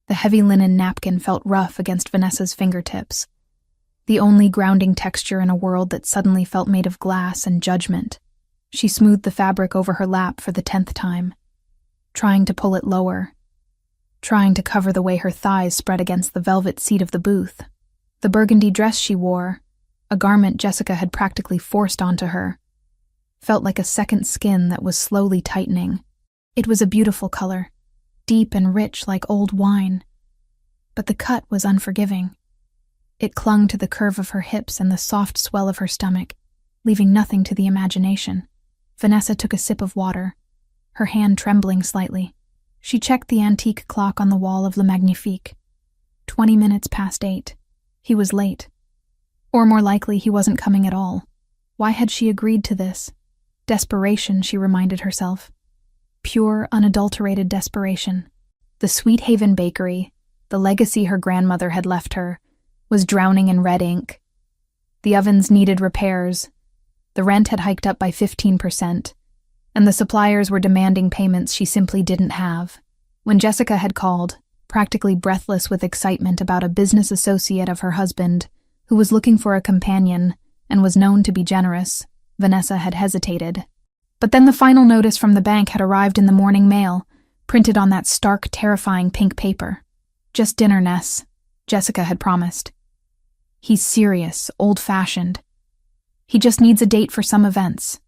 The heavy linen napkin felt rough against Vanessa's fingertips, the only grounding texture in a world that suddenly felt made of glass and judgment. She smoothed the fabric over her lap for the 10th time, trying to pull it lower, trying to cover the way her thighs spread against the velvet seat of the booth. The burgundy dress she wore, a garment Jessica had practically forced onto her, felt like a second skin that was slowly tightening. It was a beautiful color, deep and rich like old wine, but the cut was unforgiving. It clung to the curve of her hips and the soft swell of her stomach, leaving nothing to the imagination. Vanessa took a sip of water, her hand trembling slightly. She checked the antique clock on the wall of Le Magnifique. 20 minutes past 8. He was late. Or more likely, he wasn't coming at all. Why had she agreed to this? Desperation, she reminded herself. Pure, unadulterated desperation. The Sweet Haven bakery, the legacy her grandmother had left her, was drowning in red ink. The ovens needed repairs. The rent had hiked up by 15%, and the suppliers were demanding payments she simply didn't have. When Jessica had called, practically breathless with excitement about a business associate of her husband, who was looking for a companion and was known to be generous, Vanessa had hesitated. But then the final notice from the bank had arrived in the morning mail, printed on that stark, terrifying pink paper. Just dinner, Ness, Jessica had promised. He's serious, old-fashioned. He just needs a date for some events.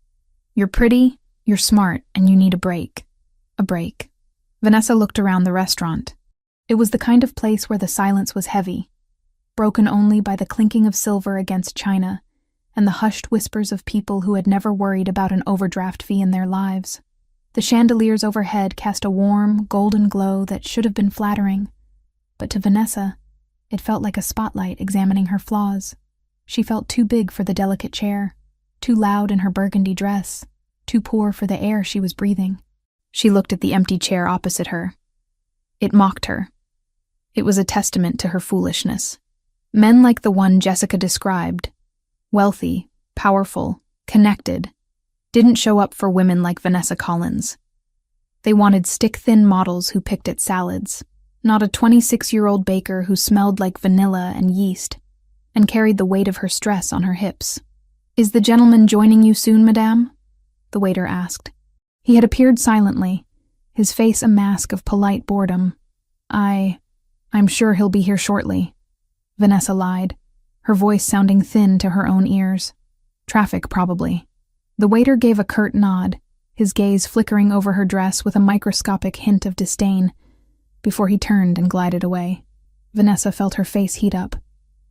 You're pretty, you're smart, and you need a break. A break. Vanessa looked around the restaurant. It was the kind of place where the silence was heavy, broken only by the clinking of silver against china and the hushed whispers of people who had never worried about an overdraft fee in their lives. The chandeliers overhead cast a warm, golden glow that should have been flattering, but to Vanessa, it felt like a spotlight examining her flaws. She felt too big for the delicate chair, too loud in her burgundy dress, too poor for the air she was breathing. She looked at the empty chair opposite her. It mocked her. It was a testament to her foolishness. Men like the one Jessica described, wealthy, powerful, connected, didn't show up for women like Vanessa Collins. They wanted stick-thin models who picked at salads, not a 26-year-old baker who smelled like vanilla and yeast and carried the weight of her stress on her hips. "Is the gentleman joining you soon, madame?" the waiter asked. He had appeared silently, his face a mask of polite boredom. I'm sure he'll be here shortly," Vanessa lied, her voice sounding thin to her own ears. "Traffic, probably." The waiter gave a curt nod, his gaze flickering over her dress with a microscopic hint of disdain, before he turned and glided away. Vanessa felt her face heat up.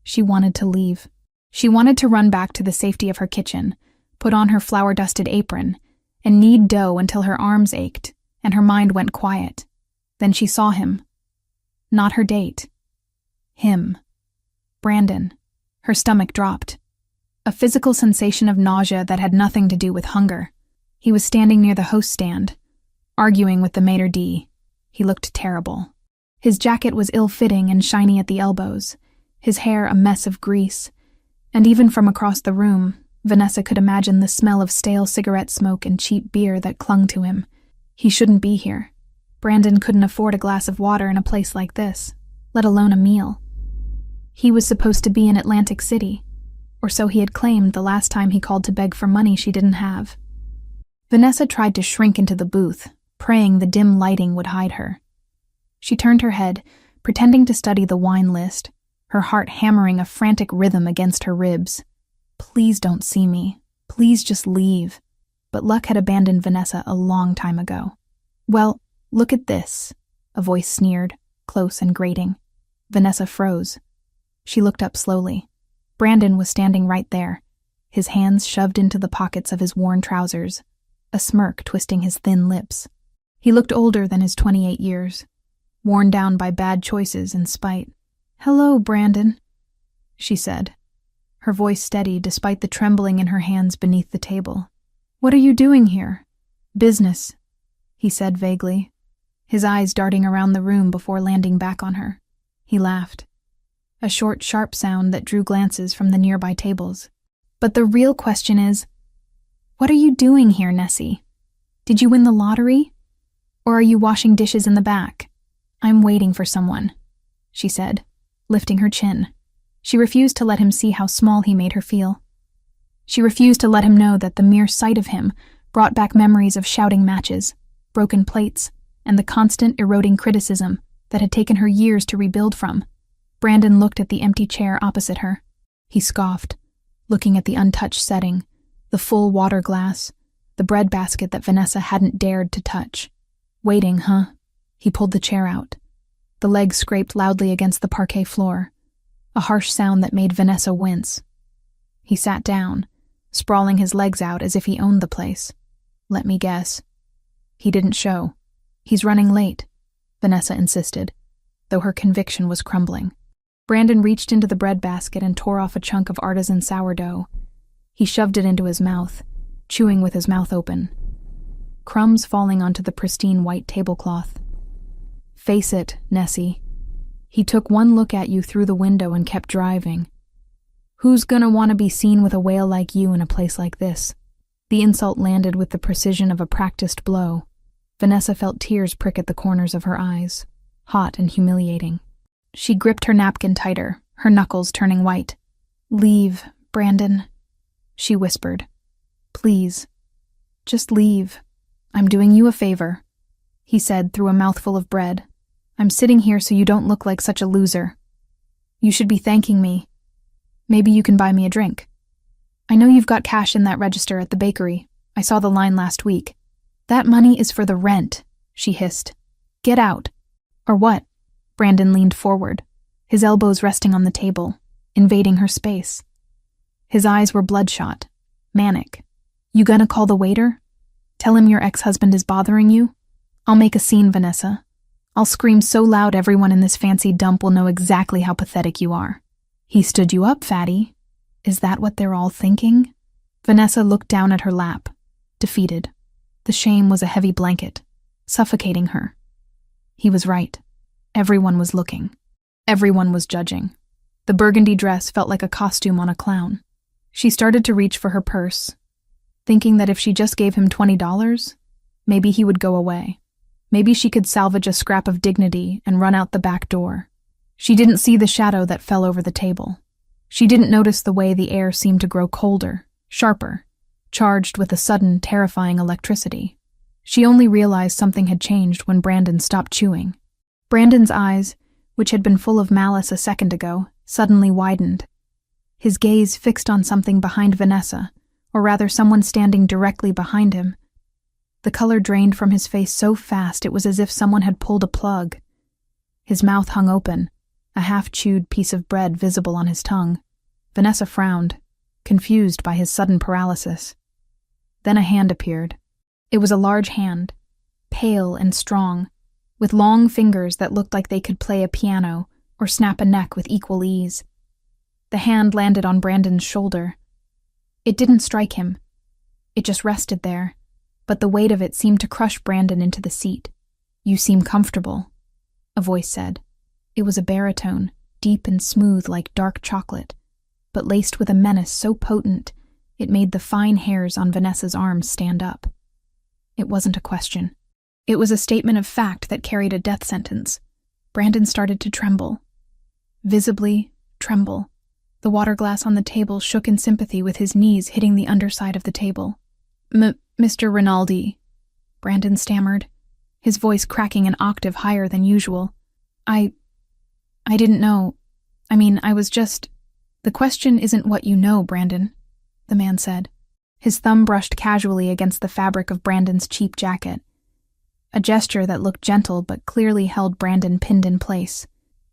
She wanted to leave. She wanted to run back to the safety of her kitchen, put on her flour-dusted apron, and knead dough until her arms ached and her mind went quiet. Then she saw him. Not her date. Him. Brandon. Her stomach dropped. A physical sensation of nausea that had nothing to do with hunger. He was standing near the host stand, arguing with the maitre d'. He looked terrible. His jacket was ill-fitting and shiny at the elbows, his hair a mess of grease, and even from across the room, Vanessa could imagine the smell of stale cigarette smoke and cheap beer that clung to him. He shouldn't be here. Brandon couldn't afford a glass of water in a place like this, let alone a meal. He was supposed to be in Atlantic City, or so he had claimed the last time he called to beg for money she didn't have. Vanessa tried to shrink into the booth, praying the dim lighting would hide her. She turned her head, pretending to study the wine list, her heart hammering a frantic rhythm against her ribs. Please don't see me. Please just leave. But luck had abandoned Vanessa a long time ago. "Well, look at this," a voice sneered, close and grating. Vanessa froze. She looked up slowly. Brandon was standing right there, his hands shoved into the pockets of his worn trousers, a smirk twisting his thin lips. He looked older than his 28 years, worn down by bad choices and spite. "Hello, Brandon," she said, her voice steady despite the trembling in her hands beneath the table. "What are you doing here?" "Business," he said vaguely, his eyes darting around the room before landing back on her. He laughed, a short, sharp sound that drew glances from the nearby tables. "But the real question is, what are you doing here, Nessie? Did you win the lottery? Or are you washing dishes in the back?" I'm waiting for someone, she said, lifting her chin. She refused to let him see how small he made her feel. She refused to let him know that the mere sight of him brought back memories of shouting matches, broken plates, and the constant eroding criticism that had taken her years to rebuild from. Brandon looked at the empty chair opposite her. He scoffed, looking at the untouched setting, the full water glass, the bread basket that Vanessa hadn't dared to touch. Waiting, huh? He pulled the chair out. The legs scraped loudly against the parquet floor, a harsh sound that made Vanessa wince. He sat down, sprawling his legs out as if he owned the place. Let me guess. He didn't show. He's running late, Vanessa insisted, though her conviction was crumbling. Brandon reached into the bread basket and tore off a chunk of artisan sourdough. He shoved it into his mouth, chewing with his mouth open. Crumbs falling onto the pristine white tablecloth. Face it, Nessie. He took one look at you through the window and kept driving. Who's gonna want to be seen with a whale like you in a place like this? The insult landed with the precision of a practiced blow. Vanessa felt tears prick at the corners of her eyes, hot and humiliating. She gripped her napkin tighter, her knuckles turning white. Leave, Brandon, she whispered. Please, just leave. I'm doing you a favor, he said through a mouthful of bread. I'm sitting here so you don't look like such a loser. You should be thanking me. Maybe you can buy me a drink. I know you've got cash in that register at the bakery. I saw the line last week. That money is for the rent, she hissed. Get out. Or what? Brandon leaned forward, his elbows resting on the table, invading her space. His eyes were bloodshot, manic. You gonna call the waiter? Tell him your ex-husband is bothering you? I'll make a scene, Vanessa. I'll scream so loud everyone in this fancy dump will know exactly how pathetic you are. He stood you up, fatty. Is that what they're all thinking? Vanessa looked down at her lap, defeated. The shame was a heavy blanket, suffocating her. He was right. Everyone was looking. Everyone was judging. The burgundy dress felt like a costume on a clown. She started to reach for her purse, thinking that if she just gave him $20, maybe he would go away. Maybe she could salvage a scrap of dignity and run out the back door. She didn't see the shadow that fell over the table. She didn't notice the way the air seemed to grow colder, sharper, charged with a sudden, terrifying electricity. She only realized something had changed when Brandon stopped chewing. Brandon's eyes, which had been full of malice a second ago, suddenly widened. His gaze fixed on something behind Vanessa, or rather someone standing directly behind him. The color drained from his face so fast it was as if someone had pulled a plug. His mouth hung open, a half-chewed piece of bread visible on his tongue. Vanessa frowned, confused by his sudden paralysis. Then a hand appeared. It was a large hand, pale and strong, with long fingers that looked like they could play a piano or snap a neck with equal ease. The hand landed on Brandon's shoulder. It didn't strike him. It just rested there, but the weight of it seemed to crush Brandon into the seat. You seem comfortable, a voice said. It was a baritone, deep and smooth like dark chocolate, but laced with a menace so potent it made the fine hairs on Vanessa's arms stand up. It wasn't a question. It was a statement of fact that carried a death sentence. Brandon started to tremble. Visibly tremble. The water glass on the table shook in sympathy with his knees hitting the underside of the table. Mr. Rinaldi, Brandon stammered, his voice cracking an octave higher than usual. I didn't know. I was just... The question isn't what you know, Brandon, the man said. His thumb brushed casually against the fabric of Brandon's cheap jacket. A gesture that looked gentle but clearly held Brandon pinned in place.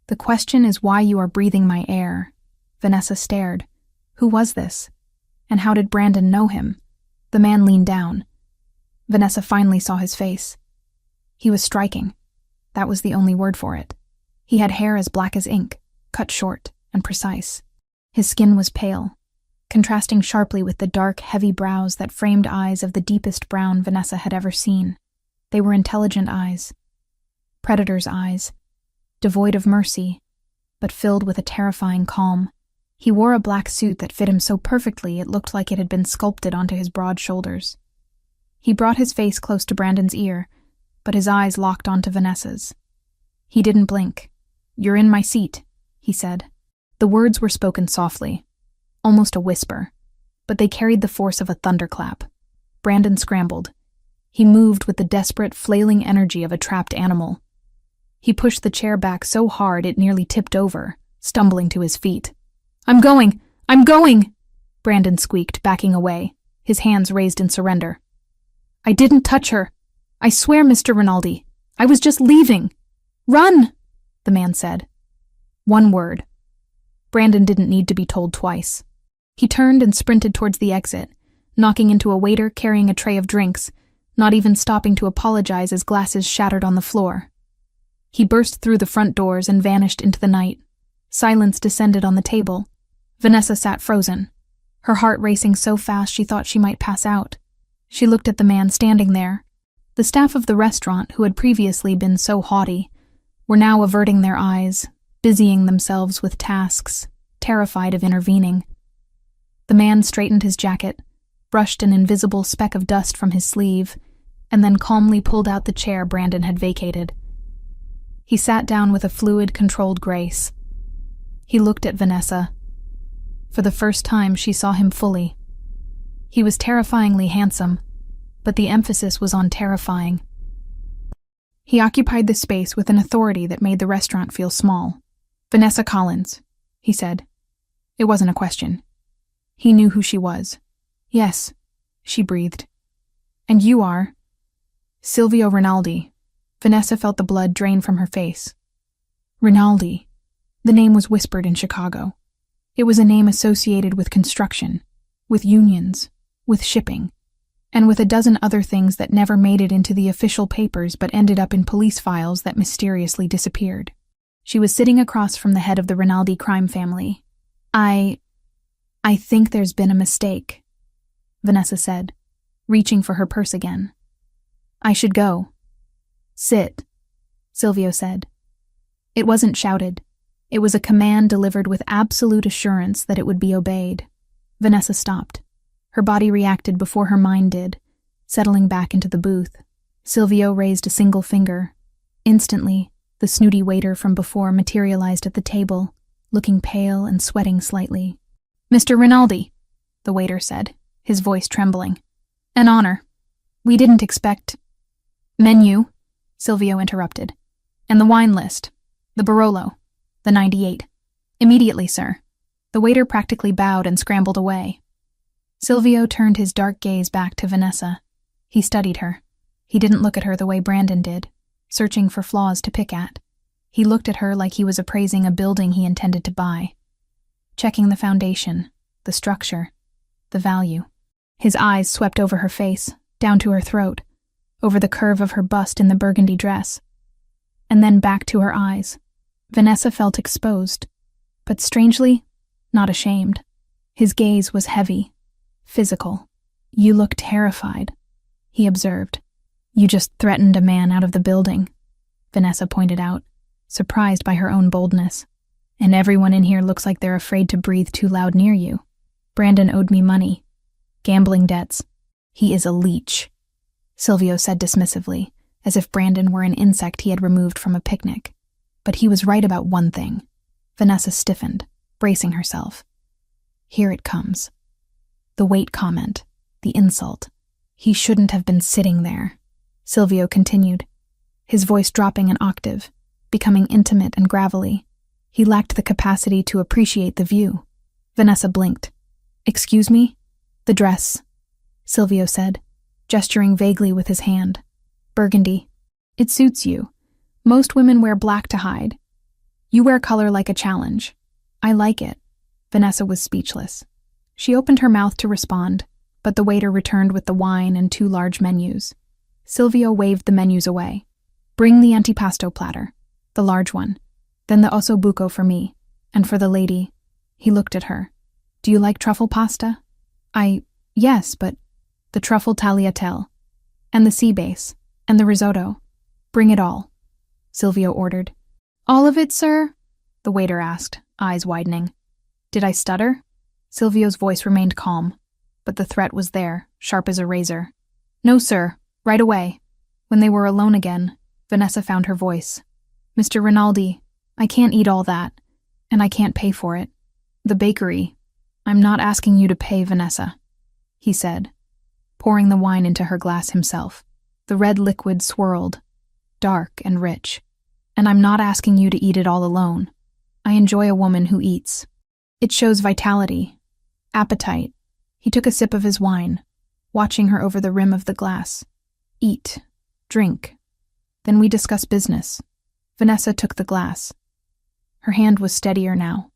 The question is why you are breathing my air. Vanessa stared. Who was this? And how did Brandon know him? The man leaned down. Vanessa finally saw his face. He was striking. That was the only word for it. He had hair as black as ink, cut short and precise. His skin was pale, contrasting sharply with the dark, heavy brows that framed eyes of the deepest brown Vanessa had ever seen. They were intelligent eyes. Predator's eyes, devoid of mercy, but filled with a terrifying calm. He wore a black suit that fit him so perfectly it looked like it had been sculpted onto his broad shoulders. He brought his face close to Brandon's ear, but his eyes locked onto Vanessa's. He didn't blink. "You're in my seat," he said. The words were spoken softly, almost a whisper, but they carried the force of a thunderclap. Brandon scrambled. He moved with the desperate, flailing energy of a trapped animal. He pushed the chair back so hard it nearly tipped over, stumbling to his feet. "I'm going! I'm going!" Brandon squeaked, backing away, his hands raised in surrender. "I didn't touch her. I swear, Mr. Rinaldi. I was just leaving." "Run!" the man said. One word. Brandon didn't need to be told twice. He turned and sprinted towards the exit, knocking into a waiter carrying a tray of drinks, not even stopping to apologize as glasses shattered on the floor. He burst through the front doors and vanished into the night. Silence descended on the table. Vanessa sat frozen, her heart racing so fast she thought she might pass out. She looked at the man standing there. The staff of the restaurant, who had previously been so haughty, were now averting their eyes, busying themselves with tasks, terrified of intervening. The man straightened his jacket, brushed an invisible speck of dust from his sleeve, and then calmly pulled out the chair Brandon had vacated. He sat down with a fluid, controlled grace. He looked at Vanessa. For the first time, she saw him fully. He was terrifyingly handsome, but the emphasis was on terrifying. He occupied the space with an authority that made the restaurant feel small. "Vanessa Collins," he said. It wasn't a question. He knew who she was. "Yes," she breathed. "And you are?" "Silvio Rinaldi." Vanessa felt the blood drain from her face. Rinaldi. The name was whispered in Chicago. It was a name associated with construction, with unions, with shipping, and with a dozen other things that never made it into the official papers but ended up in police files that mysteriously disappeared. She was sitting across from the head of the Rinaldi crime family. I think there's been a mistake," Vanessa said, reaching for her purse again. "I should go." "Sit," Silvio said. It wasn't shouted. It was a command delivered with absolute assurance that it would be obeyed. Vanessa stopped. Her body reacted before her mind did, settling back into the booth. Silvio raised a single finger. Instantly, the snooty waiter from before materialized at the table, looking pale and sweating slightly. "Mr. Rinaldi," the waiter said, his voice trembling. "An honor. We didn't expect—" "Menu," Silvio interrupted. "And the wine list. The Barolo. The 98. Immediately, sir." The waiter practically bowed and scrambled away. Silvio turned his dark gaze back to Vanessa. He studied her. He didn't look at her the way Brandon did, searching for flaws to pick at. He looked at her like he was appraising a building he intended to buy, checking the foundation, the structure, the value. His eyes swept over her face, down to her throat, over the curve of her bust in the burgundy dress, and then back to her eyes. Vanessa felt exposed, but strangely, not ashamed. His gaze was heavy, physical. "You look terrified," he observed. "You just threatened a man out of the building," Vanessa pointed out, surprised by her own boldness. "And everyone in here looks like they're afraid to breathe too loud near you. Brandon owed me money. Gambling debts. He is a leech," Silvio said dismissively, as if Brandon were an insect he had removed from a picnic. But he was right about one thing. Vanessa stiffened, bracing herself. Here it comes. The weight comment, the insult. "He shouldn't have been sitting there," Silvio continued, his voice dropping an octave, becoming intimate and gravelly. He lacked the capacity to appreciate the view. Vanessa blinked. "Excuse me?" "The dress," Silvio said, gesturing vaguely with his hand. "Burgundy. It suits you. Most women wear black to hide. You wear color like a challenge. I like it." Vanessa was speechless. She opened her mouth to respond, but the waiter returned with the wine and 2 large menus. Silvio waved the menus away. "Bring the antipasto platter, the large one. Then the osso buco for me. And for the lady," he looked at her. "Do you like truffle pasta?" Yes, but..." "The truffle tagliatelle. And the sea base. And the risotto. Bring it all," Silvio ordered. "All of it, sir?" the waiter asked, eyes widening. Did I stutter? Silvio's voice remained calm, but the threat was there, sharp as a razor. "No, sir. Right away." When they were alone again, Vanessa found her voice. Mr. Rinaldi, I can't eat all that, and I can't pay for it. The bakery. I'm not asking you to pay, Vanessa, he said, pouring the wine into her glass himself. The red liquid swirled, dark and rich. And I'm not asking you to eat it all alone. I enjoy a woman who eats. It shows vitality, appetite. He took a sip of his wine, watching her over the rim of the glass. Eat, drink. Then we discuss business. Vanessa took the glass. Her hand was steadier now.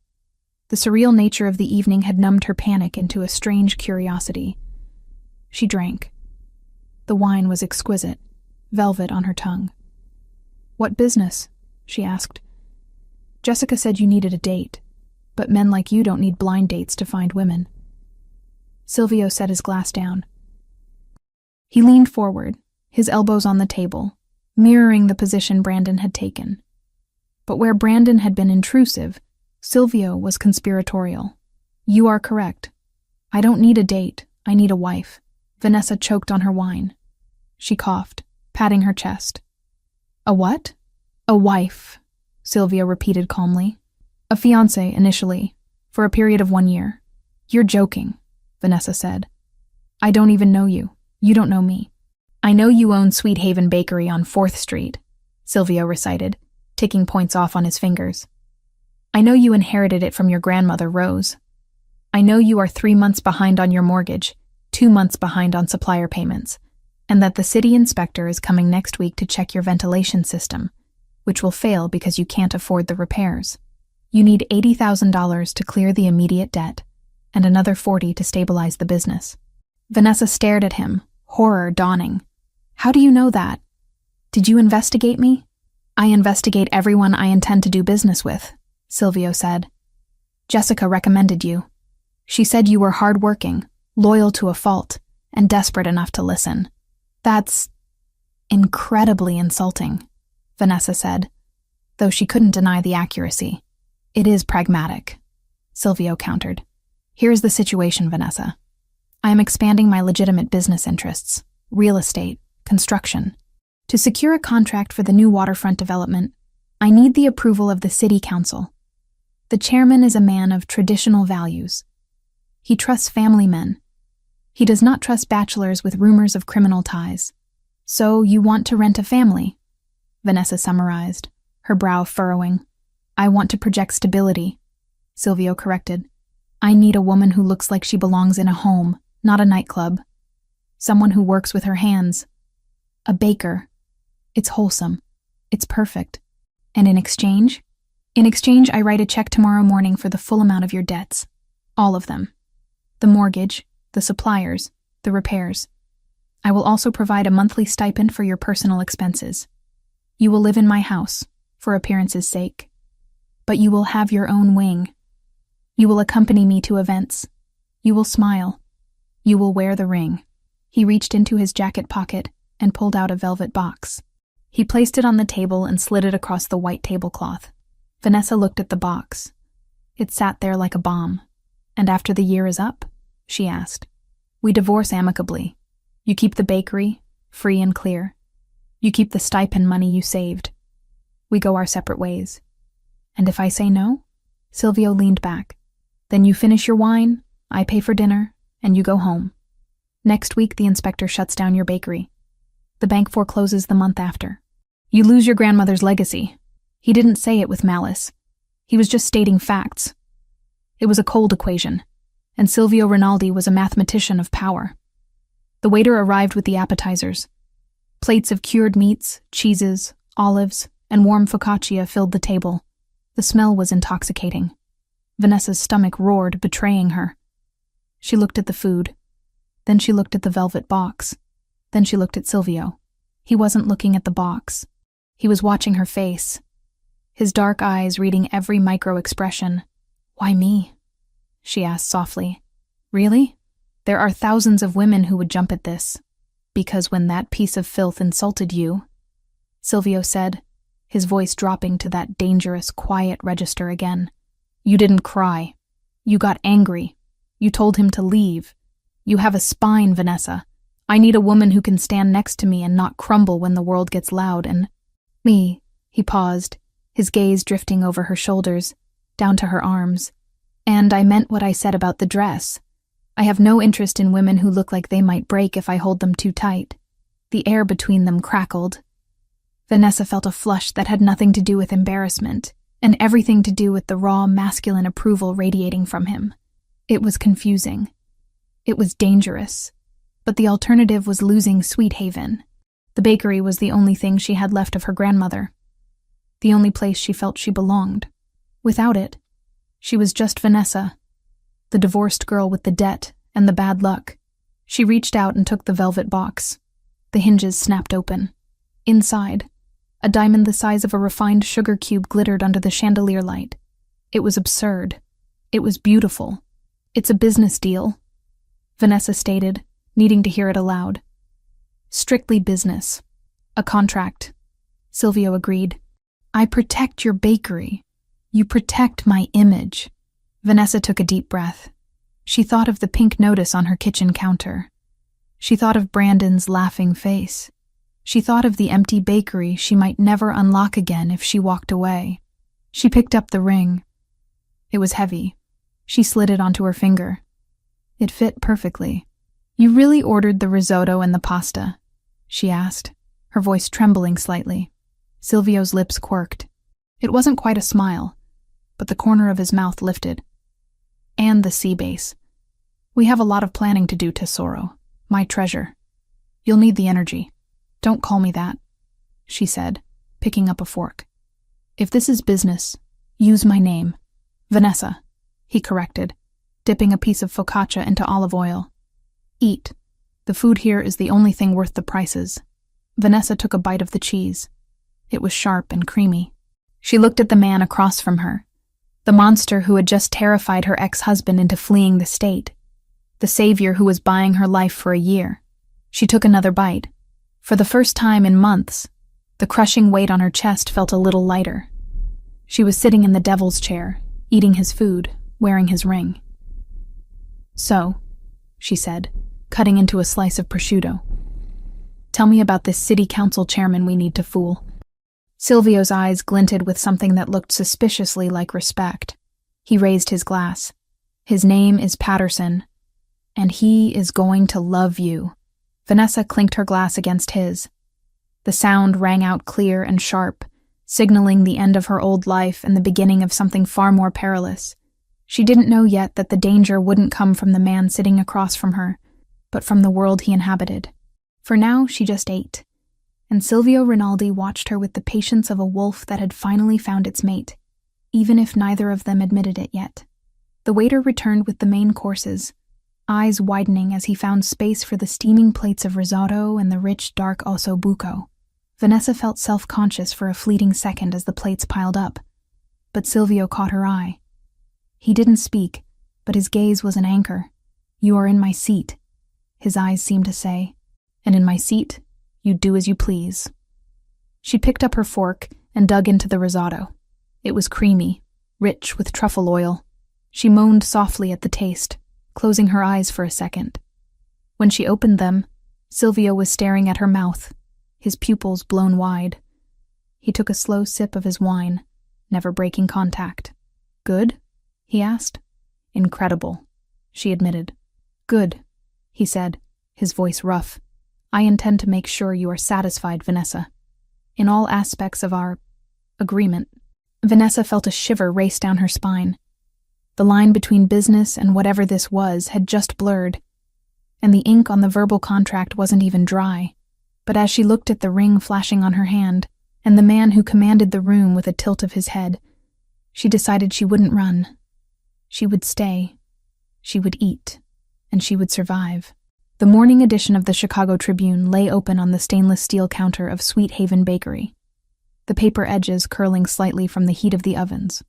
The surreal nature of the evening had numbed her panic into a strange curiosity. She drank. The wine was exquisite, velvet on her tongue. What business? She asked. Jessica said you needed a date, but men like you don't need blind dates to find women. Silvio set his glass down. He leaned forward, his elbows on the table, mirroring the position Brandon had taken. But where Brandon had been intrusive, Silvio was conspiratorial. You are correct. I don't need a date, I need a wife. Vanessa choked on her wine. She coughed, patting her chest. A what? A wife, Silvio repeated calmly. A fiancé, initially, for a period of 1 year. You're joking, Vanessa said. I don't even know you. You don't know me. I know you own Sweet Haven Bakery on 4th Street, Silvio recited, ticking points off on his fingers. I know you inherited it from your grandmother, Rose. I know you are 3 months behind on your mortgage, 2 months behind on supplier payments, and that the city inspector is coming next week to check your ventilation system, which will fail because you can't afford the repairs. You need $80,000 to clear the immediate debt, and another $40,000 to stabilize the business. Vanessa stared at him, horror dawning. How do you know that? Did you investigate me? I investigate everyone I intend to do business with, Silvio said. Jessica recommended you. She said you were hardworking, loyal to a fault, and desperate enough to listen. That's incredibly insulting, Vanessa said, though she couldn't deny the accuracy. It is pragmatic, Silvio countered. Here's the situation, Vanessa. I am expanding my legitimate business interests, real estate, construction. To secure a contract for the new waterfront development, I need the approval of the city council. The chairman is a man of traditional values. He trusts family men. He does not trust bachelors with rumors of criminal ties. So you want to rent a family, Vanessa summarized, her brow furrowing. I want to project stability, Silvio corrected. I need a woman who looks like she belongs in a home, not a nightclub. Someone who works with her hands. A baker. It's wholesome. It's perfect. And in exchange? In exchange, I write a check tomorrow morning for the full amount of your debts. All of them. The mortgage, the suppliers, the repairs. I will also provide a monthly stipend for your personal expenses. You will live in my house, for appearance's sake. But you will have your own wing. You will accompany me to events. You will smile. You will wear the ring. He reached into his jacket pocket and pulled out a velvet box. He placed it on the table and slid it across the white tablecloth. Vanessa looked at the box. It sat there like a bomb. And after the year is up? She asked. We divorce amicably. You keep the bakery, free and clear. You keep the stipend money you saved. We go our separate ways. And if I say no? Silvio leaned back. Then you finish your wine, I pay for dinner, and you go home. Next week, the inspector shuts down your bakery. The bank forecloses the month after. You lose your grandmother's legacy. He didn't say it with malice. He was just stating facts. It was a cold equation, and Silvio Rinaldi was a mathematician of power. The waiter arrived with the appetizers. Plates of cured meats, cheeses, olives, and warm focaccia filled the table. The smell was intoxicating. Vanessa's stomach roared, betraying her. She looked at the food. Then she looked at the velvet box. Then she looked at Silvio. He wasn't looking at the box. He was watching her face, his dark eyes reading every micro-expression. Why me? She asked softly. Really? There are thousands of women who would jump at this. Because when that piece of filth insulted you, Silvio said, his voice dropping to that dangerous, quiet register again. You didn't cry. You got angry. You told him to leave. You have a spine, Vanessa. I need a woman who can stand next to me and not crumble when the world gets loud and... Me, he paused, his gaze drifting over her shoulders, down to her arms. And I meant what I said about the dress. I have no interest in women who look like they might break if I hold them too tight. The air between them crackled. Vanessa felt a flush that had nothing to do with embarrassment, and everything to do with the raw masculine approval radiating from him. It was confusing. It was dangerous. But the alternative was losing Sweet Haven. The bakery was the only thing she had left of her grandmother. The only place she felt she belonged. Without it, she was just Vanessa, the divorced girl with the debt and the bad luck. She reached out and took the velvet box. The hinges snapped open. Inside, a diamond the size of a refined sugar cube glittered under the chandelier light. It was absurd. It was beautiful. "It's a business deal," Vanessa stated, needing to hear it aloud. "Strictly business. A contract," Silvio agreed. "I protect your bakery. You protect my image." Vanessa took a deep breath. She thought of the pink notice on her kitchen counter. She thought of Brandon's laughing face. She thought of the empty bakery she might never unlock again if she walked away. She picked up the ring. It was heavy. She slid it onto her finger. It fit perfectly. "You really ordered the risotto and the pasta?" she asked, her voice trembling slightly. Silvio's lips quirked. It wasn't quite a smile, but the corner of his mouth lifted. "And the sea base. We have a lot of planning to do, Tesoro. My treasure. You'll need the energy." "Don't call me that," she said, picking up a fork. "If this is business, use my name. Vanessa," he corrected, dipping a piece of focaccia into olive oil. "Eat. The food here is the only thing worth the prices." Vanessa took a bite of the cheese. It was sharp and creamy. She looked at the man across from her, the monster who had just terrified her ex-husband into fleeing the state, the savior who was buying her life for a year. She took another bite. For the first time in months, the crushing weight on her chest felt a little lighter. She was sitting in the devil's chair, eating his food, wearing his ring. "So," she said, cutting into a slice of prosciutto, "tell me about this city council chairman we need to fool." Silvio's eyes glinted with something that looked suspiciously like respect. He raised his glass. "His name is Patterson, and he is going to love you." Vanessa clinked her glass against his. The sound rang out clear and sharp, signaling the end of her old life and the beginning of something far more perilous. She didn't know yet that the danger wouldn't come from the man sitting across from her, but from the world he inhabited. For now, she just ate, and Silvio Rinaldi watched her with the patience of a wolf that had finally found its mate, even if neither of them admitted it yet. The waiter returned with the main courses, eyes widening as he found space for the steaming plates of risotto and the rich, dark osso buco. Vanessa felt self-conscious for a fleeting second as the plates piled up, but Silvio caught her eye. He didn't speak, but his gaze was an anchor. "You are in my seat," his eyes seemed to say, "and in my seat, you do as you please." She picked up her fork and dug into the risotto. It was creamy, rich with truffle oil. She moaned softly at the taste, closing her eyes for a second. When she opened them, Silvio was staring at her mouth, his pupils blown wide. He took a slow sip of his wine, never breaking contact. "Good?" he asked. "Incredible," she admitted. "Good," he said, his voice rough. "I intend to make sure you are satisfied, Vanessa. In all aspects of our agreement." Vanessa felt a shiver race down her spine. The line between business and whatever this was had just blurred, and the ink on the verbal contract wasn't even dry. But as she looked at the ring flashing on her hand, and the man who commanded the room with a tilt of his head, she decided she wouldn't run. She would stay. She would eat. And she would survive. The morning edition of the Chicago Tribune lay open on the stainless steel counter of Sweet Haven Bakery, the paper edges curling slightly from the heat of the ovens.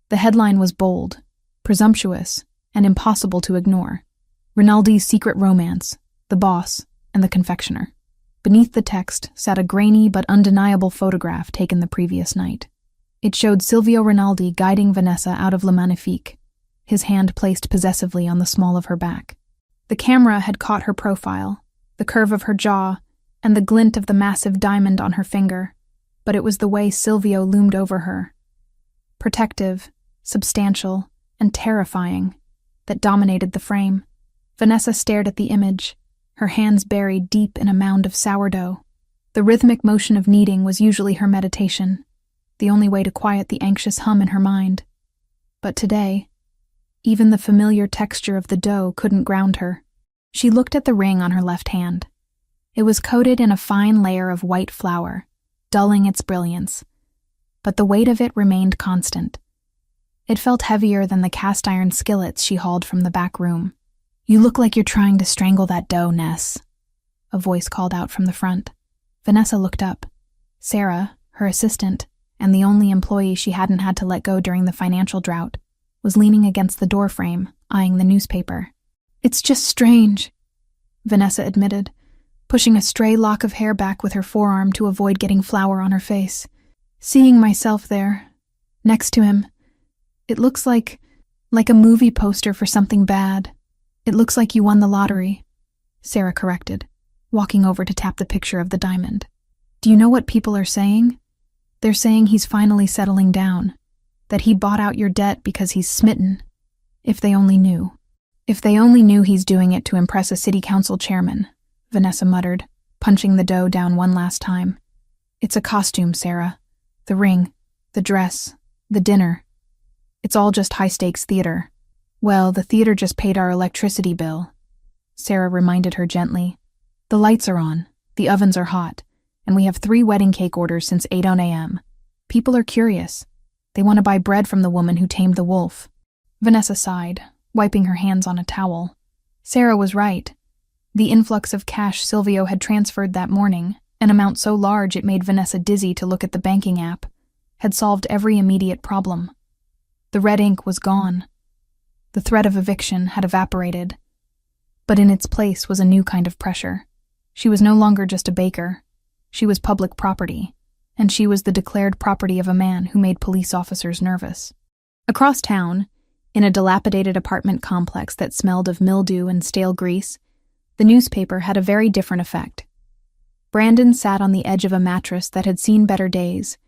The headline was bold, presumptuous, and impossible to ignore. Rinaldi's secret romance, the boss, and the confectioner. Beneath the text sat a grainy but undeniable photograph taken the previous night. It showed Silvio Rinaldi guiding Vanessa out of Le Magnifique, his hand placed possessively on the small of her back. The camera had caught her profile, the curve of her jaw, and the glint of the massive diamond on her finger, but it was the way Silvio loomed over her, protective, substantial, and terrifying, that dominated the frame. Vanessa stared at the image, her hands buried deep in a mound of sourdough. The rhythmic motion of kneading was usually her meditation, the only way to quiet the anxious hum in her mind. But today, even the familiar texture of the dough couldn't ground her. She looked at the ring on her left hand. It was coated in a fine layer of white flour, dulling its brilliance, but the weight of it remained constant. It felt heavier than the cast-iron skillets she hauled from the back room. "You look like you're trying to strangle that dough, Ness," a voice called out from the front. Vanessa looked up. Sarah, her assistant, and the only employee she hadn't had to let go during the financial drought, was leaning against the doorframe, eyeing the newspaper. "It's just strange," Vanessa admitted, pushing a stray lock of hair back with her forearm to avoid getting flour on her face. "Seeing myself there, next to him, it looks like a movie poster for something bad. It looks like you won the lottery," Sarah corrected, walking over to tap the picture of the diamond. "Do you know what people are saying? They're saying he's finally settling down, that he bought out your debt because he's smitten. If they only knew. If they only knew he's doing it to impress a city council chairman," Vanessa muttered, punching the dough down one last time. "It's a costume, Sarah. The ring, the dress, the dinner. It's all just high-stakes theater." "Well, the theater just paid our electricity bill," Sarah reminded her gently. "The lights are on, the ovens are hot, and we have 3 wedding cake orders since 8 a.m. People are curious. They want to buy bread from the woman who tamed the wolf." Vanessa sighed, wiping her hands on a towel. Sarah was right. The influx of cash Silvio had transferred that morning, an amount so large it made Vanessa dizzy to look at the banking app, had solved every immediate problem. The red ink was gone. The threat of eviction had evaporated. But in its place was a new kind of pressure. She was no longer just a baker. She was public property, and she was the declared property of a man who made police officers nervous. Across town, in a dilapidated apartment complex that smelled of mildew and stale grease, the newspaper had a very different effect. Brandon sat on the edge of a mattress that had seen better days,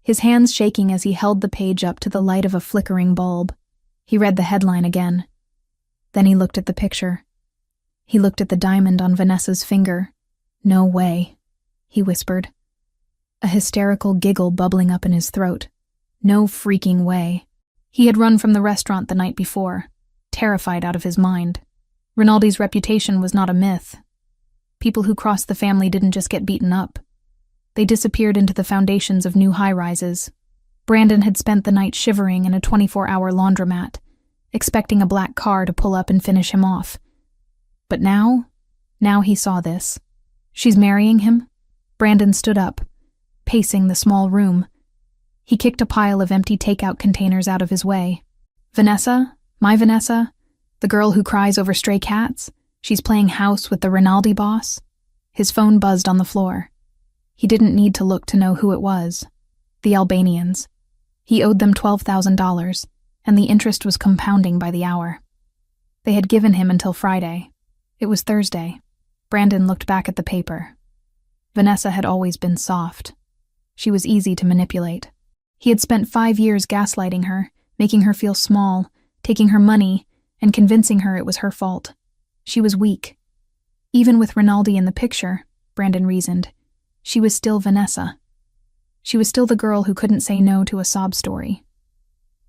his hands shaking as he held the page up to the light of a flickering bulb. He read the headline again. Then he looked at the picture. He looked at the diamond on Vanessa's finger. "No way," he whispered, a hysterical giggle bubbling up in his throat. No freaking way. He had run from the restaurant the night before, terrified out of his mind. Rinaldi's reputation was not a myth. People who crossed the family didn't just get beaten up. They disappeared into the foundations of new high-rises. Brandon had spent the night shivering in a 24-hour laundromat, expecting a black car to pull up and finish him off. But now he saw this. She's marrying him? Brandon stood up, pacing the small room. He kicked a pile of empty takeout containers out of his way. "Vanessa? My Vanessa? The girl who cries over stray cats? She's playing house with the Rinaldi boss?" His phone buzzed on the floor. He didn't need to look to know who it was. The Albanians. He owed them $12,000, and the interest was compounding by the hour. They had given him until Friday. It was Thursday. Brandon looked back at the paper. Vanessa had always been soft. She was easy to manipulate. He had spent 5 years gaslighting her, making her feel small, taking her money, and convincing her it was her fault. She was weak. Even with Rinaldi in the picture, Brandon reasoned, she was still Vanessa. She was still the girl who couldn't say no to a sob story.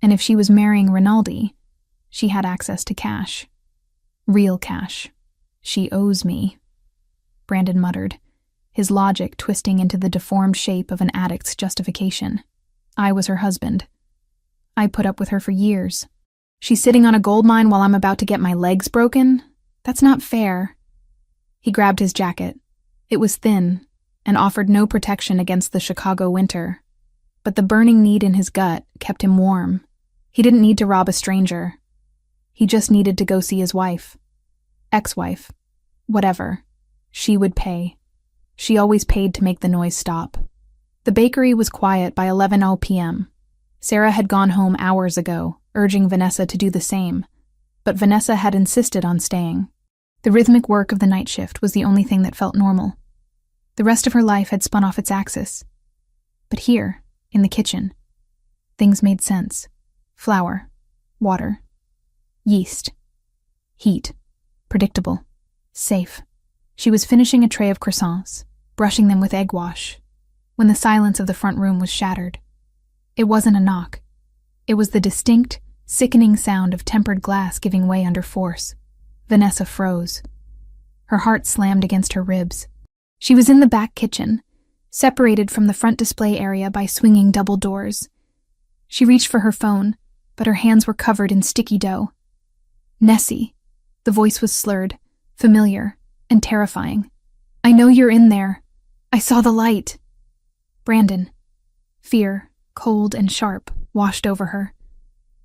And if she was marrying Rinaldi, she had access to cash. Real cash. "She owes me," Brandon muttered, his logic twisting into the deformed shape of an addict's justification. "I was her husband. I put up with her for years. She's sitting on a gold mine while I'm about to get my legs broken? That's not fair." He grabbed his jacket. It was thin and offered no protection against the Chicago winter, but the burning need in his gut kept him warm. He didn't need to rob a stranger. He just needed to go see his wife. Ex-wife. Whatever. She would pay. She always paid to make the noise stop. The bakery was quiet by 11 p.m. Sarah had gone home hours ago, urging Vanessa to do the same, but Vanessa had insisted on staying. The rhythmic work of the night shift was the only thing that felt normal. The rest of her life had spun off its axis. But here, in the kitchen, Things made sense. Flour. Water. Yeast. Heat. Predictable. Safe. She was finishing a tray of croissants, brushing them with egg wash, when the silence of the front room was shattered. It wasn't a knock. It was the distinct, sickening sound of tempered glass giving way under force. Vanessa froze. Her heart slammed against her ribs. She was in the back kitchen, separated from the front display area by swinging double doors. She reached for her phone, but her hands were covered in sticky dough. Nessie. The voice was slurred, familiar, and terrifying. I know you're in there. I saw the light. Brandon. Fear, cold and sharp, washed over her,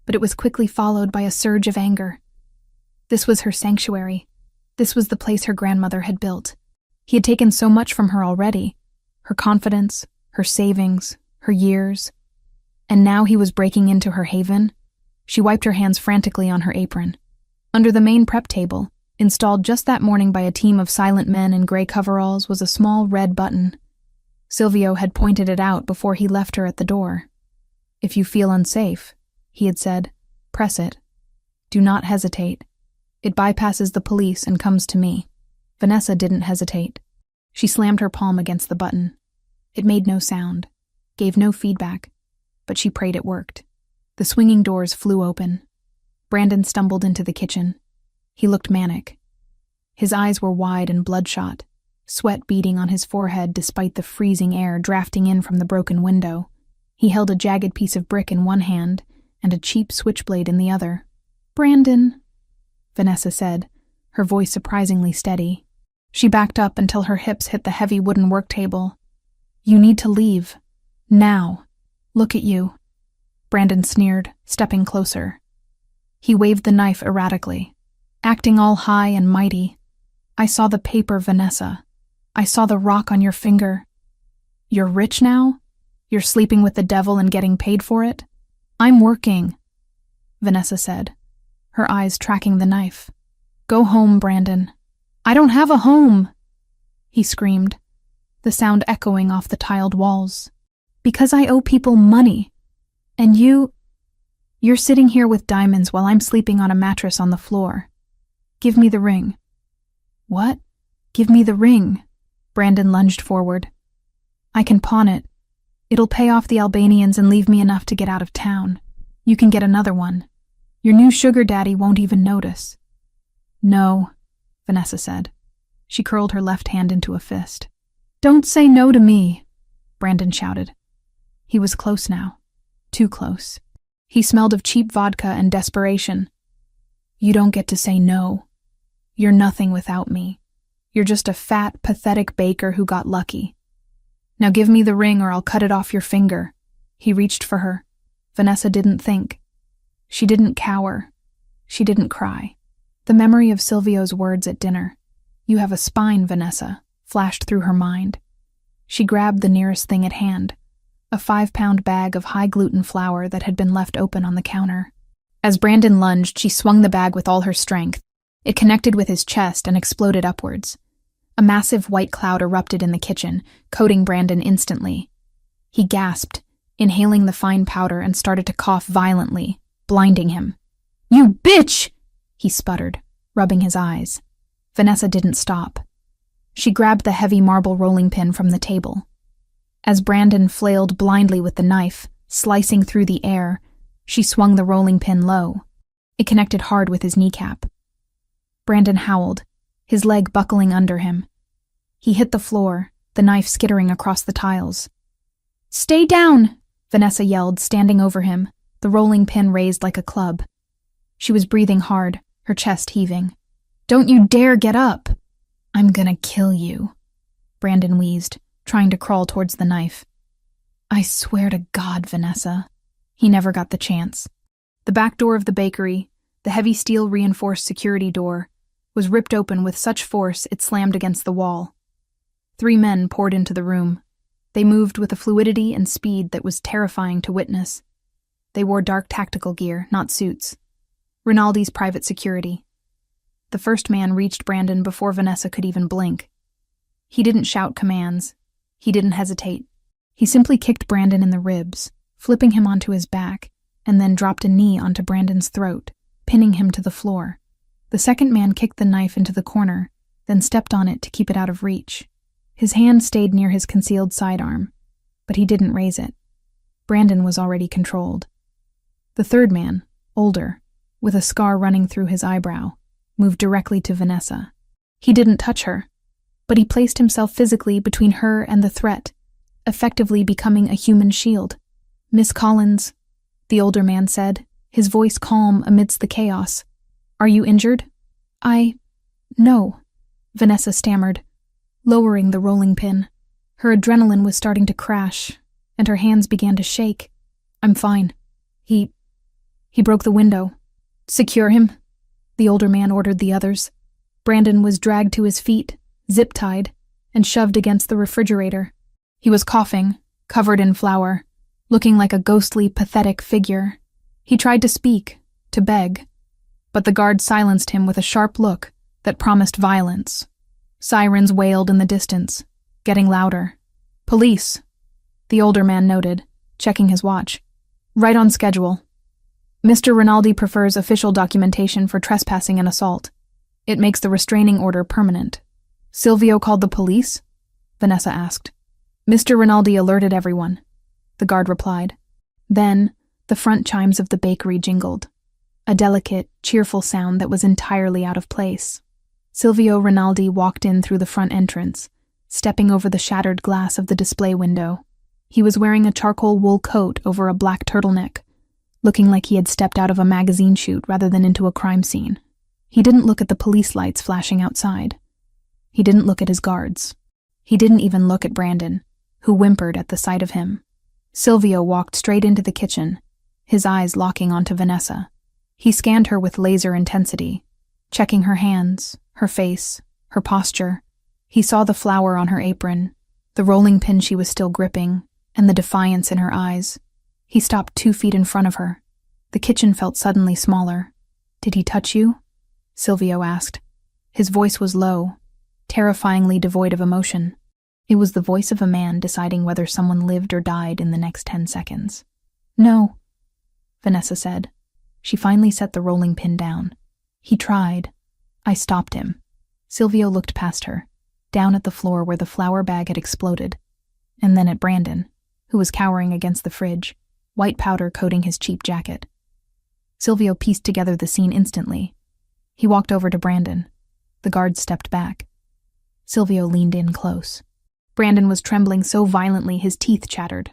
but it was quickly followed by a surge of anger. This was her sanctuary. This was the place her grandmother had built. He had taken so much from her already, her confidence, her savings, her years, and now he was breaking into her haven. She wiped her hands frantically on her apron. Under the main prep table, installed just that morning by a team of silent men in gray coveralls, was a small red button. Silvio had pointed it out before he left her at the door. If you feel unsafe, he had said, press it. Do not hesitate. It bypasses the police and comes to me. Vanessa didn't hesitate. She slammed her palm against the button. It made no sound, gave no feedback, but she prayed it worked. The swinging doors flew open. Brandon stumbled into the kitchen. He looked manic. His eyes were wide and bloodshot, sweat beading on his forehead despite the freezing air drafting in from the broken window. He held a jagged piece of brick in one hand and a cheap switchblade in the other. Brandon, Vanessa said, her voice surprisingly steady. She backed up until her hips hit the heavy wooden work table. You need to leave. Now. Look at you. Brandon sneered, stepping closer. He waved the knife erratically, acting all high and mighty. I saw the paper, Vanessa. I saw the rock on your finger. You're rich now? You're sleeping with the devil and getting paid for it? I'm working, Vanessa said, her eyes tracking the knife. Go home, Brandon. I don't have a home, he screamed, the sound echoing off the tiled walls. Because I owe people money. And you're sitting here with diamonds while I'm sleeping on a mattress on the floor. Give me the ring. What? Give me the ring. Brandon lunged forward. I can pawn it. It'll pay off the Albanians and leave me enough to get out of town. You can get another one. Your new sugar daddy won't even notice. No, Vanessa said. She curled her left hand into a fist. Don't say no to me, Brandon shouted. He was close now. Too close. He smelled of cheap vodka and desperation. You don't get to say no. You're nothing without me. You're just a fat, pathetic baker who got lucky. Now give me the ring or I'll cut it off your finger. He reached for her. Vanessa didn't think. She didn't cower. She didn't cry. The memory of Silvio's words at dinner, "You have a spine, Vanessa," flashed through her mind. She grabbed the nearest thing at hand, a 5-pound bag of high-gluten flour that had been left open on the counter. As Brandon lunged, she swung the bag with all her strength. It connected with his chest and exploded upwards. A massive white cloud erupted in the kitchen, coating Brandon instantly. He gasped, inhaling the fine powder, and started to cough violently, blinding him. "You bitch!" he sputtered, rubbing his eyes. Vanessa didn't stop. She grabbed the heavy marble rolling pin from the table. As Brandon flailed blindly with the knife, slicing through the air, she swung the rolling pin low. It connected hard with his kneecap. Brandon howled, his leg buckling under him. He hit the floor, the knife skittering across the tiles. "Stay down!" Vanessa yelled, standing over him, the rolling pin raised like a club. She was breathing hard, her chest heaving. "Don't you dare get up!" "I'm gonna kill you," Brandon wheezed, trying to crawl towards the knife. "I swear to God, Vanessa." He never got the chance. The back door of the bakery, the heavy steel-reinforced security door, was ripped open with such force it slammed against the wall. 3 men poured into the room. They moved with a fluidity and speed that was terrifying to witness. They wore dark tactical gear, not suits. Rinaldi's private security. The first man reached Brandon before Vanessa could even blink. He didn't shout commands. He didn't hesitate. He simply kicked Brandon in the ribs, flipping him onto his back, and then dropped a knee onto Brandon's throat, pinning him to the floor. The second man kicked the knife into the corner, then stepped on it to keep it out of reach. His hand stayed near his concealed sidearm, but he didn't raise it. Brandon was already controlled. The third man, older, with a scar running through his eyebrow, moved directly to Vanessa. He didn't touch her, but he placed himself physically between her and the threat, effectively becoming a human shield. "Miss Collins," the older man said, his voice calm amidst the chaos. "Are you injured?" No," Vanessa stammered, lowering the rolling pin. Her adrenaline was starting to crash, and her hands began to shake. "I'm fine. He broke the window." "Secure him," the older man ordered the others. Brandon was dragged to his feet, zip-tied, and shoved against the refrigerator. He was coughing, covered in flour, looking like a ghostly, pathetic figure. He tried to speak, to beg, but the guard silenced him with a sharp look that promised violence. Sirens wailed in the distance, getting louder. "Police," the older man noted, checking his watch. "Right on schedule. Mr. Rinaldi prefers official documentation for trespassing and assault. It makes the restraining order permanent." "Silvio called the police?" Vanessa asked. "Mr. Rinaldi alerted everyone," the guard replied. Then, the front chimes of the bakery jingled, a delicate, cheerful sound that was entirely out of place. Silvio Rinaldi walked in through the front entrance, stepping over the shattered glass of the display window. He was wearing a charcoal wool coat over a black turtleneck, looking like he had stepped out of a magazine shoot rather than into a crime scene. He didn't look at the police lights flashing outside. He didn't look at his guards. He didn't even look at Brandon, who whimpered at the sight of him. Silvio walked straight into the kitchen, his eyes locking onto Vanessa. He scanned her with laser intensity, checking her hands, her face, her posture. He saw the flour on her apron, the rolling pin she was still gripping, and the defiance in her eyes. He stopped 2 feet in front of her. The kitchen felt suddenly smaller. "Did he touch you?" Silvio asked. His voice was low, terrifyingly devoid of emotion. It was the voice of a man deciding whether someone lived or died in the next 10 seconds. "No," Vanessa said. She finally set the rolling pin down. "He tried. I stopped him." Silvio looked past her, down at the floor where the flour bag had exploded, and then at Brandon, who was cowering against the fridge, white powder coating his cheap jacket. Silvio pieced together the scene instantly. He walked over to Brandon. The guard stepped back. Silvio leaned in close. Brandon was trembling so violently his teeth chattered.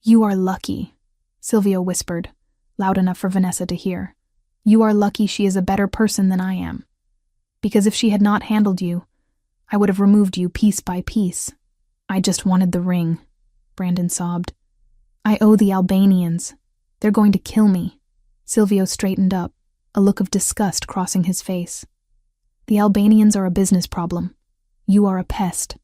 "You are lucky," Silvio whispered, loud enough for Vanessa to hear. "You are lucky she is a better person than I am. Because if she had not handled you, I would have removed you piece by piece. I just wanted the ring," Brandon sobbed. "I owe the Albanians. They're going to kill me." Silvio straightened up, a look of disgust crossing his face. "The Albanians are a business problem. You are a pest.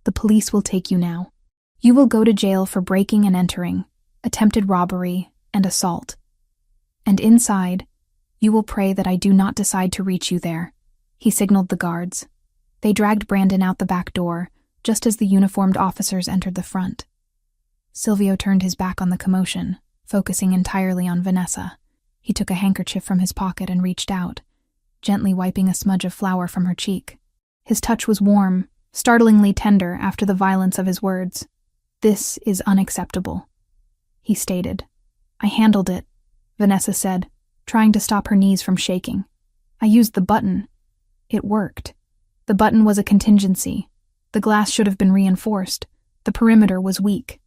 The police will take you now. You will go to jail for breaking and entering, attempted robbery, and assault. And inside, you will pray that I do not decide to reach you there." He signaled the guards. They dragged Brandon out the back door, just as the uniformed officers entered the front. Silvio turned his back on the commotion, focusing entirely on Vanessa. He took a handkerchief from his pocket and reached out, gently wiping a smudge of flour from her cheek. His touch was warm, startlingly tender after the violence of his words. "This is unacceptable," he stated. "I handled it," Vanessa said, trying to stop her knees from shaking. "I used the button. It worked. The button was a contingency. The glass should have been reinforced. The perimeter was weak."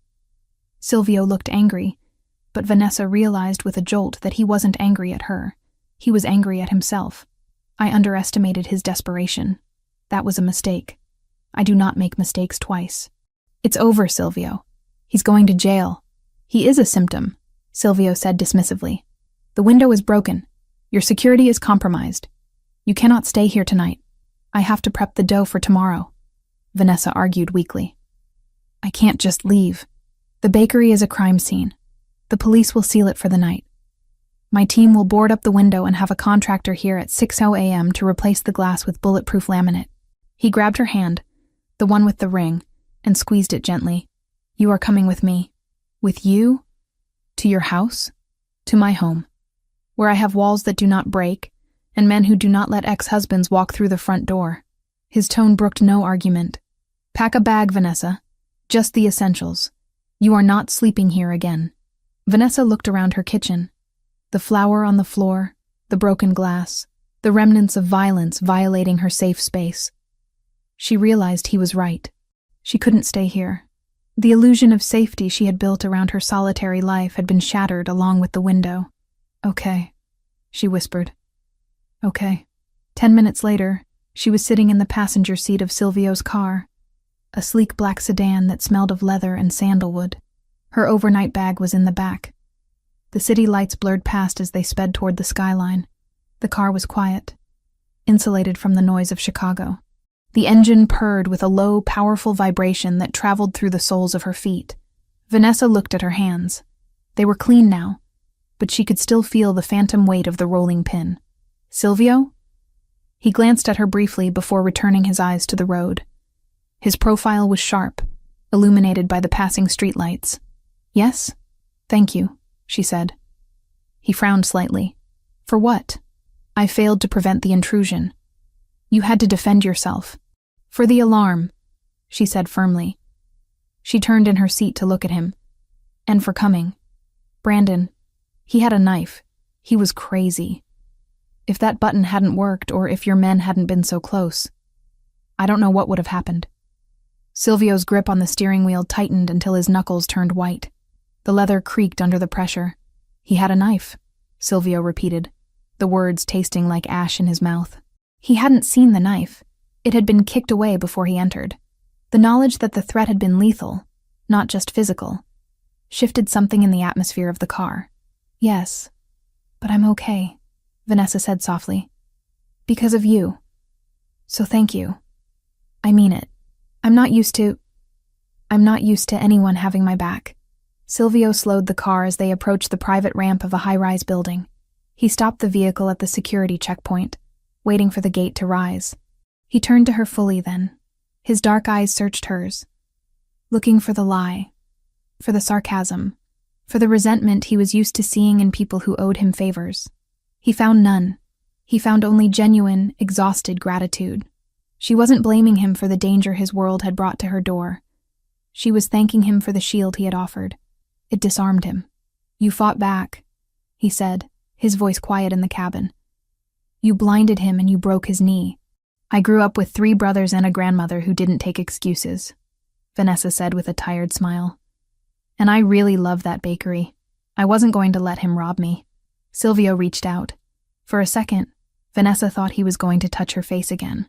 Silvio looked angry, but Vanessa realized with a jolt that he wasn't angry at her. He was angry at himself. "I underestimated his desperation. That was a mistake. I do not make mistakes twice." "It's over, Silvio. He's going to jail." "He is a symptom," Silvio said dismissively. "The window is broken. Your security is compromised. You cannot stay here tonight. I have to prep the dough for tomorrow," Vanessa argued weakly. "I can't just leave. The bakery is a crime scene. The police will seal it for the night. My team will board up the window and have a contractor here at 6:00 a.m. to replace the glass with bulletproof laminate." He grabbed her hand, the one with the ring, and squeezed it gently. "You are coming with me." "With you?" To your house? To my home, where I have walls that do not break, and men who do not let ex-husbands walk through the front door. His tone brooked no argument. Pack a bag, Vanessa. Just the essentials. You are not sleeping here again. Vanessa looked around her kitchen. The flour on the floor, the broken glass, the remnants of violence violating her safe space. She realized he was right. She couldn't stay here. The illusion of safety she had built around her solitary life had been shattered along with the window. Okay, she whispered. Okay. 10 minutes later, she was sitting in the passenger seat of Silvio's car, a sleek black sedan that smelled of leather and sandalwood. Her overnight bag was in the back. The city lights blurred past as they sped toward the skyline. The car was quiet, insulated from the noise of Chicago. The engine purred with a low, powerful vibration that traveled through the soles of her feet. Vanessa looked at her hands. They were clean now, but she could still feel the phantom weight of the rolling pin. Silvio? He glanced at her briefly before returning his eyes to the road. His profile was sharp, illuminated by the passing streetlights. Yes? Thank you, she said. He frowned slightly. For what? I failed to prevent the intrusion. You had to defend yourself. For the alarm, she said firmly. She turned in her seat to look at him. And for coming. Brandon, he had a knife. He was crazy. If that button hadn't worked, or if your men hadn't been so close, I don't know what would have happened. Silvio's grip on the steering wheel tightened until his knuckles turned white. The leather creaked under the pressure. He had a knife, Silvio repeated, the words tasting like ash in his mouth. He hadn't seen the knife. It had been kicked away before he entered. The knowledge that the threat had been lethal, not just physical, shifted something in the atmosphere of the car. Yes, but I'm okay, Vanessa said softly. Because of you. So thank you. I mean it. I'm not used to anyone having my back. Silvio slowed the car as they approached the private ramp of a high-rise building. He stopped the vehicle at the security checkpoint, waiting for the gate to rise. He turned to her fully then. His dark eyes searched hers, looking for the lie, for the sarcasm, for the resentment he was used to seeing in people who owed him favors. He found none. He found only genuine, exhausted gratitude. She wasn't blaming him for the danger his world had brought to her door. She was thanking him for the shield he had offered. It disarmed him. You fought back, he said, his voice quiet in the cabin. You blinded him and you broke his knee. I grew up with 3 brothers and a grandmother who didn't take excuses, Vanessa said with a tired smile. And I really love that bakery. I wasn't going to let him rob me. Silvio reached out. For a second, Vanessa thought he was going to touch her face again.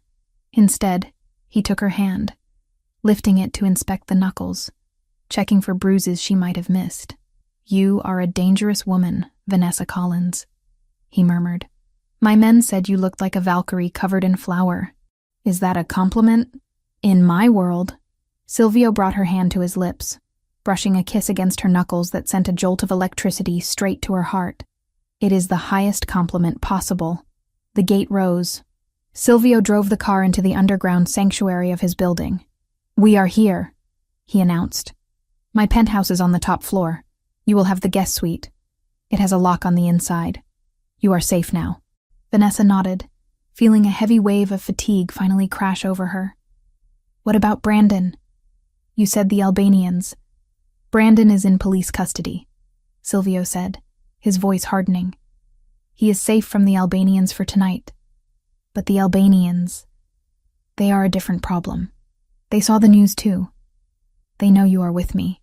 Instead, he took her hand, lifting it to inspect the knuckles, checking for bruises she might have missed. You are a dangerous woman, Vanessa Collins, he murmured. My men said you looked like a Valkyrie covered in flour. Is that a compliment? In my world. Silvio brought her hand to his lips, brushing a kiss against her knuckles that sent a jolt of electricity straight to her heart. It is the highest compliment possible. The gate rose. Silvio drove the car into the underground sanctuary of his building. We are here, he announced. My penthouse is on the top floor. You will have the guest suite. It has a lock on the inside. You are safe now. Vanessa nodded, feeling a heavy wave of fatigue finally crash over her. What about Brandon? You said the Albanians. Brandon is in police custody, Silvio said, his voice hardening. He is safe from the Albanians for tonight. But the Albanians, they are a different problem. They saw the news too. They know you are with me.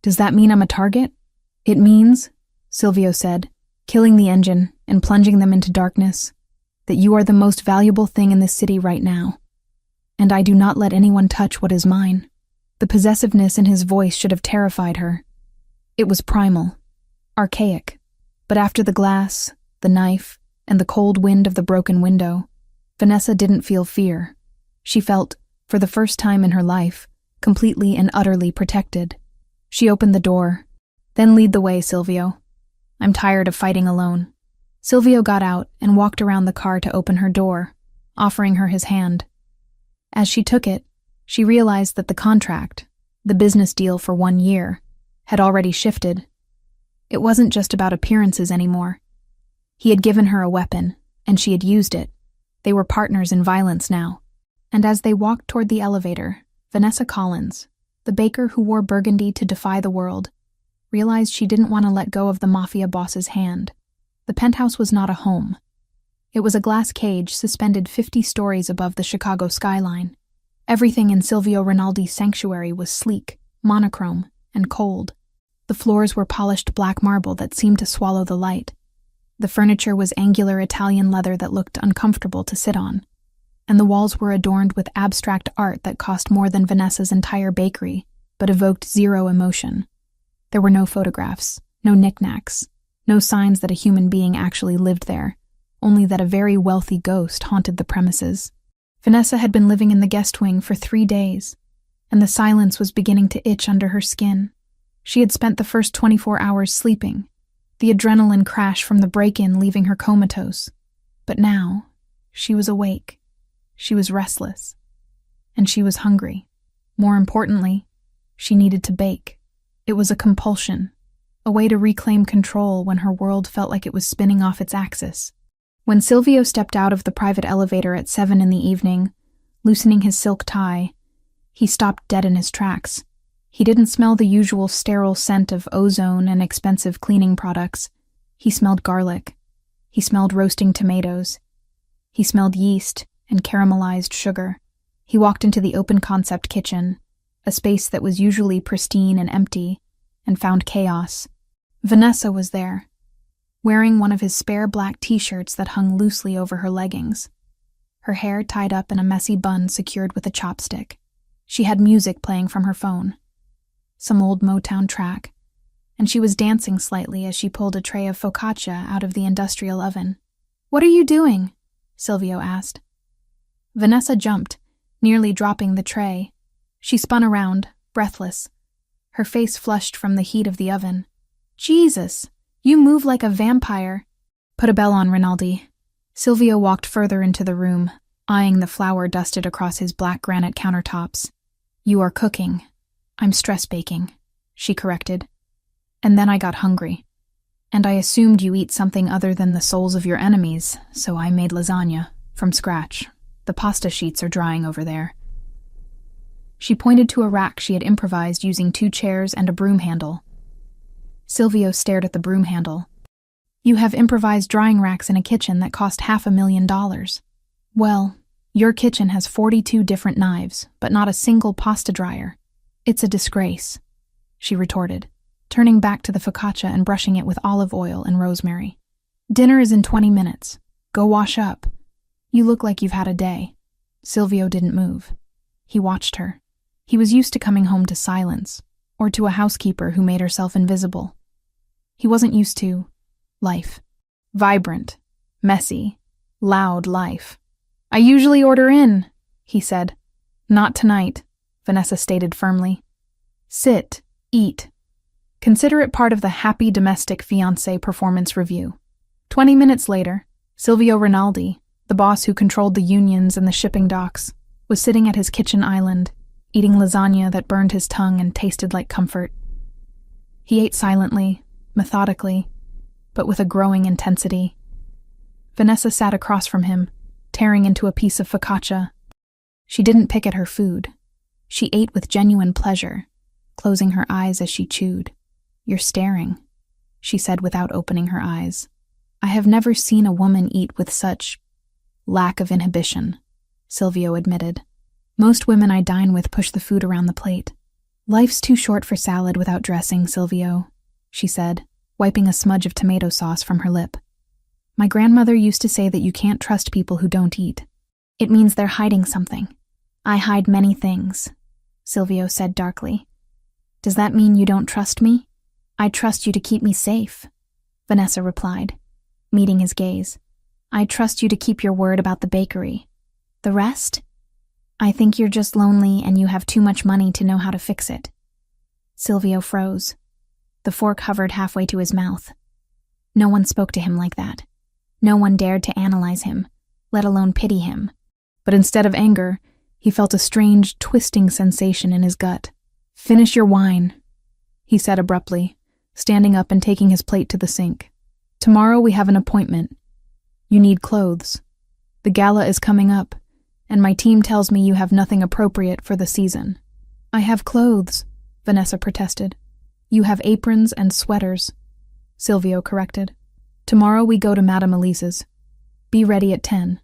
Does that mean I'm a target? It means, Silvio said, killing the engine and plunging them into darkness, that you are the most valuable thing in this city right now. And I do not let anyone touch what is mine. The possessiveness in his voice should have terrified her. It was primal, archaic, but after the glass, the knife, and the cold wind of the broken window, Vanessa didn't feel fear. She felt, for the first time in her life, completely and utterly protected. She opened the door. Then lead the way, Silvio. I'm tired of fighting alone. Silvio got out and walked around the car to open her door, offering her his hand. As she took it, she realized that the contract, the business deal for 1 year, had already shifted. It wasn't just about appearances anymore. He had given her a weapon, and she had used it. They were partners in violence now. And as they walked toward the elevator, Vanessa Collins, the baker who wore burgundy to defy the world, realized she didn't want to let go of the Mafia boss's hand. The penthouse was not a home. It was a glass cage suspended 50 stories above the Chicago skyline. Everything in Silvio Rinaldi's sanctuary was sleek, monochrome, and cold. The floors were polished black marble that seemed to swallow the light. The furniture was angular Italian leather that looked uncomfortable to sit on, and the walls were adorned with abstract art that cost more than Vanessa's entire bakery, but evoked zero emotion. There were no photographs, no knickknacks, no signs that a human being actually lived there, only that a very wealthy ghost haunted the premises. Vanessa had been living in the guest wing for 3 days, and the silence was beginning to itch under her skin. She had spent the first 24 hours sleeping, the adrenaline crash from the break-in leaving her comatose. But now, she was awake. She was restless. And she was hungry. More importantly, she needed to bake. It was a compulsion, a way to reclaim control when her world felt like it was spinning off its axis. When Silvio stepped out of the private elevator at 7 in the evening, loosening his silk tie, he stopped dead in his tracks. He didn't smell the usual sterile scent of ozone and expensive cleaning products. He smelled garlic. He smelled roasting tomatoes. He smelled yeast and caramelized sugar. He walked into the open-concept kitchen, a space that was usually pristine and empty, and found chaos. Vanessa was there, wearing one of his spare black t-shirts that hung loosely over her leggings, her hair tied up in a messy bun secured with a chopstick. She had music playing from her phone, some old Motown track, and she was dancing slightly as she pulled a tray of focaccia out of the industrial oven. "What are you doing?" Silvio asked. Vanessa jumped, nearly dropping the tray. She spun around, breathless, her face flushed from the heat of the oven. "Jesus, you move like a vampire." "Put a bell on, Rinaldi." Silvio walked further into the room, eyeing the flour dusted across his black granite countertops. "You are cooking." "I'm stress baking," she corrected. "And then I got hungry. And I assumed you eat something other than the souls of your enemies, so I made lasagna, from scratch. The pasta sheets are drying over there." She pointed to a rack she had improvised using 2 chairs and a broom handle. Silvio stared at the broom handle. "You have improvised drying racks in a kitchen that cost $500,000. Well, your kitchen has 42 different knives, but not a single pasta dryer. It's a disgrace," she retorted, turning back to the focaccia and brushing it with olive oil and rosemary. "Dinner is in 20 minutes. Go wash up. You look like you've had a day." Silvio didn't move. He watched her. He was used to coming home to silence, or to a housekeeper who made herself invisible. He wasn't used to life. Vibrant, messy, loud life. "I usually order in," he said. "Not tonight," Vanessa stated firmly. "Sit, eat. Consider it part of the Happy Domestic Fiancé performance review." 20 minutes later, Silvio Rinaldi, the boss who controlled the unions and the shipping docks, was sitting at his kitchen island, eating lasagna that burned his tongue and tasted like comfort. He ate silently, methodically, but with a growing intensity. Vanessa sat across from him, tearing into a piece of focaccia. She didn't pick at her food. She ate with genuine pleasure, closing her eyes as she chewed. "You're staring," she said without opening her eyes. "I have never seen a woman eat with such lack of inhibition," Silvio admitted. "Most women I dine with push the food around the plate." "Life's too short for salad without dressing, Silvio," she said, wiping a smudge of tomato sauce from her lip. "My grandmother used to say that you can't trust people who don't eat. It means they're hiding something." "I hide many things," Silvio said darkly. "Does that mean you don't trust me?" "I trust you to keep me safe," Vanessa replied, meeting his gaze. "I trust you to keep your word about the bakery. The rest? I think you're just lonely and you have too much money to know how to fix it." Silvio froze. The fork hovered halfway to his mouth. No one spoke to him like that. No one dared to analyze him, let alone pity him. But instead of anger, he felt a strange, twisting sensation in his gut. "Finish your wine," he said abruptly, standing up and taking his plate to the sink. "Tomorrow we have an appointment. You need clothes. The gala is coming up, and my team tells me you have nothing appropriate for the season." "I have clothes," Vanessa protested. "You have aprons and sweaters," Silvio corrected. "Tomorrow we go to Madame Elise's. Be ready at 10.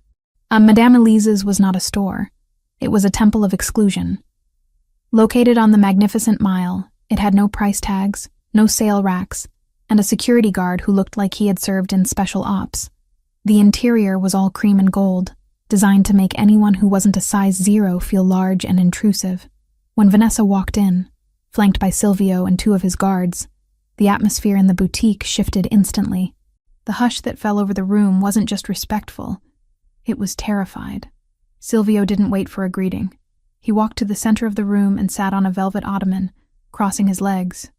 Madame Elise's was not a store. It was a temple of exclusion. Located on the Magnificent Mile, it had no price tags, no sale racks, and a security guard who looked like he had served in special ops. The interior was all cream and gold, designed to make anyone who wasn't a size 0 feel large and intrusive. When Vanessa walked in, flanked by Silvio and 2 of his guards, the atmosphere in the boutique shifted instantly. The hush that fell over the room wasn't just respectful, it was terrified. Silvio didn't wait for a greeting. He walked to the center of the room and sat on a velvet ottoman, crossing his legs.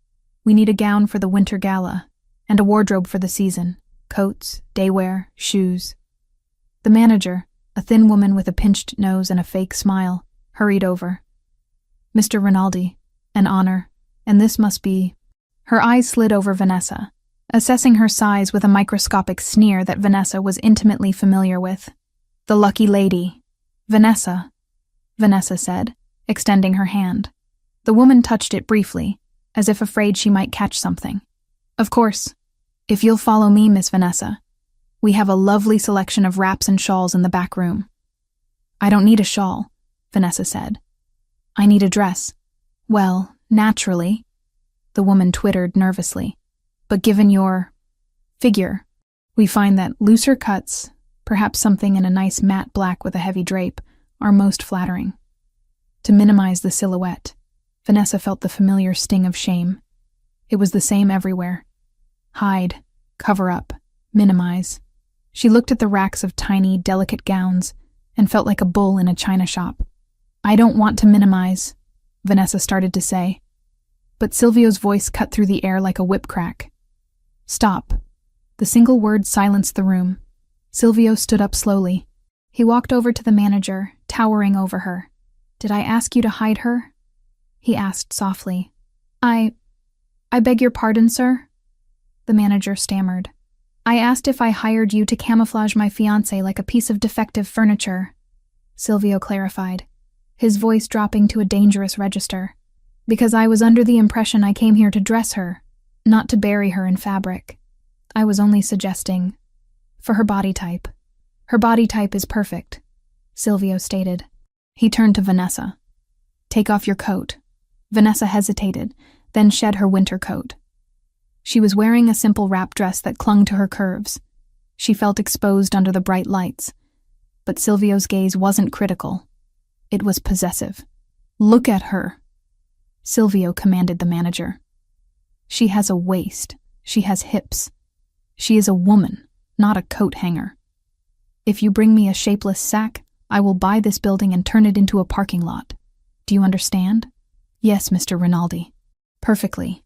"We need a gown for the winter gala, and a wardrobe for the season. Coats, daywear, shoes." The manager, a thin woman with a pinched nose and a fake smile, hurried over. "Mr. Rinaldi, an honor, and this must be—" Her eyes slid over Vanessa, assessing her size with a microscopic sneer that Vanessa was intimately familiar with. "The lucky lady. Vanessa," Vanessa said, extending her hand. The woman touched it briefly, as if afraid she might catch something. "Of course. If you'll follow me, Miss Vanessa. We have a lovely selection of wraps and shawls in the back room." "I don't need a shawl," Vanessa said. "I need a dress." "Well, naturally," the woman twittered nervously. "But given your figure, we find that looser cuts, perhaps something in a nice matte black with a heavy drape, are most flattering." To minimize the silhouette, Vanessa felt the familiar sting of shame. It was the same everywhere. Hide, cover up, minimize. She looked at the racks of tiny, delicate gowns and felt like a bull in a china shop. "I don't want to minimize," Vanessa started to say. But Silvio's voice cut through the air like a whip crack. "Stop." The single word silenced the room. Silvio stood up slowly. He walked over to the manager, towering over her. "Did I ask you to hide her?" he asked softly. I beg your pardon, sir?" the manager stammered. "I asked if I hired you to camouflage my fiancé like a piece of defective furniture," Silvio clarified, his voice dropping to a dangerous register. "Because I was under the impression I came here to dress her, not to bury her in fabric. I was only suggesting for her body type. Her body type is perfect," Silvio stated. He turned to Vanessa. "Take off your coat." Vanessa hesitated, then shed her winter coat. She was wearing a simple wrap dress that clung to her curves. She felt exposed under the bright lights. But Silvio's gaze wasn't critical. It was possessive. "Look at her," Silvio commanded the manager. "She has a waist. She has hips. She is a woman, not a coat hanger. If you bring me a shapeless sack, I will buy this building and turn it into a parking lot. Do you understand?" "Yes, Mr. Rinaldi." "Perfectly."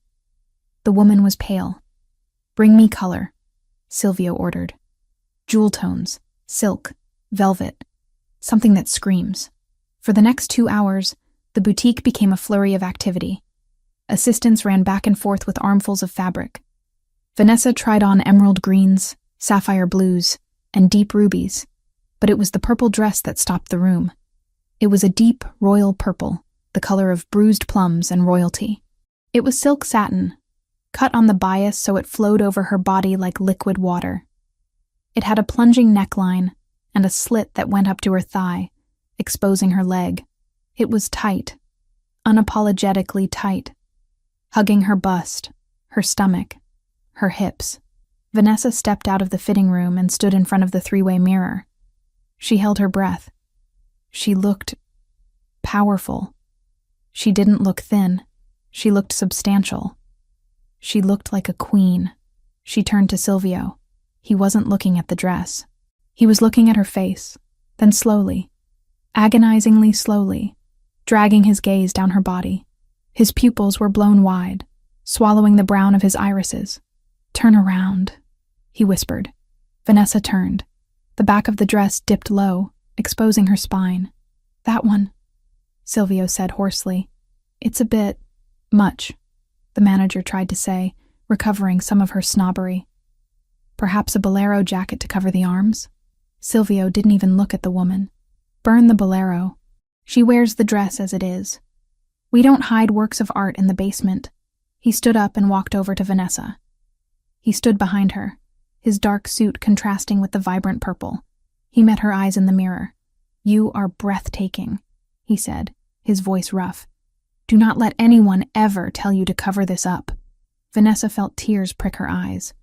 The woman was pale. "Bring me color," Silvio ordered. "Jewel tones, silk, velvet, something that screams." For the next 2 hours, the boutique became a flurry of activity. Assistants ran back and forth with armfuls of fabric. Vanessa tried on emerald greens, sapphire blues, and deep rubies, but it was the purple dress that stopped the room. It was a deep, royal purple, the color of bruised plums and royalty. It was silk satin, cut on the bias so it flowed over her body like liquid water. It had a plunging neckline and a slit that went up to her thigh, exposing her leg. It was tight, unapologetically tight, hugging her bust, her stomach, her hips. Vanessa stepped out of the fitting room and stood in front of the 3-way mirror. She held her breath. She looked powerful. She didn't look thin. She looked substantial. She looked like a queen. She turned to Silvio. He wasn't looking at the dress. He was looking at her face, then slowly, agonizingly slowly, dragging his gaze down her body. His pupils were blown wide, swallowing the brown of his irises. "Turn around," he whispered. Vanessa turned. The back of the dress dipped low, exposing her spine. "That one," Silvio said hoarsely. "It's a bit much," the manager tried to say, recovering some of her snobbery. Perhaps a bolero jacket to cover the arms? Silvio didn't even look at the woman. Burn the bolero. She wears the dress as it is. We don't hide works of art in the basement. He stood up and walked over to Vanessa. He stood behind her, his dark suit contrasting with the vibrant purple. He met her eyes in the mirror. "You are breathtaking," he said, his voice rough. "Do not let anyone ever tell you to cover this up." Vanessa felt tears prick her eyes,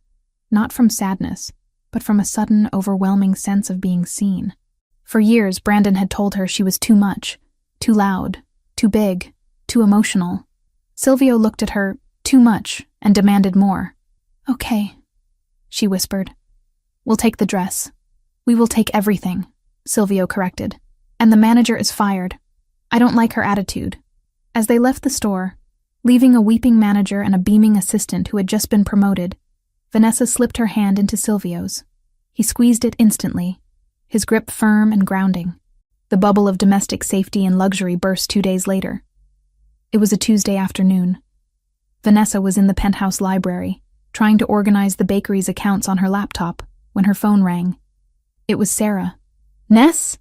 not from sadness, but from a sudden, overwhelming sense of being seen. For years, Brandon had told her she was too much, too loud, too big, too emotional. Silvio looked at her too much and demanded more. "Okay," she whispered. "We'll take the dress. We will take everything," Silvio corrected. "And the manager is fired. I don't like her attitude." As they left the store, leaving a weeping manager and a beaming assistant who had just been promoted, Vanessa slipped her hand into Silvio's. He squeezed it instantly, his grip firm and grounding. The bubble of domestic safety and luxury burst 2 days later. It was a Tuesday afternoon. Vanessa was in the penthouse library, trying to organize the bakery's accounts on her laptop, when her phone rang. It was Sarah. "Ness?"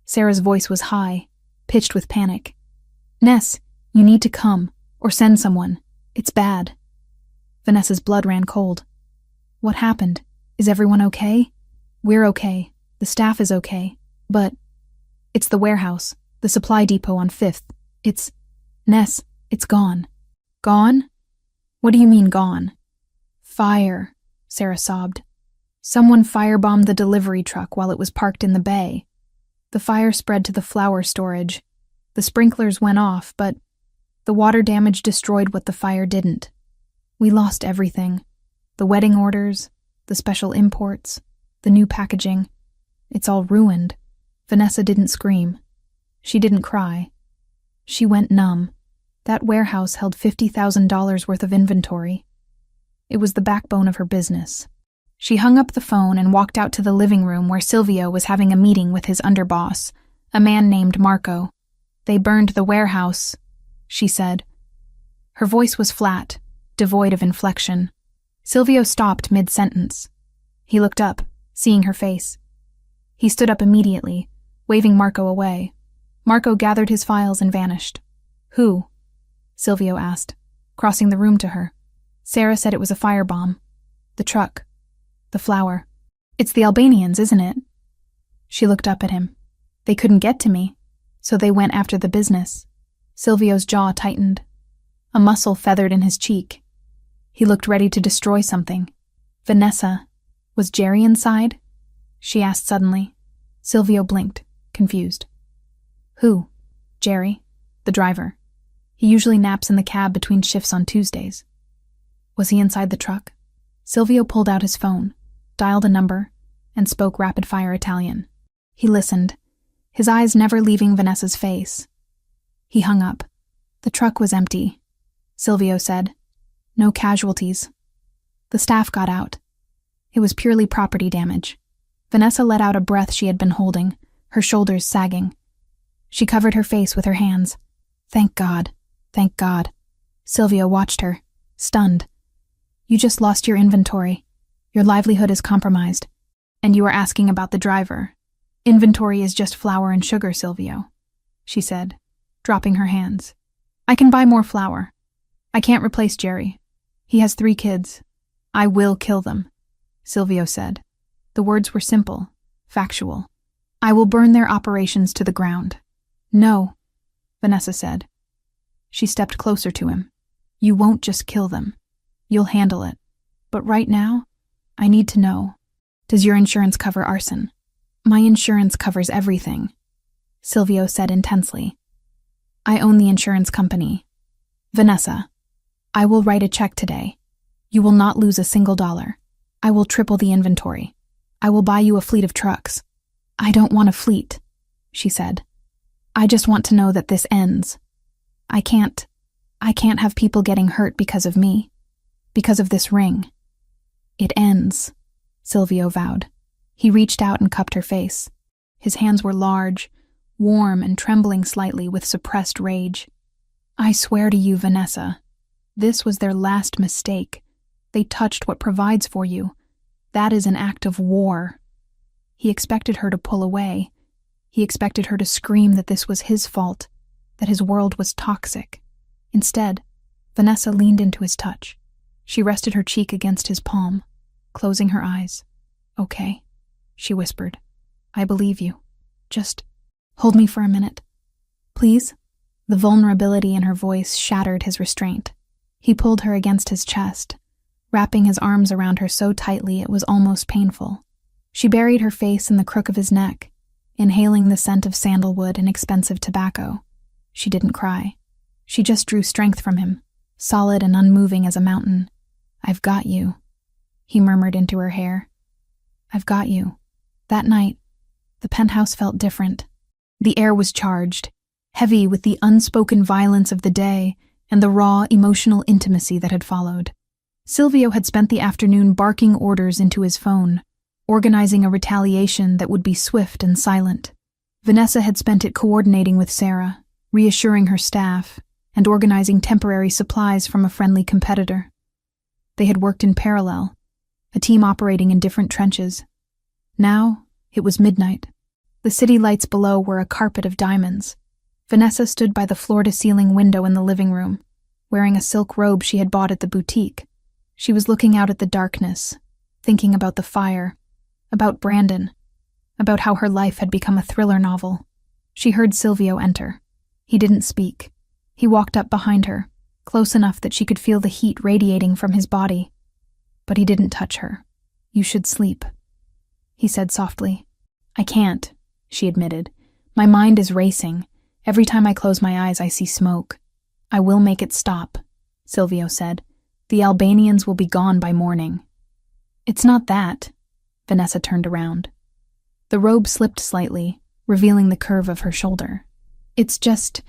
Sarah's voice was high, pitched with panic. "Ness, you need to come, or send someone. It's bad." Vanessa's blood ran cold. "What happened? Is everyone okay?" "We're okay. The staff is okay. But it's the warehouse, the supply depot on 5th. Ness, it's gone." "Gone? What do you mean gone?" "Fire," Sarah sobbed. "Someone firebombed the delivery truck while it was parked in the bay. The fire spread to the flour storage. The sprinklers went off, but the water damage destroyed what the fire didn't. We lost everything. The wedding orders, the special imports, the new packaging. It's all ruined." Vanessa didn't scream. She didn't cry. She went numb. That warehouse held $50,000 worth of inventory. It was the backbone of her business. She hung up the phone and walked out to the living room where Silvio was having a meeting with his underboss, a man named Marco. "They burned the warehouse," she said. Her voice was flat, devoid of inflection. Silvio stopped mid-sentence. He looked up, seeing her face. He stood up immediately, waving Marco away. Marco gathered his files and vanished. "Who?" Silvio asked, crossing the room to her. "Sarah said it was a firebomb. The truck. The flour. It's the Albanians, isn't it?" She looked up at him. "They couldn't get to me, so they went after the business." Silvio's jaw tightened. A muscle feathered in his cheek. He looked ready to destroy something. "Vanessa, was Jerry inside?" she asked suddenly. Silvio blinked, confused. "Who?" "Jerry, the driver. He usually naps in the cab between shifts on Tuesdays." "Was he inside the truck?" Silvio pulled out his phone, dialed a number, and spoke rapid-fire Italian. He listened, his eyes never leaving Vanessa's face. He hung up. "The truck was empty," Silvio said. "No casualties. The staff got out. It was purely property damage." Vanessa let out a breath she had been holding, her shoulders sagging. She covered her face with her hands. "Thank God. Thank God." Silvio watched her, stunned. "You just lost your inventory. Your livelihood is compromised. And you are asking about the driver. Inventory is just flour and sugar, Silvio," she said, dropping her hands. "I can buy more flour. I can't replace Jerry. He has 3 kids. I will kill them," Silvio said. The words were simple, factual. "I will burn their operations to the ground." "No," Vanessa said. She stepped closer to him. "You won't just kill them. You'll handle it. But right now, I need to know. Does your insurance cover arson?" "My insurance covers everything," Silvio said intensely. "I own the insurance company. Vanessa, I will write a check today. You will not lose a single dollar. I will triple the inventory. I will buy you a fleet of trucks." "I don't want a fleet," she said. "I just want to know that this ends. I can't have people getting hurt because of me, because of this ring." "It ends," Silvio vowed. He reached out and cupped her face. His hands were large, warm and trembling slightly with suppressed rage. "I swear to you, Vanessa, this was their last mistake. They touched what provides for you. That is an act of war. He expected her to pull away. He expected her to scream that this was his fault, that his world was toxic. Instead, Vanessa leaned into his touch. She rested her cheek against his palm, closing her eyes. "Okay," she whispered. "I believe you. Just hold me for a minute. Please?" The vulnerability in her voice shattered his restraint. He pulled her against his chest, wrapping his arms around her so tightly it was almost painful. She buried her face in the crook of his neck, inhaling the scent of sandalwood and expensive tobacco. She didn't cry. She just drew strength from him, solid and unmoving as a mountain. "I've got you," he murmured into her hair. "I've got you." That night, the penthouse felt different. The air was charged, heavy with the unspoken violence of the day and the raw, emotional intimacy that had followed. Silvio had spent the afternoon barking orders into his phone, organizing a retaliation that would be swift and silent. Vanessa had spent it coordinating with Sarah, reassuring her staff, and organizing temporary supplies from a friendly competitor. They had worked in parallel, a team operating in different trenches. Now, it was midnight. The city lights below were a carpet of diamonds. Vanessa stood by the floor-to-ceiling window in the living room, wearing a silk robe she had bought at the boutique. She was looking out at the darkness, thinking about the fire, about Brandon, about how her life had become a thriller novel. She heard Silvio enter. He didn't speak. He walked up behind her, close enough that she could feel the heat radiating from his body. But he didn't touch her. "You should sleep," he said softly. "I can't," she admitted. "My mind is racing. Every time I close my eyes, I see smoke." "I will make it stop," Silvio said. "The Albanians will be gone by morning." "It's not that." Vanessa turned around. The robe slipped slightly, revealing the curve of her shoulder. "It's just,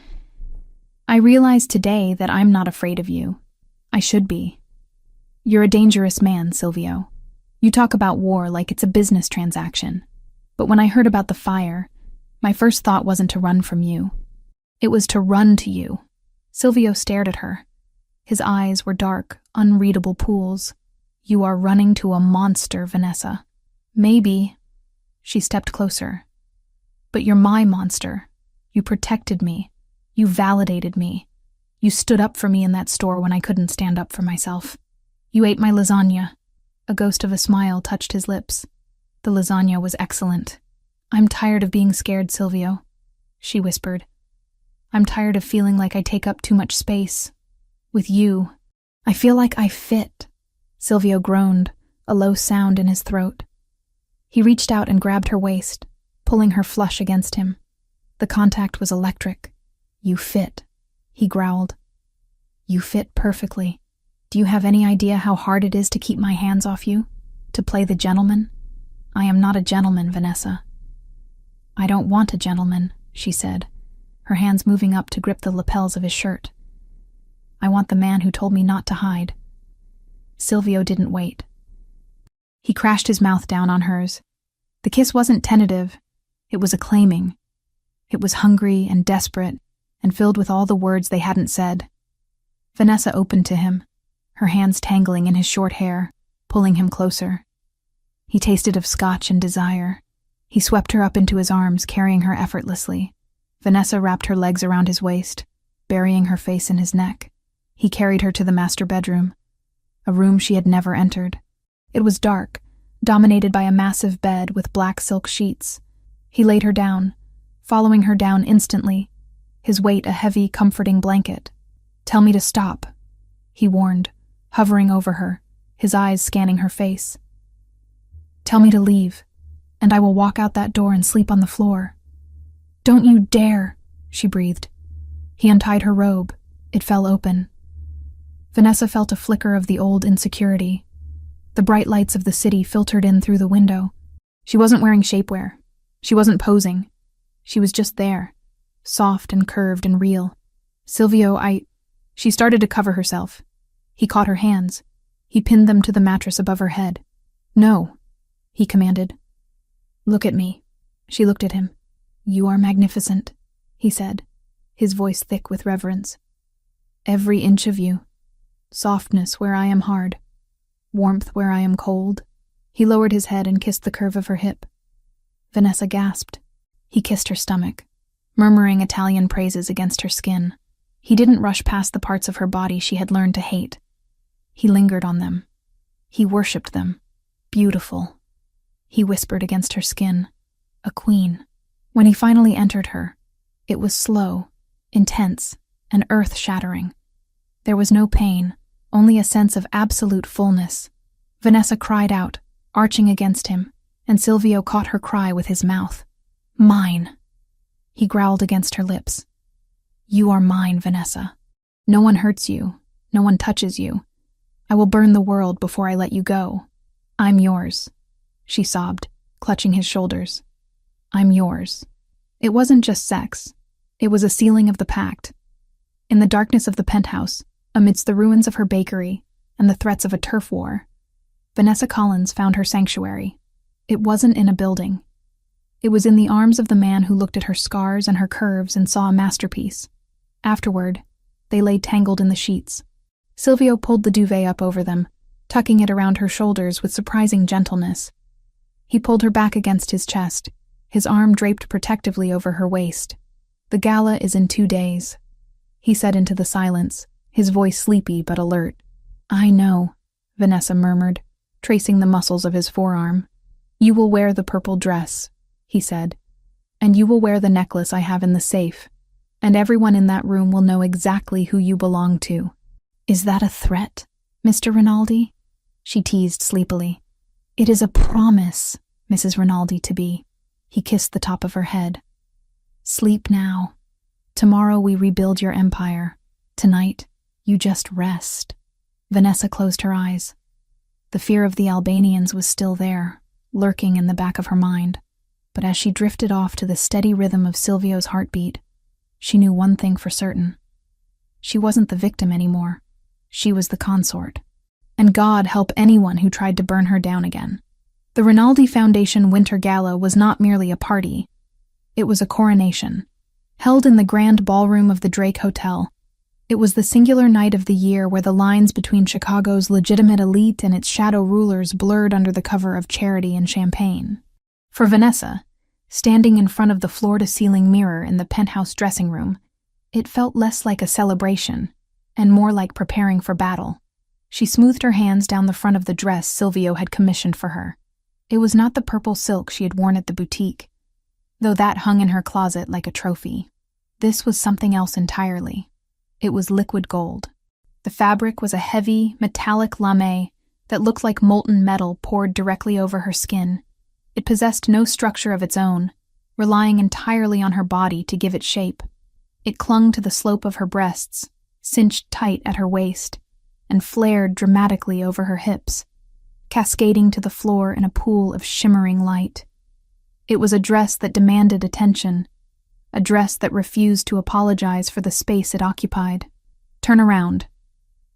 I realize today that I'm not afraid of you. I should be. You're a dangerous man, Silvio. You talk about war like it's a business transaction. But when I heard about the fire, my first thought wasn't to run from you. It was to run to you." Silvio stared at her. His eyes were dark, unreadable pools. "You are running to a monster, Vanessa." "Maybe." She stepped closer. "But you're my monster. You protected me. You validated me. You stood up for me in that store when I couldn't stand up for myself. You ate my lasagna." A ghost of a smile touched his lips. "The lasagna was excellent." "I'm tired of being scared, Silvio," she whispered. "I'm tired of feeling like I take up too much space. With you, I feel like I fit." Silvio groaned, a low sound in his throat. He reached out and grabbed her waist, pulling her flush against him. The contact was electric. "You fit," he growled. "You fit perfectly. Do you have any idea how hard it is to keep my hands off you? To play the gentleman? I am not a gentleman, Vanessa." "I don't want a gentleman," she said, her hands moving up to grip the lapels of his shirt. "I want the man who told me not to hide." Silvio didn't wait. He crashed his mouth down on hers. The kiss wasn't tentative. It was acclaiming. It was hungry and desperate, and filled with all the words they hadn't said. Vanessa opened to him, her hands tangling in his short hair, pulling him closer. He tasted of scotch and desire. He swept her up into his arms, carrying her effortlessly. Vanessa wrapped her legs around his waist, burying her face in his neck. He carried her to the master bedroom, a room she had never entered. It was dark, dominated by a massive bed with black silk sheets. He laid her down, following her down instantly, his weight a heavy, comforting blanket. "Tell me to stop," he warned, hovering over her, his eyes scanning her face. "Tell me to leave, and I will walk out that door and sleep on the floor." "Don't you dare," she breathed. He untied her robe. It fell open. Vanessa felt a flicker of the old insecurity. The bright lights of the city filtered in through the window. She wasn't wearing shapewear. She wasn't posing. She was just there, soft and curved and real. "Silvio, She started to cover herself. He caught her hands. He pinned them to the mattress above her head. "No," he commanded. "Look at me." She looked at him. "You are magnificent," he said, his voice thick with reverence. "Every inch of you. Softness where I am hard. Warmth where I am cold. He lowered his head and kissed the curve of her hip. Vanessa gasped. He kissed her stomach, murmuring Italian praises against her skin. He didn't rush past the parts of her body she had learned to hate. He lingered on them. He worshipped them. Beautiful. He whispered against her skin. A queen. When he finally entered her, it was slow, intense, and earth-shattering. There was no pain, only a sense of absolute fullness. Vanessa cried out, arching against him, and Silvio caught her cry with his mouth. Mine. He growled against her lips. You are mine, Vanessa. No one hurts you. No one touches you. I will burn the world before I let you go. I'm yours. She sobbed, clutching his shoulders. I'm yours. It wasn't just sex. It was a sealing of the pact. In the darkness of the penthouse, amidst the ruins of her bakery and the threats of a turf war, Vanessa Collins found her sanctuary. It wasn't in a building. It was in the arms of the man who looked at her scars and her curves and saw a masterpiece. Afterward, they lay tangled in the sheets. Silvio pulled the duvet up over them, tucking it around her shoulders with surprising gentleness. He pulled her back against his chest, his arm draped protectively over her waist. The gala is in 2 days, he said into the silence, his voice sleepy but alert. I know, Vanessa murmured, tracing the muscles of his forearm. You will wear the purple dress, he said, and you will wear the necklace I have in the safe, and everyone in that room will know exactly who you belong to. Is that a threat, Mr. Rinaldi? She teased sleepily. It is a promise, Mrs. Rinaldi to be. He kissed the top of her head. Sleep now. Tomorrow we rebuild your empire. Tonight, you just rest. Vanessa closed her eyes. The fear of the Albanians was still there, lurking in the back of her mind. But as she drifted off to the steady rhythm of Silvio's heartbeat, she knew one thing for certain. She wasn't the victim anymore. She was the consort. And God help anyone who tried to burn her down again. The Rinaldi Foundation Winter Gala was not merely a party. It was a coronation, held in the grand ballroom of the Drake Hotel. It was the singular night of the year where the lines between Chicago's legitimate elite and its shadow rulers blurred under the cover of charity and champagne. For Vanessa, standing in front of the floor-to-ceiling mirror in the penthouse dressing room, it felt less like a celebration and more like preparing for battle. She smoothed her hands down the front of the dress Silvio had commissioned for her. It was not the purple silk she had worn at the boutique, though that hung in her closet like a trophy. This was something else entirely. It was liquid gold. The fabric was a heavy, metallic lame that looked like molten metal poured directly over her skin. It possessed no structure of its own, relying entirely on her body to give it shape. It clung to the slope of her breasts, cinched tight at her waist, and flared dramatically over her hips, cascading to the floor in a pool of shimmering light. It was a dress that demanded attention, a dress that refused to apologize for the space it occupied. Turn around.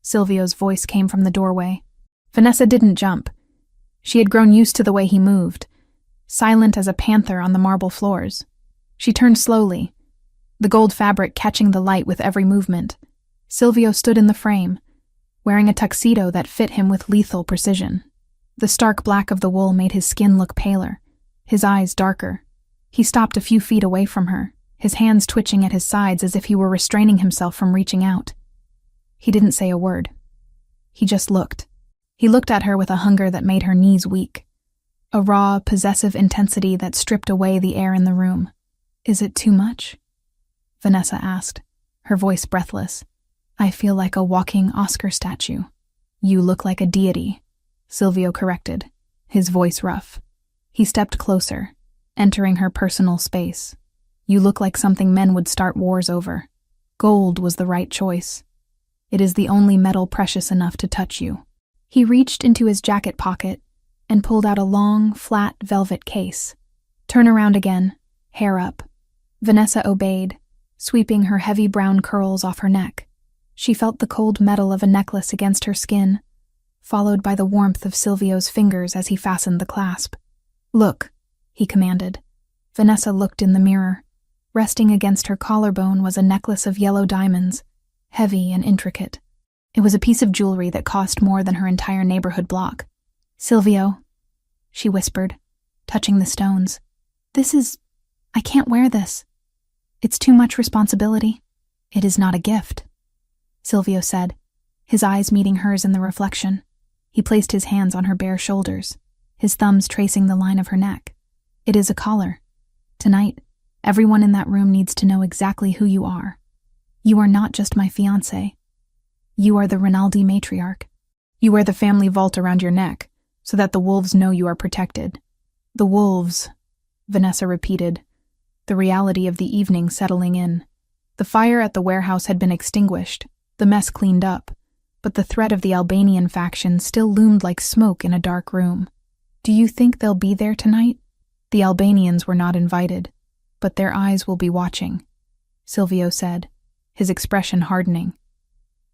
Silvio's voice came from the doorway. Vanessa didn't jump. She had grown used to the way he moved, silent as a panther on the marble floors. She turned slowly, the gold fabric catching the light with every movement. Silvio stood in the frame, wearing a tuxedo that fit him with lethal precision. The stark black of the wool made his skin look paler, his eyes darker. He stopped a few feet away from her, his hands twitching at his sides as if he were restraining himself from reaching out. He didn't say a word. He just looked. He looked at her with a hunger that made her knees weak, a raw, possessive intensity that stripped away the air in the room. Is it too much? Vanessa asked, her voice breathless. I feel like a walking Oscar statue. You look like a deity, Silvio corrected, his voice rough. He stepped closer, entering her personal space. You look like something men would start wars over. Gold was the right choice. It is the only metal precious enough to touch you. He reached into his jacket pocket and pulled out a long, flat velvet case. Turn around again, hair up. Vanessa obeyed, sweeping her heavy brown curls off her neck. She felt the cold metal of a necklace against her skin, followed by the warmth of Silvio's fingers as he fastened the clasp. Look, he commanded. Vanessa looked in the mirror. Resting against her collarbone was a necklace of yellow diamonds, heavy and intricate. It was a piece of jewelry that cost more than her entire neighborhood block. "Silvio," she whispered, touching the stones. I can't wear this. It's too much responsibility." "It is not a gift," Silvio said, his eyes meeting hers in the reflection. He placed his hands on her bare shoulders, his thumbs tracing the line of her neck. "It is a collar. Tonight, everyone in that room needs to know exactly who you are. You are not just my fiancé. You are the Rinaldi matriarch. You wear the family vault around your neck, so that the wolves know you are protected." "The wolves," Vanessa repeated, the reality of the evening settling in. The fire at the warehouse had been extinguished, the mess cleaned up, but the threat of the Albanian faction still loomed like smoke in a dark room. "Do you think they'll be there tonight?" "The Albanians were not invited, but their eyes will be watching," Silvio said, his expression hardening.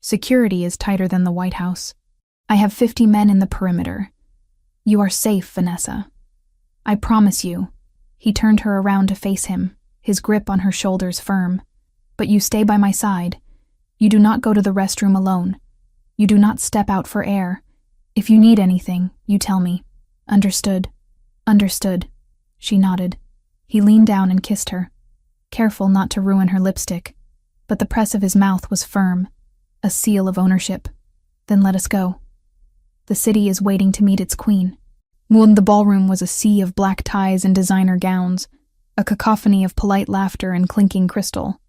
"Security is tighter than the White House. I have 50 men in the perimeter. You are safe, Vanessa. I promise you." He turned her around to face him, his grip on her shoulders firm. "But you stay by my side. You do not go to the restroom alone. You do not step out for air. If you need anything, you tell me." "Understood." "Understood." She nodded. He leaned down and kissed her, careful not to ruin her lipstick, but the press of his mouth was firm, a seal of ownership. "Then let us go. The city is waiting to meet its queen." The ballroom was a sea of black ties and designer gowns, a cacophony of polite laughter and clinking crystal.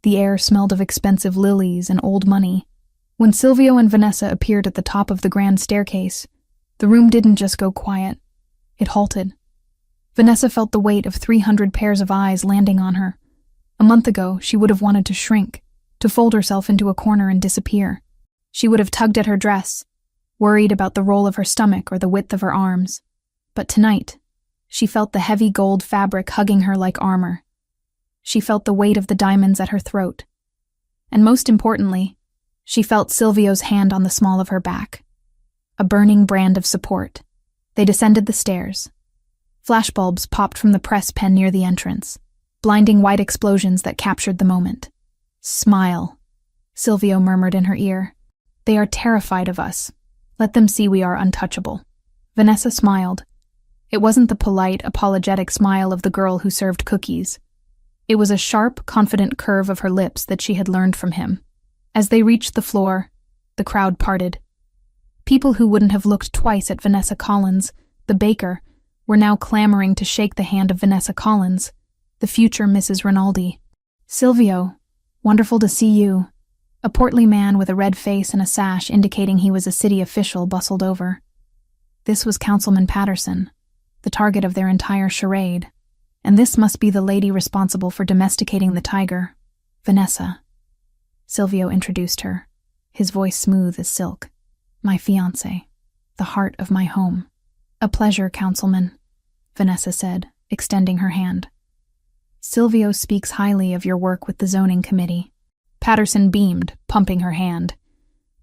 The air smelled of expensive lilies and old money. When Silvio and Vanessa appeared at the top of the grand staircase, the room didn't just go quiet. It halted. Vanessa felt the weight of 300 pairs of eyes landing on her. A month ago, she would have wanted to shrink, to fold herself into a corner and disappear. She would have tugged at her dress, worried about the roll of her stomach or the width of her arms. But tonight, she felt the heavy gold fabric hugging her like armor. She felt the weight of the diamonds at her throat. And most importantly, she felt Silvio's hand on the small of her back. A burning brand of support. They descended the stairs. Flashbulbs popped from the press pen near the entrance, blinding white explosions that captured the moment. "Smile," Silvio murmured in her ear. "They are terrified of us. Let them see we are untouchable." Vanessa smiled. It wasn't the polite, apologetic smile of the girl who served cookies. It was a sharp, confident curve of her lips that she had learned from him. As they reached the floor, the crowd parted. People who wouldn't have looked twice at Vanessa Collins, the baker, were now clamoring to shake the hand of Vanessa Collins, the future Mrs. Rinaldi. "Silvio, wonderful to see you." A portly man with a red face and a sash indicating he was a city official bustled over. This was Councilman Patterson, the target of their entire charade, and this must be the lady responsible for domesticating the tiger, Vanessa. Silvio introduced her, his voice smooth as silk. "My fiancé, the heart of my home." "A pleasure, Councilman," Vanessa said, extending her hand. "Silvio speaks highly of your work with the zoning committee." Patterson beamed, pumping her hand.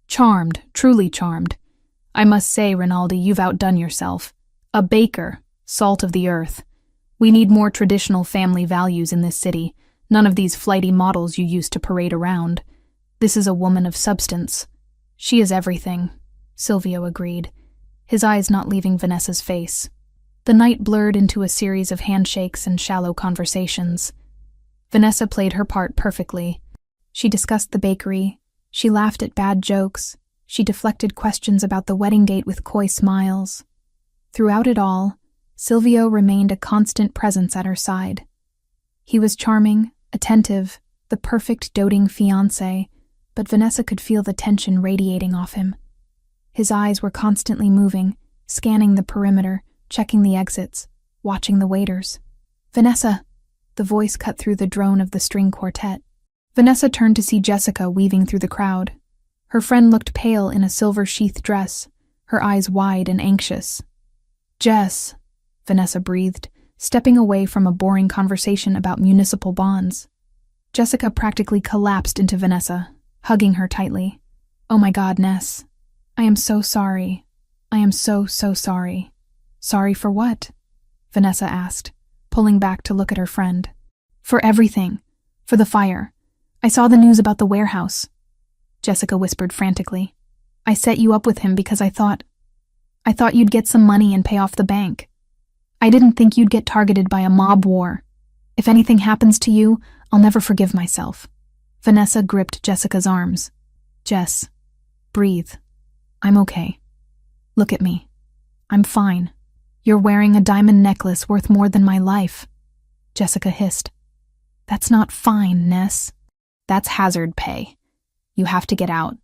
"Charmed, truly charmed. I must say, Rinaldi, you've outdone yourself. A baker, salt of the earth. We need more traditional family values in this city, none of these flighty models you used to parade around. This is a woman of substance." "She is everything," Silvio agreed, his eyes not leaving Vanessa's face. The night blurred into a series of handshakes and shallow conversations. Vanessa played her part perfectly. She discussed the bakery, she laughed at bad jokes, she deflected questions about the wedding date with coy smiles. Throughout it all, Silvio remained a constant presence at her side. He was charming, attentive, the perfect doting fiancé, but Vanessa could feel the tension radiating off him. His eyes were constantly moving, scanning the perimeter, checking the exits, watching the waiters. "Vanessa!" The voice cut through the drone of the string quartet. Vanessa turned to see Jessica weaving through the crowd. Her friend looked pale in a silver-sheathed dress, her eyes wide and anxious. "Jess," Vanessa breathed, stepping away from a boring conversation about municipal bonds. Jessica practically collapsed into Vanessa, hugging her tightly. "Oh my God, Ness. I am so sorry. I am so sorry." "Sorry for what?" Vanessa asked, pulling back to look at her friend. "For everything. For the fire. I saw the news about the warehouse." Jessica whispered frantically. "I set you up with him because I thought you'd get some money and pay off the bank. I didn't think you'd get targeted by a mob war. If anything happens to you, I'll never forgive myself." Vanessa gripped Jessica's arms. "Jess, breathe. I'm okay. Look at me. I'm fine. You're wearing a diamond necklace worth more than my life." Jessica hissed. "That's not fine, Ness. That's hazard pay. You have to get out.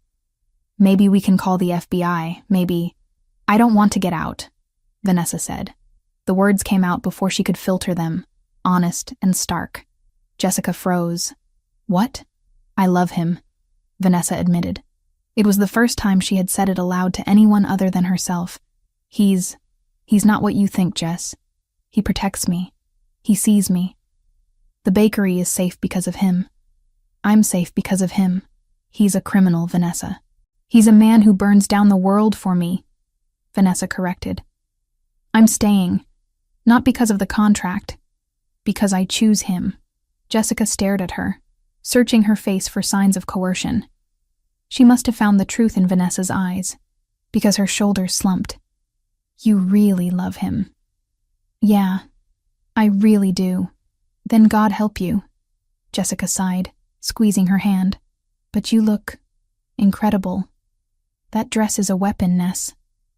Maybe we can call the FBI, maybe—" "I don't want to get out," Vanessa said. The words came out before she could filter them, honest and stark. Jessica froze. "What?" "I love him," Vanessa admitted. It was the first time she had said it aloud to anyone other than herself. He's not what you think, Jess. He protects me. He sees me. The bakery is safe because of him. I'm safe because of him. He's a criminal, Vanessa. He's a man who burns down the world for me," Vanessa corrected. "I'm staying, not because of the contract, because I choose him." Jessica stared at her, searching her face for signs of coercion. She must have found the truth in Vanessa's eyes, because her shoulders slumped. "You really love him." "Yeah, I really do. Then God help you," Jessica sighed, squeezing her hand. "But you look incredible. That dress is a weapon, Ness."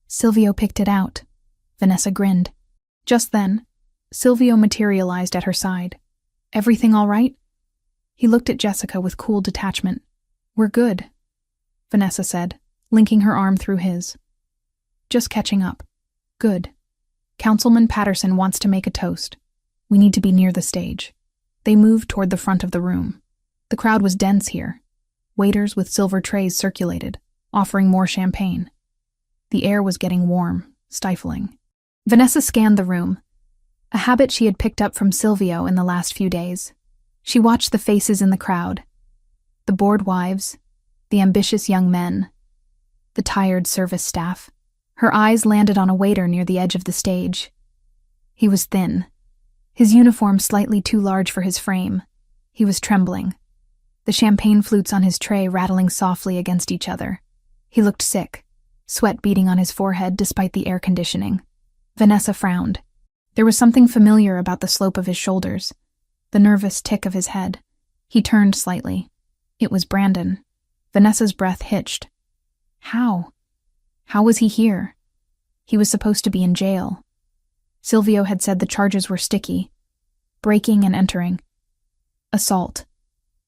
Silvio picked it out. Vanessa grinned. Just then, Silvio materialized at her side. "Everything all right?" He looked at Jessica with cool detachment. "We're good," Vanessa said, linking her arm through his. "Just catching up." "Good. Councilman Patterson wants to make a toast. We need to be near the stage." They moved toward the front of the room. The crowd was dense here. Waiters with silver trays circulated, offering more champagne. The air was getting warm, stifling. Vanessa scanned the room, a habit she had picked up from Silvio in the last few days. She watched the faces in the crowd. The bored wives, the ambitious young men, the tired service staff. Her eyes landed on a waiter near the edge of the stage. He was thin, his uniform slightly too large for his frame. He was trembling, the champagne flutes on his tray rattling softly against each other. He looked sick, sweat beading on his forehead despite the air conditioning. Vanessa frowned. There was something familiar about the slope of his shoulders, the nervous tick of his head. He turned slightly. It was Brandon. Vanessa's breath hitched. How? How was he here? He was supposed to be in jail. Silvio had said the charges were sticky. Breaking and entering. Assault.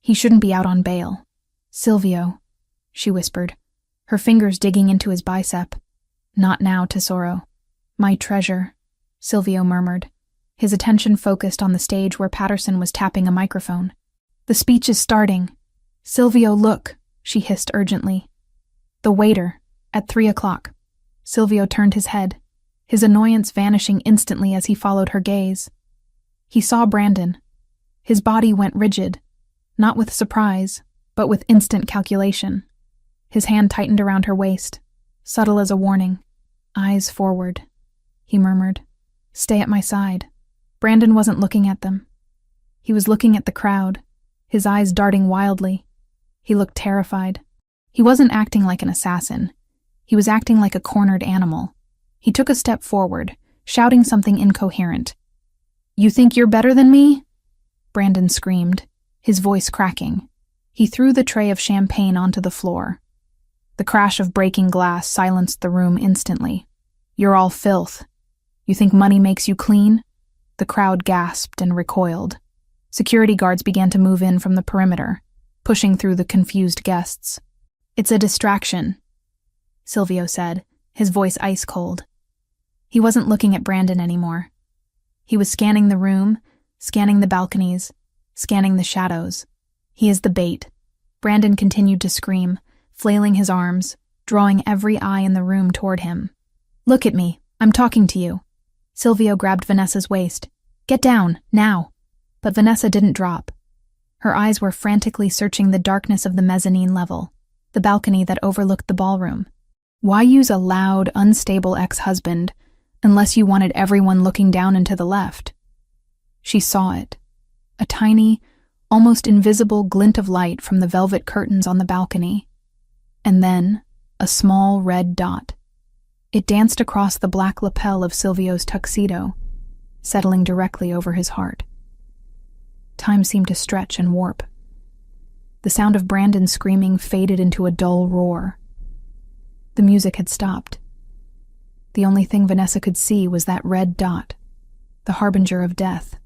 He shouldn't be out on bail. "Silvio," she whispered, her fingers digging into his bicep. "Not now, Tesoro." "My treasure," Silvio murmured, his attention focused on the stage where Patterson was tapping a microphone. "The speech is starting." "Silvio, look," she hissed urgently. "The waiter, at 3:00. Silvio turned his head, his annoyance vanishing instantly as he followed her gaze. He saw Brandon. His body went rigid, not with surprise, but with instant calculation. His hand tightened around her waist, subtle as a warning. "Eyes forward," he murmured. "Stay at my side." Brandon wasn't looking at them. He was looking at the crowd, his eyes darting wildly. He looked terrified. He wasn't acting like an assassin. He was acting like a cornered animal. He took a step forward, shouting something incoherent. "You think you're better than me?" Brandon screamed, his voice cracking. He threw the tray of champagne onto the floor. The crash of breaking glass silenced the room instantly. "You're all filth. You think money makes you clean?" The crowd gasped and recoiled. Security guards began to move in from the perimeter, pushing through the confused guests. "It's a distraction," Silvio said, his voice ice cold. He wasn't looking at Brandon anymore. He was scanning the room, scanning the balconies, scanning the shadows. "He is the bait." Brandon continued to scream, flailing his arms, drawing every eye in the room toward him. "Look at me. I'm talking to you." Silvio grabbed Vanessa's waist. "Get down, now." But Vanessa didn't drop. Her eyes were frantically searching the darkness of the mezzanine level, the balcony that overlooked the ballroom. Why use a loud, unstable ex-husband unless you wanted everyone looking down and to the left? She saw it. A tiny, almost invisible glint of light from the velvet curtains on the balcony. And then, a small red dot. It danced across the black lapel of Silvio's tuxedo, settling directly over his heart. Time seemed to stretch and warp. The sound of Brandon screaming faded into a dull roar. The music had stopped. The only thing Vanessa could see was that red dot, the harbinger of death.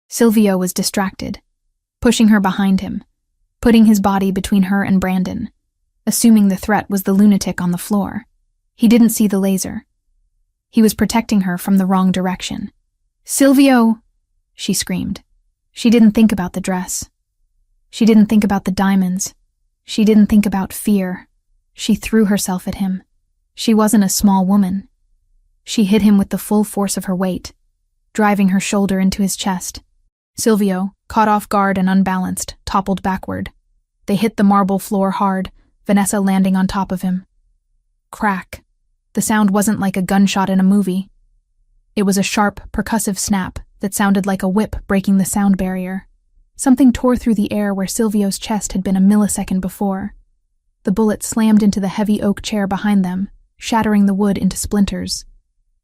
Silvio was distracted, pushing her behind him, putting his body between her and Brandon, assuming the threat was the lunatic on the floor. He didn't see the laser. He was protecting her from the wrong direction. "Silvio!" she screamed. She didn't think about the dress. She didn't think about the diamonds. She didn't think about fear. She threw herself at him. She wasn't a small woman. She hit him with the full force of her weight, driving her shoulder into his chest. Silvio, caught off guard and unbalanced, toppled backward. They hit the marble floor hard, Vanessa landing on top of him. Crack. The sound wasn't like a gunshot in a movie. It was a sharp, percussive snap that sounded like a whip breaking the sound barrier. Something tore through the air where Silvio's chest had been a millisecond before. The bullet slammed into the heavy oak chair behind them, shattering the wood into splinters.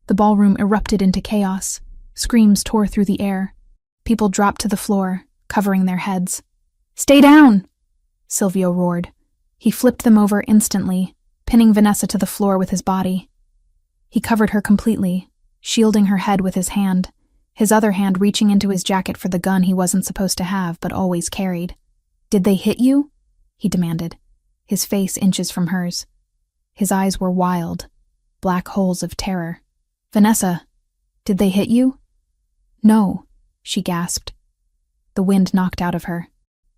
The ballroom erupted into chaos. Screams tore through the air. People dropped to the floor, covering their heads. "Stay down!" Silvio roared. He flipped them over instantly, pinning Vanessa to the floor with his body. He covered her completely, shielding her head with his hand, his other hand reaching into his jacket for the gun he wasn't supposed to have but always carried. "Did they hit you?" he demanded, his face inches from hers. His eyes were wild, black holes of terror. "Vanessa, did they hit you?" "No," she gasped. The wind knocked out of her.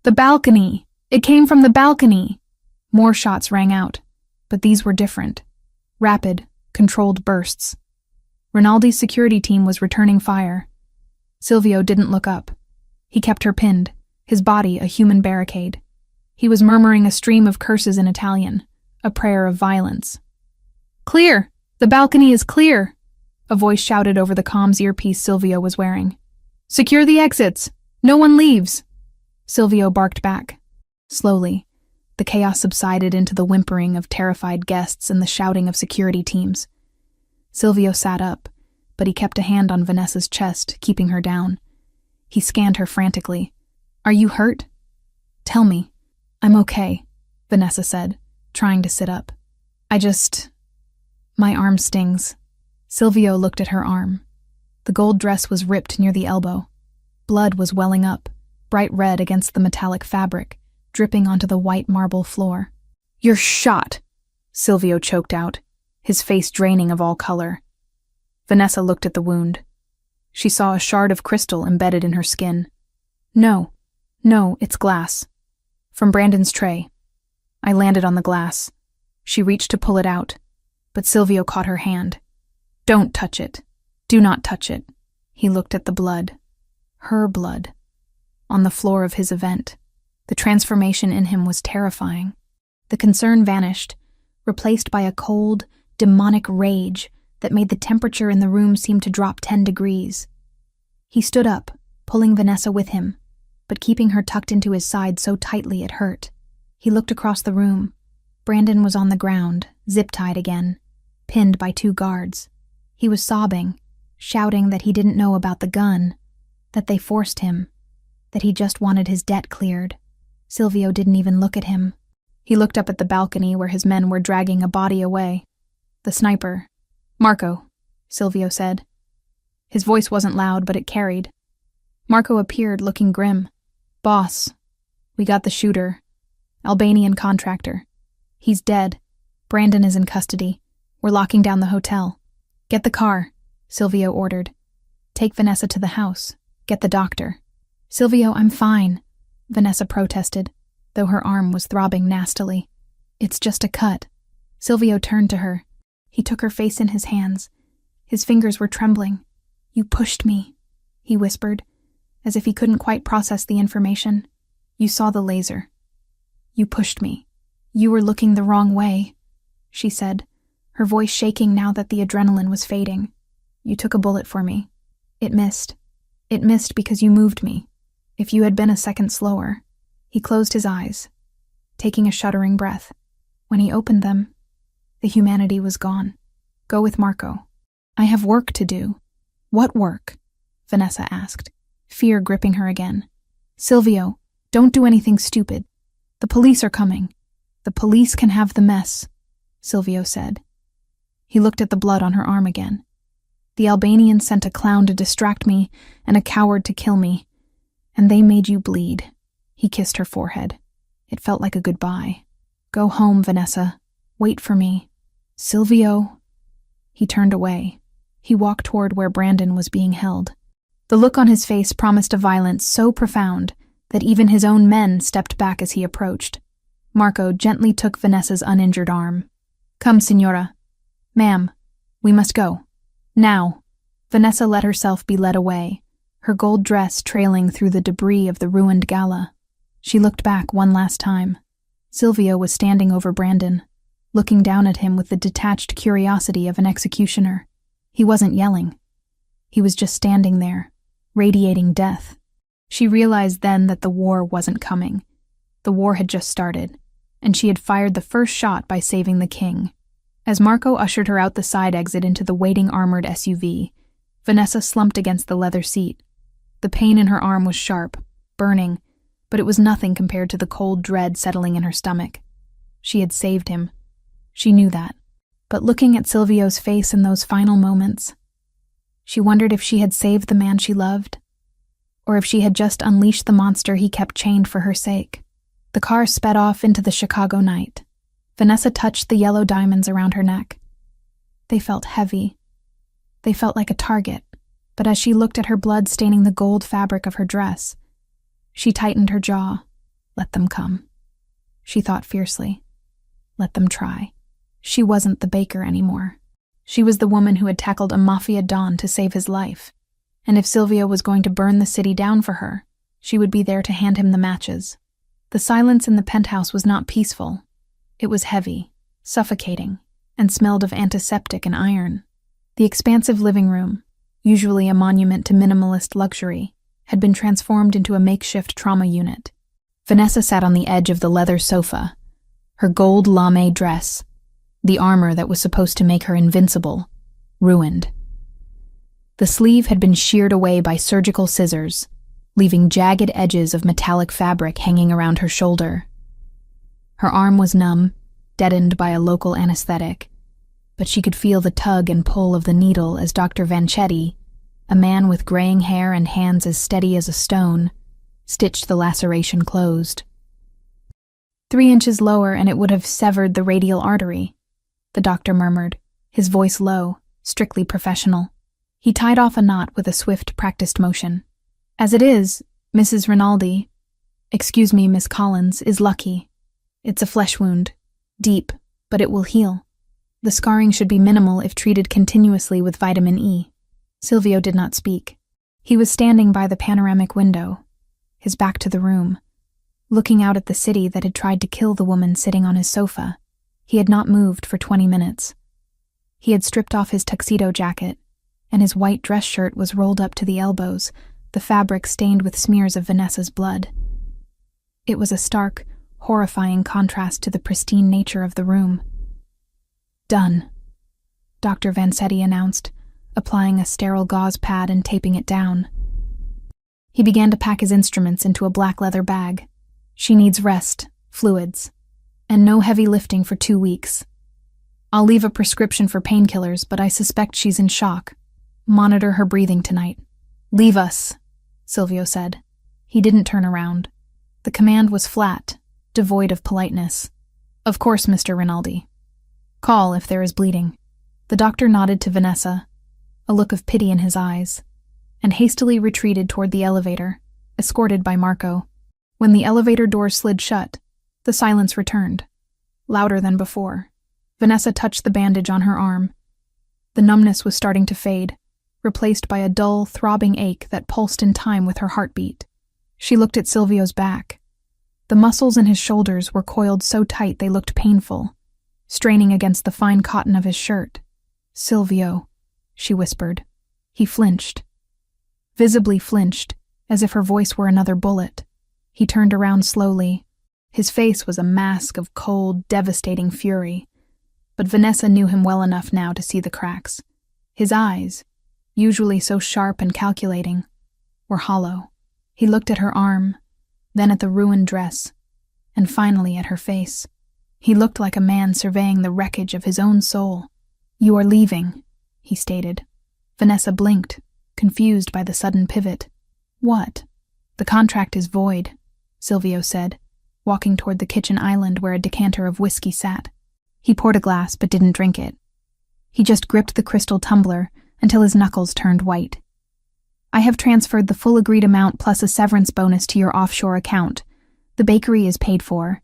"The balcony! It came from the balcony!" More shots rang out, but these were different. Rapid, controlled bursts. Rinaldi's security team was returning fire. Silvio didn't look up. He kept her pinned, his body a human barricade. He was murmuring a stream of curses in Italian, a prayer of violence. "Clear! The balcony is clear!" A voice shouted over the comms earpiece Silvio was wearing. "Secure the exits! No one leaves!" Silvio barked back. Slowly, the chaos subsided into the whimpering of terrified guests and the shouting of security teams. Silvio sat up, but he kept a hand on Vanessa's chest, keeping her down. He scanned her frantically. "Are you hurt?" "Tell me." "I'm okay," Vanessa said, trying to sit up. My arm stings." Silvio looked at her arm. The gold dress was ripped near the elbow. Blood was welling up, bright red against the metallic fabric, dripping onto the white marble floor. "You're shot," Silvio choked out, his face draining of all color. Vanessa looked at the wound. She saw a shard of crystal embedded in her skin. No, it's glass. From Brandon's tray. I landed on the glass. She reached to pull it out, but Silvio caught her hand. "Don't touch it. Do not touch it." He looked at the blood. Her blood. On the floor of his event. The transformation in him was terrifying. The concern vanished, replaced by a cold, demonic rage that made the temperature in the room seem to drop 10 degrees. He stood up, pulling Vanessa with him, but keeping her tucked into his side so tightly it hurt. He looked across the room. Brandon was on the ground, zip-tied again, pinned by 2 guards. He was sobbing, shouting that he didn't know about the gun, that they forced him, that he just wanted his debt cleared. Silvio didn't even look at him. He looked up at the balcony where his men were dragging a body away. The sniper. "Marco," Silvio said. His voice wasn't loud, but it carried. Marco appeared, looking grim. "Boss, we got the shooter. Albanian contractor. He's dead. Brandon is in custody. We're locking down the hotel." "Get the car," Silvio ordered. "Take Vanessa to the house. Get the doctor." "Silvio, I'm fine," Vanessa protested, though her arm was throbbing nastily. "It's just a cut." Silvio turned to her. He took her face in his hands. His fingers were trembling. "You pushed me," he whispered, as if he couldn't quite process the information. "You saw the laser. You pushed me. You were looking the wrong way," she said, her voice shaking now that the adrenaline was fading. "You took a bullet for me. It missed. It missed because you moved me. If you had been a second slower." He closed his eyes, taking a shuddering breath. When he opened them, the humanity was gone. Go with Marco. I have work to do. What work? Vanessa asked, fear gripping her again. Silvio, don't do anything stupid. The police are coming. The police can have the mess, Silvio said. He looked at the blood on her arm again. The Albanians sent a clown to distract me and a coward to kill me. And they made you bleed. He kissed her forehead. It felt like a goodbye. Go home, Vanessa. Wait for me. Silvio. He turned away. He walked toward where Brandon was being held. The look on his face promised a violence so profound that even his own men stepped back as he approached. Marco gently took Vanessa's uninjured arm. Come, Signora. Ma'am, we must go. Now. Vanessa let herself be led away, her gold dress trailing through the debris of the ruined gala. She looked back one last time. Silvio was standing over Brandon, looking down at him with the detached curiosity of an executioner. He wasn't yelling. He was just standing there, radiating death. She realized then that the war wasn't coming. The war had just started, and she had fired the first shot by saving the king. As Marco ushered her out the side exit into the waiting armored SUV, Vanessa slumped against the leather seat. The pain in her arm was sharp, burning, but it was nothing compared to the cold dread settling in her stomach. She had saved him. She knew that. But looking at Silvio's face in those final moments, she wondered if she had saved the man she loved, or if she had just unleashed the monster he kept chained for her sake. The car sped off into the Chicago night. Vanessa touched the yellow diamonds around her neck. They felt heavy. They felt like a target, but as she looked at her blood staining the gold fabric of her dress, she tightened her jaw. Let them come. She thought fiercely. Let them try. She wasn't the baker anymore. She was the woman who had tackled a Mafia don to save his life. And if Silvio was going to burn the city down for her, she would be there to hand him the matches. The silence in the penthouse was not peaceful. It was heavy, suffocating, and smelled of antiseptic and iron. The expansive living room, usually a monument to minimalist luxury, had been transformed into a makeshift trauma unit. Vanessa sat on the edge of the leather sofa, her gold lame dress, the armor that was supposed to make her invincible, ruined. The sleeve had been sheared away by surgical scissors, leaving jagged edges of metallic fabric hanging around her shoulder. Her arm was numb, deadened by a local anesthetic, but she could feel the tug and pull of the needle as Dr. Vanchetti, a man with graying hair and hands as steady as a stone, stitched the laceration closed. 3 inches lower and it would have severed the radial artery, the doctor murmured, his voice low, strictly professional. He tied off a knot with a swift, practiced motion. As it is, Mrs. Rinaldi, excuse me, Miss Collins, is lucky. It's a flesh wound, deep, but it will heal. The scarring should be minimal if treated continuously with vitamin E. Silvio did not speak. He was standing by the panoramic window, his back to the room, looking out at the city that had tried to kill the woman sitting on his sofa. He had not moved for 20 minutes. He had stripped off his tuxedo jacket, and his white dress shirt was rolled up to the elbows, the fabric stained with smears of Vanessa's blood. It was a stark, horrifying contrast to the pristine nature of the room. Done, Dr. Vanchetti announced, applying a sterile gauze pad and taping it down. He began to pack his instruments into a black leather bag. She needs rest, fluids, and no heavy lifting for 2 weeks. I'll leave a prescription for painkillers, but I suspect she's in shock. Monitor her breathing tonight. Leave us, Silvio said. He didn't turn around. The command was flat, devoid of politeness. Of course, Mr. Rinaldi. Call if there is bleeding. The doctor nodded to Vanessa, a look of pity in his eyes, and hastily retreated toward the elevator, escorted by Marco. When the elevator door slid shut, the silence returned, louder than before. Vanessa touched the bandage on her arm. The numbness was starting to fade, replaced by a dull, throbbing ache that pulsed in time with her heartbeat. She looked at Silvio's back. The muscles in his shoulders were coiled so tight they looked painful, straining against the fine cotton of his shirt. Silvio, she whispered. He flinched. Visibly flinched, as if her voice were another bullet. He turned around slowly, His face was a mask of cold, devastating fury, but Vanessa knew him well enough now to see the cracks. His eyes, usually so sharp and calculating, were hollow. He looked at her arm, then at the ruined dress, and finally at her face. He looked like a man surveying the wreckage of his own soul. "You are leaving," he stated. Vanessa blinked, confused by the sudden pivot. "What?" "The contract is void," Silvio said, walking toward the kitchen island where a decanter of whiskey sat. He poured a glass but didn't drink it. He just gripped the crystal tumbler until his knuckles turned white. "I have transferred the full agreed amount plus a severance bonus to your offshore account. The bakery is paid for.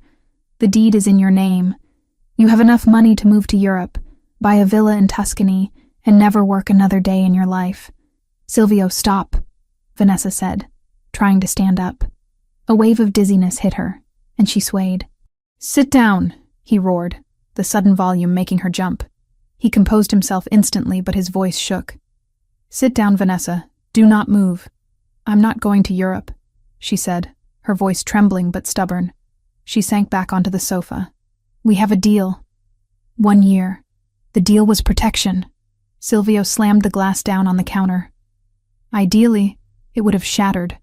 The deed is in your name. You have enough money to move to Europe, buy a villa in Tuscany, and never work another day in your life." "Silvio, stop," Vanessa said, trying to stand up. A wave of dizziness hit her, and she swayed. "Sit down," he roared, the sudden volume making her jump. He composed himself instantly, but his voice shook. "Sit down, Vanessa. Do not move." "I'm not going to Europe," she said, her voice trembling but stubborn. She sank back onto the sofa. "We have a deal. 1 year. The deal was protection." Silvio slammed the glass down on the counter. Ideally, it would have shattered,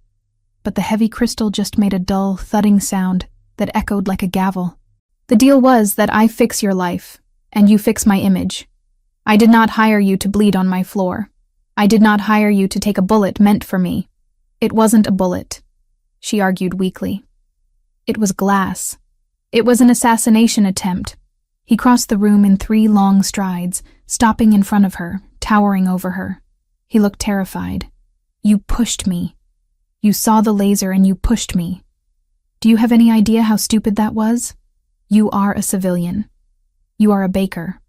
but the heavy crystal just made a dull, thudding sound that echoed like a gavel. "The deal was that I fix your life, and you fix my image. I did not hire you to bleed on my floor. I did not hire you to take a bullet meant for me. It wasn't a bullet," she argued weakly. "It was glass. It was an assassination attempt." He crossed the room in 3 long strides, stopping in front of her, towering over her. He looked terrified. "You pushed me. You saw the laser and you pushed me. Do you have any idea how stupid that was? You are a civilian. You are a baker.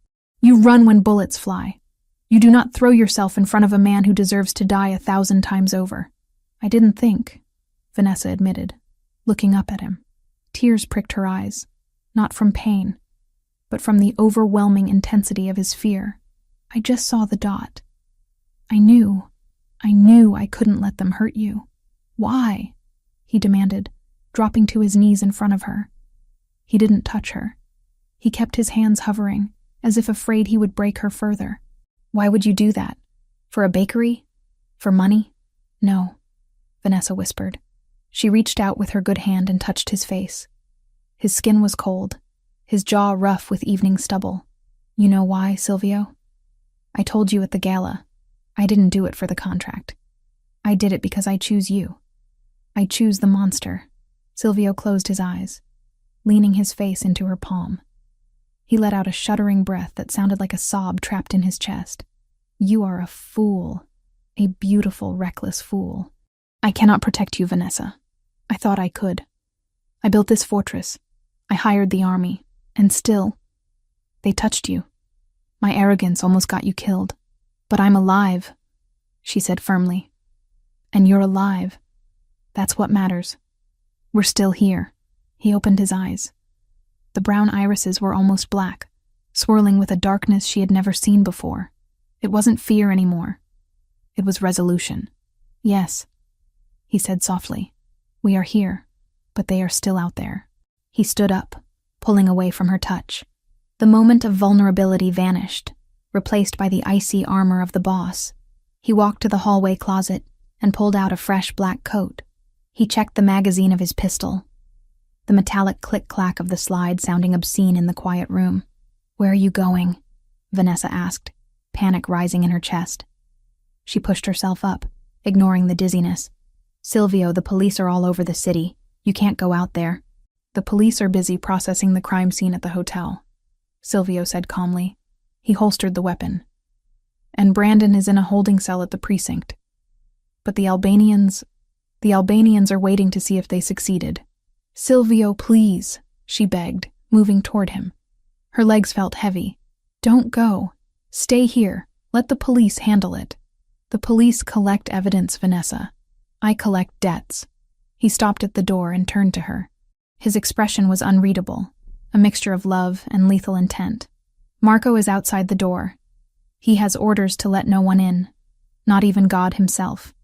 You run when bullets fly. You do not throw yourself in front of a man who deserves to die 1,000 times over." "I didn't think," Vanessa admitted, looking up at him. Tears pricked her eyes, not from pain, but from the overwhelming intensity of his fear. "I just saw the dot. I knew I couldn't let them hurt you." "Why?" he demanded, dropping to his knees in front of her. He didn't touch her. He kept his hands hovering, as if afraid he would break her further. "Why would you do that? For a bakery? For money?" "No," Vanessa whispered. She reached out with her good hand and touched his face. His skin was cold, his jaw rough with evening stubble. "You know why, Silvio? I told you at the gala. I didn't do it for the contract. I did it because I choose you. I choose the monster." Silvio closed his eyes, leaning his face into her palm. He let out a shuddering breath that sounded like a sob trapped in his chest. "You are a fool, a beautiful, reckless fool. I cannot protect you, Vanessa. I thought I could. I built this fortress. I hired the army. And still, they touched you. My arrogance almost got you killed. But I'm alive," she said firmly. "And you're alive. That's what matters. We're still here." He opened his eyes. The brown irises were almost black, swirling with a darkness she had never seen before. It wasn't fear anymore. It was resolution. "Yes," he said softly. "We are here, but they are still out there." He stood up, pulling away from her touch. The moment of vulnerability vanished, replaced by the icy armor of the boss. He walked to the hallway closet and pulled out a fresh black coat. He checked the magazine of his pistol, the metallic click-clack of the slide sounding obscene in the quiet room. "Where are you going?" Vanessa asked, panic rising in her chest. She pushed herself up, ignoring the dizziness. "Silvio, the police are all over the city. You can't go out there." "The police are busy processing the crime scene at the hotel," Silvio said calmly. He holstered the weapon. "And Brandon is in a holding cell at the precinct. But the Albanians are waiting to see if they succeeded." "Silvio, please," she begged, moving toward him. Her legs felt heavy. "Don't go. Stay here. Let the police handle it." "The police collect evidence, Vanessa. I collect debts." He stopped at the door and turned to her. His expression was unreadable, a mixture of love and lethal intent. "Marco is outside the door. He has orders to let no one in, not even God himself.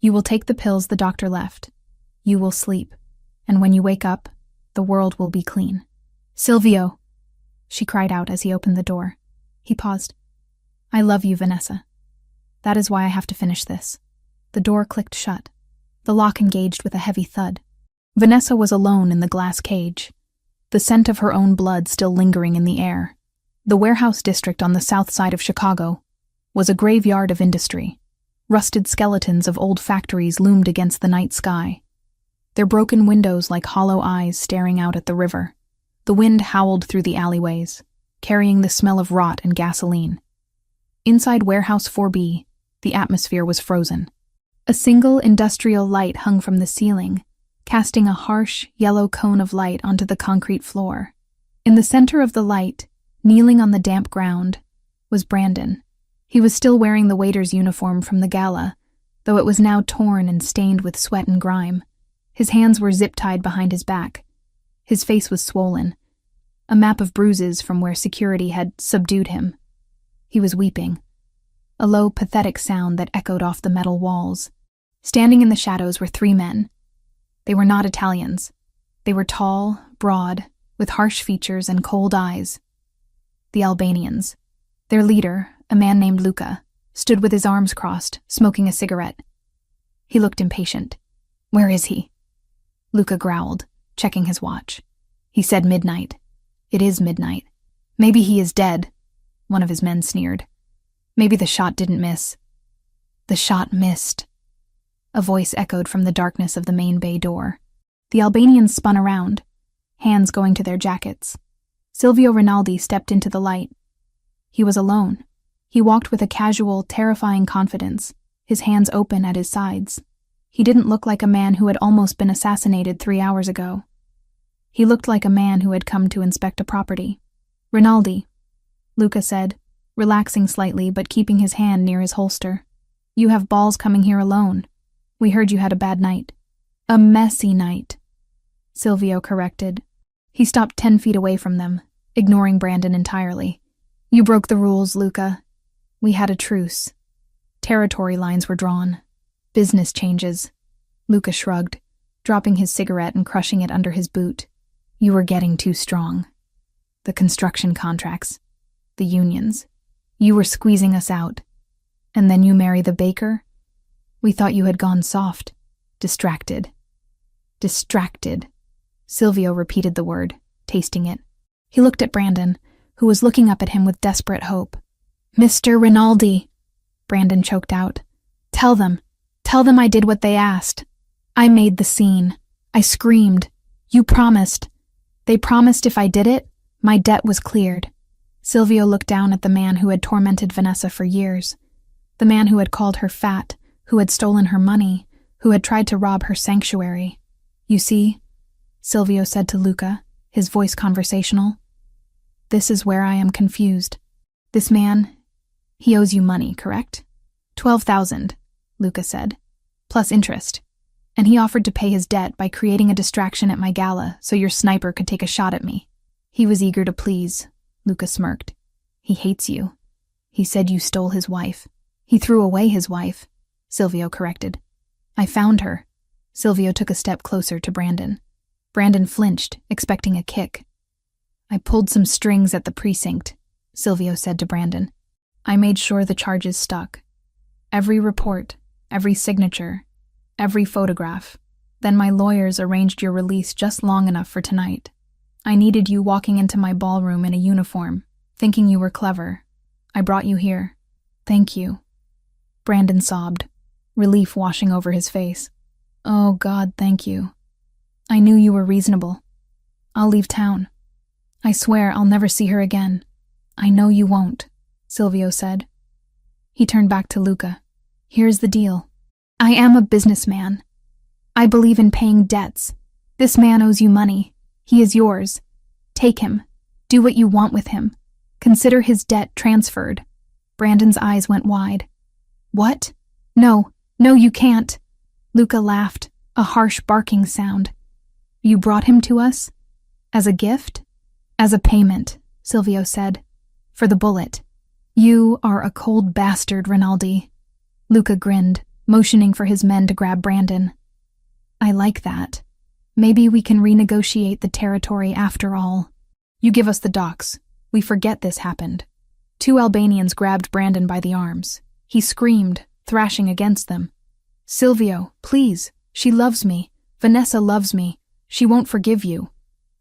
You will take the pills the doctor left. You will sleep, and when you wake up, the world will be clean. Silvio, she cried out as he opened the door. He paused. I love you, Vanessa. That is why I have to finish this. The door clicked shut. The lock engaged with a heavy thud. Vanessa was alone in the glass cage, the scent of her own blood still lingering in the air. The warehouse district on the south side of Chicago was a graveyard of industry. Rusted skeletons of old factories loomed against the night sky, their broken windows like hollow eyes staring out at the river. The wind howled through the alleyways, carrying the smell of rot and gasoline. Inside Warehouse 4B, the atmosphere was frozen. A single industrial light hung from the ceiling, casting a harsh, yellow cone of light onto the concrete floor. In the center of the light, kneeling on the damp ground, was Brandon. He was still wearing the waiter's uniform from the gala, though it was now torn and stained with sweat and grime. His hands were zip-tied behind his back. His face was swollen, a map of bruises from where security had subdued him. He was weeping, a low, pathetic sound that echoed off the metal walls. Standing in the shadows were three men. They were not Italians. They were tall, broad, with harsh features and cold eyes. The Albanians. Their leader, a man named Luca, stood with his arms crossed, smoking a cigarette. He looked impatient. Where is he? Luca growled, checking his watch. He said midnight. It is midnight. Maybe he is dead, one of his men sneered. Maybe the shot didn't miss. The shot missed. A voice echoed from the darkness of the main bay door. The Albanians spun around, hands going to their jackets. Silvio Rinaldi stepped into the light. He was alone. He walked with a casual, terrifying confidence, his hands open at his sides. He didn't look like a man who had almost been assassinated 3 hours ago. He looked like a man who had come to inspect a property. Rinaldi, Luca said, relaxing slightly but keeping his hand near his holster. You have balls coming here alone. We heard you had a bad night. A messy night, Silvio corrected. He stopped 10 feet away from them, ignoring Brandon entirely. You broke the rules, Luca. We had a truce. Territory lines were drawn. Business changes. Luca shrugged, dropping his cigarette and crushing it under his boot. You were getting too strong. The construction contracts. The unions. You were squeezing us out. And then you marry the baker? We thought you had gone soft. Distracted. Distracted. Silvio repeated the word, tasting it. He looked at Brandon, who was looking up at him with desperate hope. Mr. Rinaldi, Brandon choked out. Tell them I did what they asked. I made the scene. I screamed. You promised. They promised if I did it, my debt was cleared. Silvio looked down at the man who had tormented Vanessa for years. The man who had called her fat, who had stolen her money, who had tried to rob her sanctuary. You see, Silvio said to Luca, his voice conversational. This is where I am confused. This man, he owes you money, correct? 12,000, Luca said, plus interest. And he offered to pay his debt by creating a distraction at my gala so your sniper could take a shot at me. He was eager to please, Luca smirked. He hates you. He said you stole his wife. He threw away his wife, Silvio corrected. I found her. Silvio took a step closer to Brandon. Brandon flinched, expecting a kick. I pulled some strings at the precinct, Silvio said to Brandon. I made sure the charges stuck. Every report, every signature, every photograph. Then my lawyers arranged your release just long enough for tonight. I needed you walking into my ballroom in a uniform, thinking you were clever. I brought you here. Thank you. Brandon sobbed, relief washing over his face. Oh God, thank you. I knew you were reasonable. I'll leave town. I swear I'll never see her again. I know you won't, Silvio said. He turned back to Luca. Here's the deal. I am a businessman. I believe in paying debts. This man owes you money. He is yours. Take him. Do what you want with him. Consider his debt transferred. Brandon's eyes went wide. What? No, you can't. Luca laughed, a harsh barking sound. You brought him to us? As a gift? As a payment, Silvio said. For the bullet. You are a cold bastard, Rinaldi. Luca grinned, motioning for his men to grab Brandon. I like that. Maybe we can renegotiate the territory after all. You give us the docks. We forget this happened. Two Albanians grabbed Brandon by the arms. He screamed, thrashing against them. Silvio, please. She loves me. Vanessa loves me. She won't forgive you.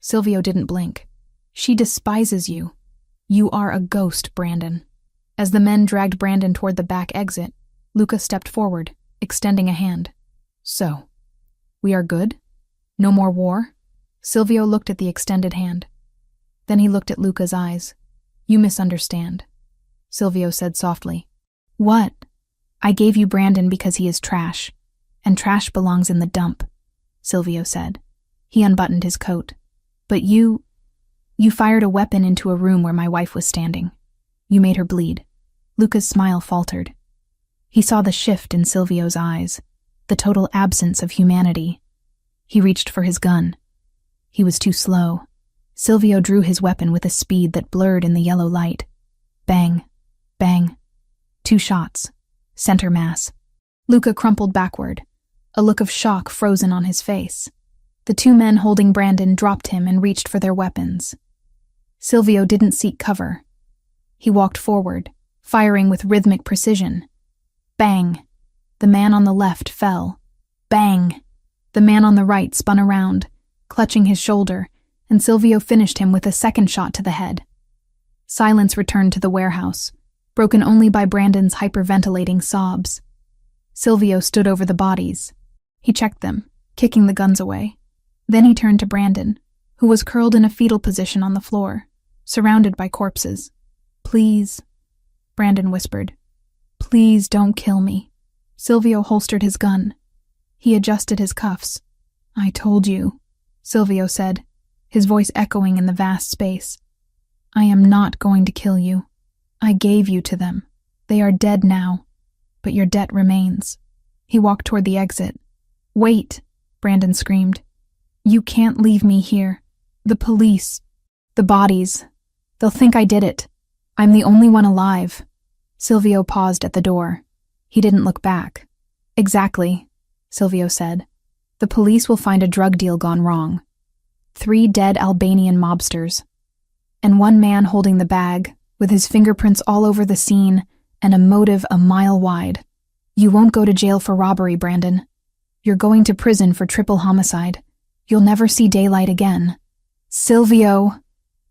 Silvio didn't blink. She despises you. You are a ghost, Brandon. As the men dragged Brandon toward the back exit, Luca stepped forward, extending a hand. So, we are good? No more war? Silvio looked at the extended hand. Then he looked at Luca's eyes. You misunderstand, Silvio said softly. What? I gave you Brandon because he is trash, and trash belongs in the dump, Silvio said. He unbuttoned his coat. But you fired a weapon into a room where my wife was standing. You made her bleed. Luca's smile faltered. He saw the shift in Silvio's eyes, the total absence of humanity. He reached for his gun. He was too slow. Silvio drew his weapon with a speed that blurred in the yellow light. Bang, bang. 2 shots. Center mass. Luca crumpled backward, a look of shock frozen on his face. The 2 men holding Brandon dropped him and reached for their weapons. Silvio didn't seek cover. He walked forward, firing with rhythmic precision. Bang! The man on the left fell. Bang! The man on the right spun around, clutching his shoulder, and Silvio finished him with a second shot to the head. Silence returned to the warehouse, broken only by Brandon's hyperventilating sobs. Silvio stood over the bodies. He checked them, kicking the guns away. Then he turned to Brandon, who was curled in a fetal position on the floor, surrounded by corpses. Please, Brandon whispered. Please don't kill me. Silvio holstered his gun. He adjusted his cuffs. I told you, Silvio said, his voice echoing in the vast space. I am not going to kill you. I gave you to them. They are dead now, but your debt remains. He walked toward the exit. Wait, Brandon screamed. You can't leave me here. The police. The bodies. They'll think I did it. I'm the only one alive. Silvio paused at the door. He didn't look back. Exactly, Silvio said. The police will find a drug deal gone wrong. 3 dead Albanian mobsters. And 1 man holding the bag, with his fingerprints all over the scene and a motive a mile wide. You won't go to jail for robbery, Brandon. You're going to prison for triple homicide. You'll never see daylight again. Silvio!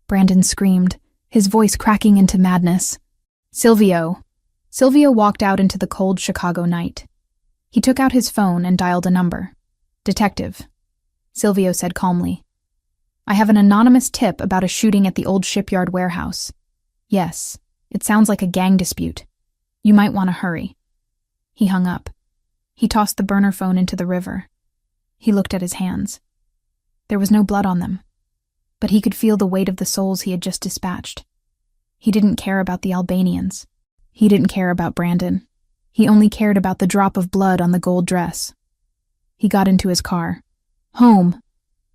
Brandon screamed, his voice cracking into madness. Silvio! Silvio walked out into the cold Chicago night. He took out his phone and dialed a number. Detective, Silvio said calmly. I have an anonymous tip about a shooting at the old shipyard warehouse. Yes, it sounds like a gang dispute. You might want to hurry. He hung up. He tossed the burner phone into the river. He looked at his hands. There was no blood on them, but he could feel the weight of the souls he had just dispatched. He didn't care about the Albanians. He didn't care about Brandon. He only cared about the drop of blood on the gold dress. He got into his car. Home,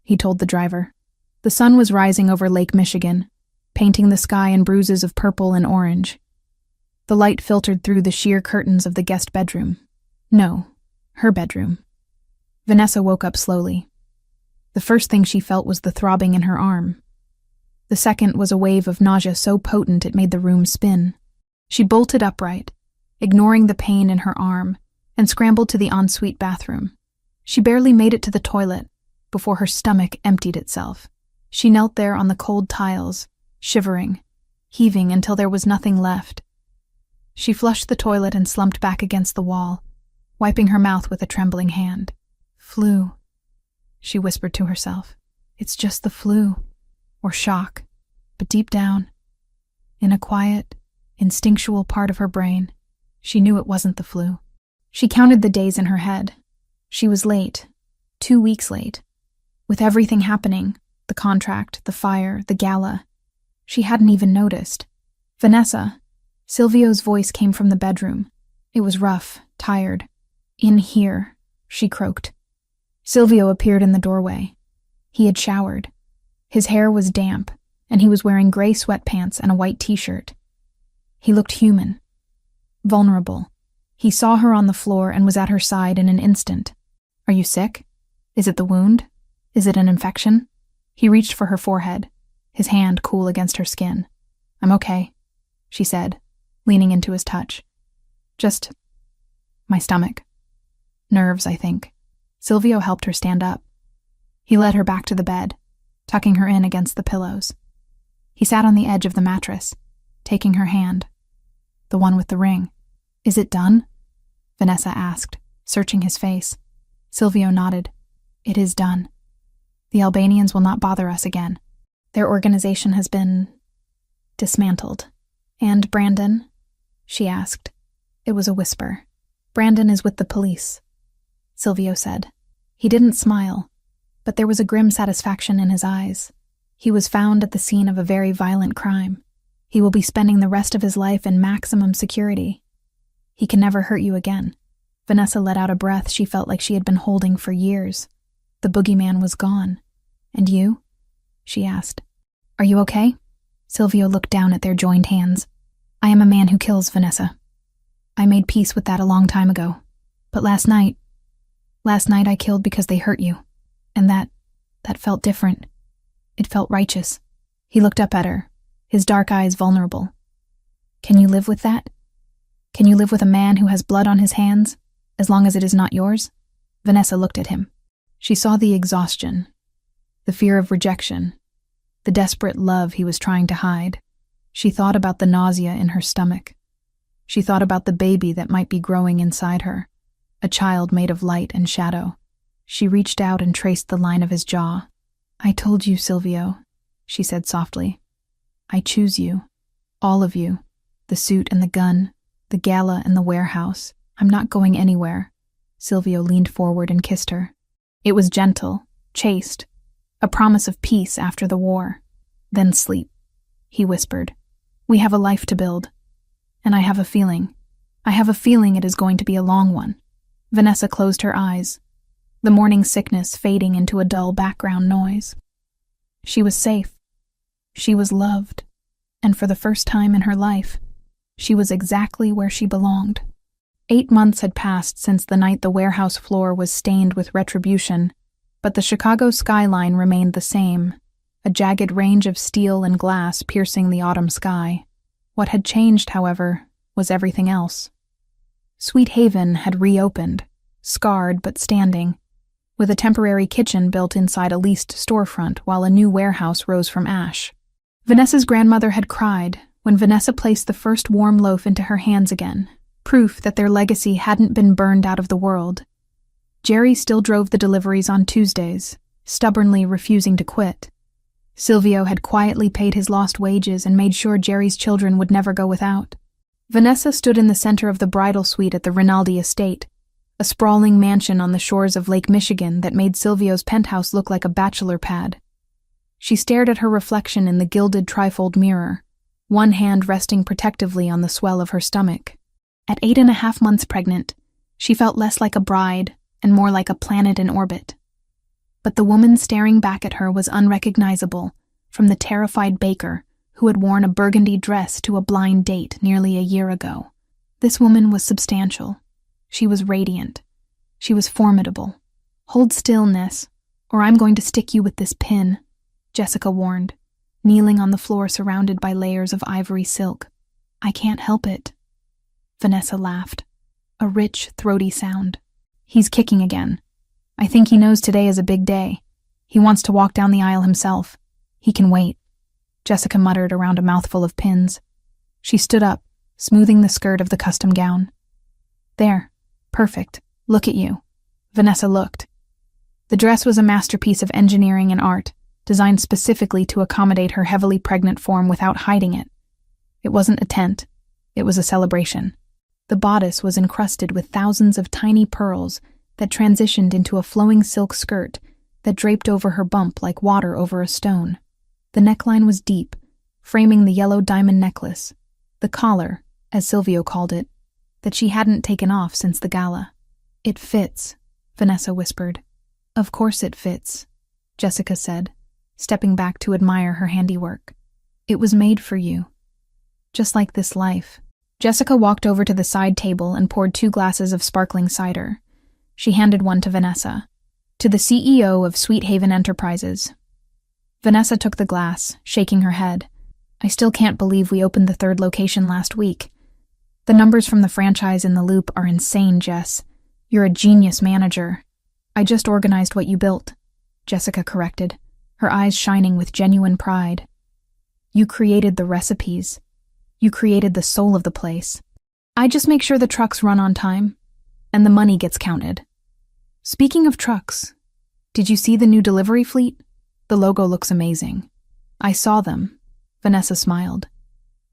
he told the driver. The sun was rising over Lake Michigan, painting the sky in bruises of purple and orange. The light filtered through the sheer curtains of the guest bedroom. No, her bedroom. Vanessa woke up slowly. The first thing she felt was the throbbing in her arm. The second was a wave of nausea so potent it made the room spin. She bolted upright, ignoring the pain in her arm, and scrambled to the ensuite bathroom. She barely made it to the toilet before her stomach emptied itself. She knelt there on the cold tiles, shivering, heaving until there was nothing left. She flushed the toilet and slumped back against the wall, wiping her mouth with a trembling hand. Flu, she whispered to herself. It's just the flu, or shock, but deep down, in a quiet, instinctual part of her brain, she knew it wasn't the flu. She counted the days in her head. She was late, 2 weeks late. With everything happening, the contract, the fire, the gala, she hadn't even noticed. Vanessa, Silvio's voice came from the bedroom. It was rough, tired. In here, she croaked. Silvio appeared in the doorway. He had showered. His hair was damp, and he was wearing gray sweatpants and a white t-shirt. He looked human, vulnerable. He saw her on the floor and was at her side in an instant. Are you sick? Is it the wound? Is it an infection? He reached for her forehead, his hand cool against her skin. I'm okay, she said, leaning into his touch. Just my stomach. Nerves, I think. Silvio helped her stand up. He led her back to the bed, tucking her in against the pillows. He sat on the edge of the mattress, taking her hand. The one with the ring. Is it done? Vanessa asked, searching his face. Silvio nodded. It is done. The Albanians will not bother us again. Their organization has been dismantled. And Brandon? She asked. It was a whisper. Brandon is with the police, Silvio said. He didn't smile, but there was a grim satisfaction in his eyes. He was found at the scene of a very violent crime. He will be spending the rest of his life in maximum security. He can never hurt you again. Vanessa let out a breath she felt like she had been holding for years. The boogeyman was gone. And you? She asked. Are you okay? Silvio looked down at their joined hands. I am a man who kills, Vanessa. I made peace with that a long time ago. But last night I killed because they hurt you. And that felt different. It felt righteous. He looked up at her, his dark eyes vulnerable. Can you live with that? Can you live with a man who has blood on his hands, as long as it is not yours? Vanessa looked at him. She saw the exhaustion, the fear of rejection, the desperate love he was trying to hide. She thought about the nausea in her stomach. She thought about the baby that might be growing inside her, a child made of light and shadow. She reached out and traced the line of his jaw. I told you, Silvio, she said softly. I choose you, all of you, the suit and the gun, the gala and the warehouse. I'm not going anywhere. Silvio leaned forward and kissed her. It was gentle, chaste, a promise of peace after the war. Then sleep, he whispered. We have a life to build. And I have a feeling it is going to be a long one. Vanessa closed her eyes, the morning sickness fading into a dull background noise. She was safe. She was loved. And for the first time in her life, she was exactly where she belonged. 8 months had passed since the night the warehouse floor was stained with retribution, but the Chicago skyline remained the same, a jagged range of steel and glass piercing the autumn sky. What had changed, however, was everything else. Sweet Haven had reopened, scarred but standing, with a temporary kitchen built inside a leased storefront while a new warehouse rose from ash. Vanessa's grandmother had cried when Vanessa placed the first warm loaf into her hands again, proof that their legacy hadn't been burned out of the world. Jerry still drove the deliveries on Tuesdays, stubbornly refusing to quit. Silvio had quietly paid his lost wages and made sure Jerry's children would never go without. Vanessa stood in the center of the bridal suite at the Rinaldi estate, a sprawling mansion on the shores of Lake Michigan that made Silvio's penthouse look like a bachelor pad. She stared at her reflection in the gilded trifold mirror, one hand resting protectively on the swell of her stomach. At 8.5 months pregnant, she felt less like a bride and more like a planet in orbit. But the woman staring back at her was unrecognizable from the terrified baker who had worn a burgundy dress to a blind date nearly a year ago. This woman was substantial. She was radiant. She was formidable. Hold still, Ness, or I'm going to stick you with this pin, Jessica warned, kneeling on the floor surrounded by layers of ivory silk. I can't help it. Vanessa laughed, a rich, throaty sound. He's kicking again. I think he knows today is a big day. He wants to walk down the aisle himself. He can wait, Jessica muttered around a mouthful of pins. She stood up, smoothing the skirt of the custom gown. There, perfect. Look at you. Vanessa looked. The dress was a masterpiece of engineering and art, designed specifically to accommodate her heavily pregnant form without hiding it. It wasn't a tent. It was a celebration. The bodice was encrusted with thousands of tiny pearls that transitioned into a flowing silk skirt that draped over her bump like water over a stone. The neckline was deep, framing the yellow diamond necklace, the collar, as Silvio called it, that she hadn't taken off since the gala. It fits, Vanessa whispered. Of course it fits, Jessica said, stepping back to admire her handiwork. It was made for you. Just like this life. Jessica walked over to the side table and poured 2 glasses of sparkling cider. She handed one to Vanessa. To the CEO of Sweet Haven Enterprises. Vanessa took the glass, shaking her head. I still can't believe we opened the third location last week. The numbers from the franchise in the Loop are insane, Jess. You're a genius manager. I just organized what you built, Jessica corrected, her eyes shining with genuine pride. You created the recipes. You created the soul of the place. I just make sure the trucks run on time, and the money gets counted. Speaking of trucks, did you see the new delivery fleet? The logo looks amazing. I saw them. Vanessa smiled.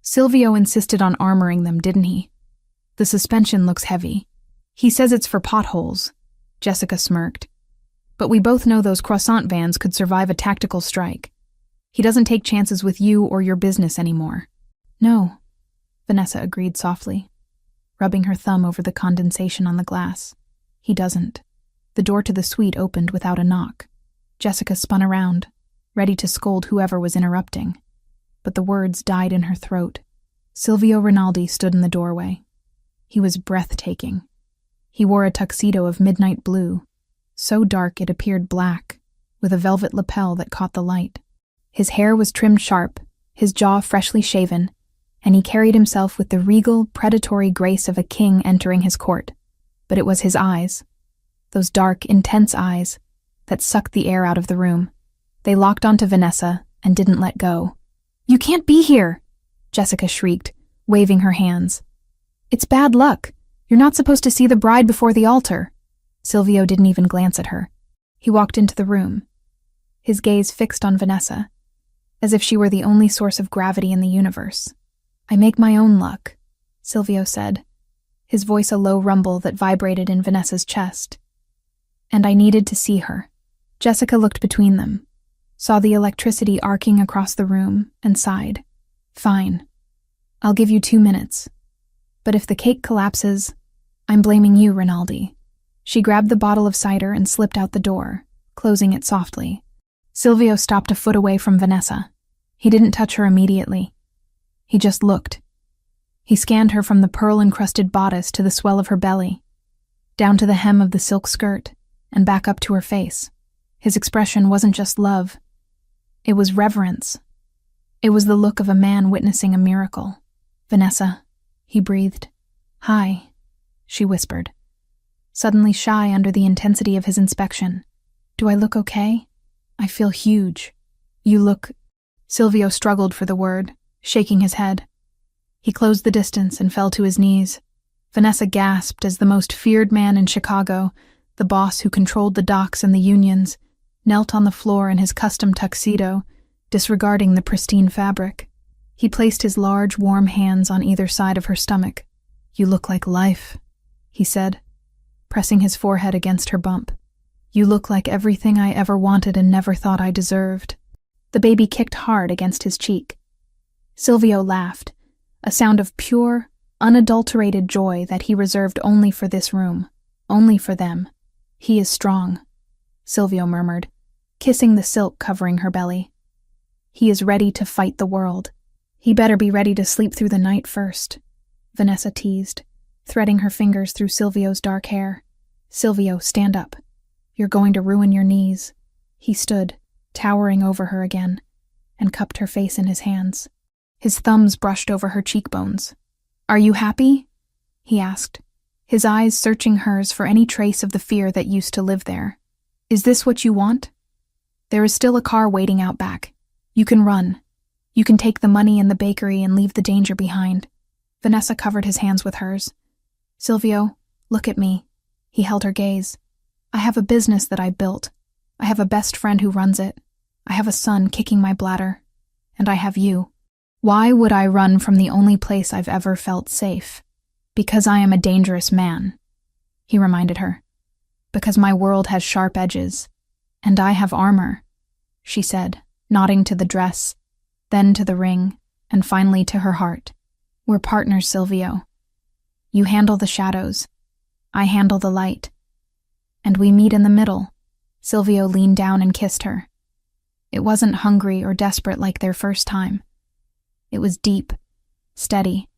Silvio insisted on armoring them, didn't he? The suspension looks heavy. He says it's for potholes. Jessica smirked. But we both know those croissant vans could survive a tactical strike. He doesn't take chances with you or your business anymore. No, Vanessa agreed softly, rubbing her thumb over the condensation on the glass. He doesn't. The door to the suite opened without a knock. Jessica spun around, ready to scold whoever was interrupting. But the words died in her throat. Silvio Rinaldi stood in the doorway. He was breathtaking. He wore a tuxedo of midnight blue, so dark it appeared black, with a velvet lapel that caught the light. His hair was trimmed sharp, his jaw freshly shaven, and he carried himself with the regal, predatory grace of a king entering his court. But it was his eyes, those dark, intense eyes, that sucked the air out of the room. They locked onto Vanessa and didn't let go. You can't be here, Jessica shrieked, waving her hands. It's bad luck. You're not supposed to see the bride before the altar. Silvio didn't even glance at her. He walked into the room, his gaze fixed on Vanessa, as if she were the only source of gravity in the universe. I make my own luck, Silvio said, his voice a low rumble that vibrated in Vanessa's chest. And I needed to see her. Jessica looked between them, saw the electricity arcing across the room, and sighed. Fine. I'll give you 2 minutes. But if the cake collapses, I'm blaming you, Rinaldi. She grabbed the bottle of cider and slipped out the door, closing it softly. Silvio stopped a foot away from Vanessa. He didn't touch her immediately. He just looked. He scanned her from the pearl-encrusted bodice to the swell of her belly, down to the hem of the silk skirt, and back up to her face. His expression wasn't just love. It was reverence. It was the look of a man witnessing a miracle. Vanessa, he breathed. Hi, she whispered, suddenly shy under the intensity of his inspection. Do I look okay? I feel huge. You look... Silvio struggled for the word, shaking his head. He closed the distance and fell to his knees. Vanessa gasped as the most feared man in Chicago, the boss who controlled the docks and the unions, knelt on the floor in his custom tuxedo, disregarding the pristine fabric. He placed his large, warm hands on either side of her stomach. You look like life, he said, pressing his forehead against her bump. You look like everything I ever wanted and never thought I deserved. The baby kicked hard against his cheek. Silvio laughed, a sound of pure, unadulterated joy that he reserved only for this room, only for them. He is strong, Silvio murmured, kissing the silk covering her belly. He is ready to fight the world. He better be ready to sleep through the night first, Vanessa teased, threading her fingers through Silvio's dark hair. Silvio, stand up. You're going to ruin your knees. He stood, towering over her again, and cupped her face in his hands. His thumbs brushed over her cheekbones. Are you happy? He asked, his eyes searching hers for any trace of the fear that used to live there. Is this what you want? There is still a car waiting out back. You can run. You can take the money in the bakery and leave the danger behind. Vanessa covered his hands with hers. Silvio, look at me. He held her gaze. I have a business that I built. I have a best friend who runs it. I have a son kicking my bladder. And I have you. Why would I run from the only place I've ever felt safe? Because I am a dangerous man, he reminded her. Because my world has sharp edges. And I have armor, she said, nodding to the dress, then to the ring, and finally to her heart. We're partners, Silvio. You handle the shadows. I handle the light. And we meet in the middle. Silvio leaned down and kissed her. It wasn't hungry or desperate like their first time. It was deep, steady,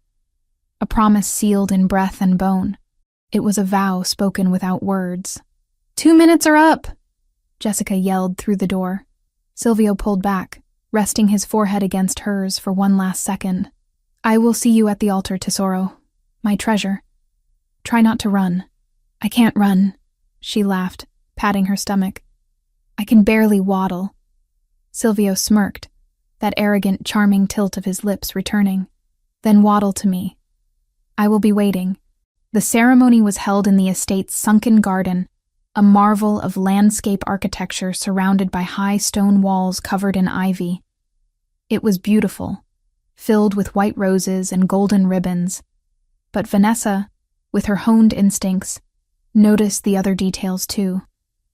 a promise sealed in breath and bone. It was a vow spoken without words. 2 minutes are up, Jessica yelled through the door. Silvio pulled back, resting his forehead against hers for one last second. I will see you at the altar, Tesoro. My treasure. Try not to run. I can't run, she laughed, patting her stomach. I can barely waddle. Silvio smirked, that arrogant, charming tilt of his lips returning. Then waddle to me. I will be waiting. The ceremony was held in the estate's sunken garden, a marvel of landscape architecture surrounded by high stone walls covered in ivy. It was beautiful, filled with white roses and golden ribbons. But Vanessa, with her honed instincts, noticed the other details too.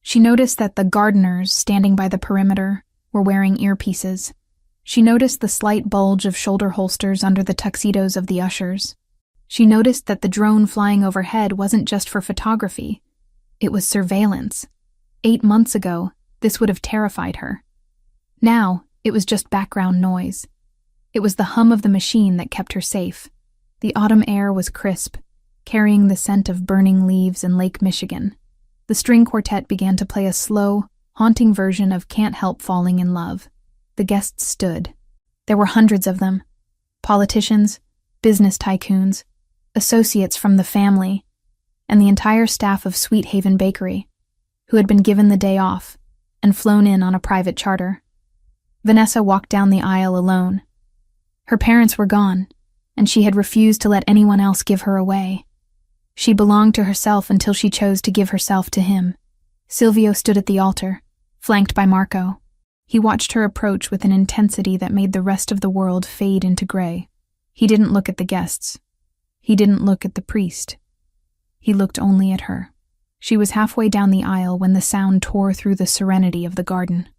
She noticed that the gardeners standing by the perimeter were wearing earpieces. She noticed the slight bulge of shoulder holsters under the tuxedos of the ushers. She noticed that the drone flying overhead wasn't just for photography. It was surveillance. 8 months ago, this would have terrified her. Now, it was just background noise. It was the hum of the machine that kept her safe. The autumn air was crisp, carrying the scent of burning leaves in Lake Michigan. The string quartet began to play a slow, haunting version of Can't Help Falling in Love. The guests stood. There were hundreds of them. Politicians, business tycoons, associates from the family, and the entire staff of Sweet Haven Bakery, who had been given the day off and flown in on a private charter. Vanessa walked down the aisle alone. Her parents were gone, and she had refused to let anyone else give her away. She belonged to herself until she chose to give herself to him. Silvio stood at the altar, flanked by Marco. He watched her approach with an intensity that made the rest of the world fade into gray. He didn't look at the guests. He didn't look at the priest. He looked only at her. She was halfway down the aisle when the sound tore through the serenity of the garden.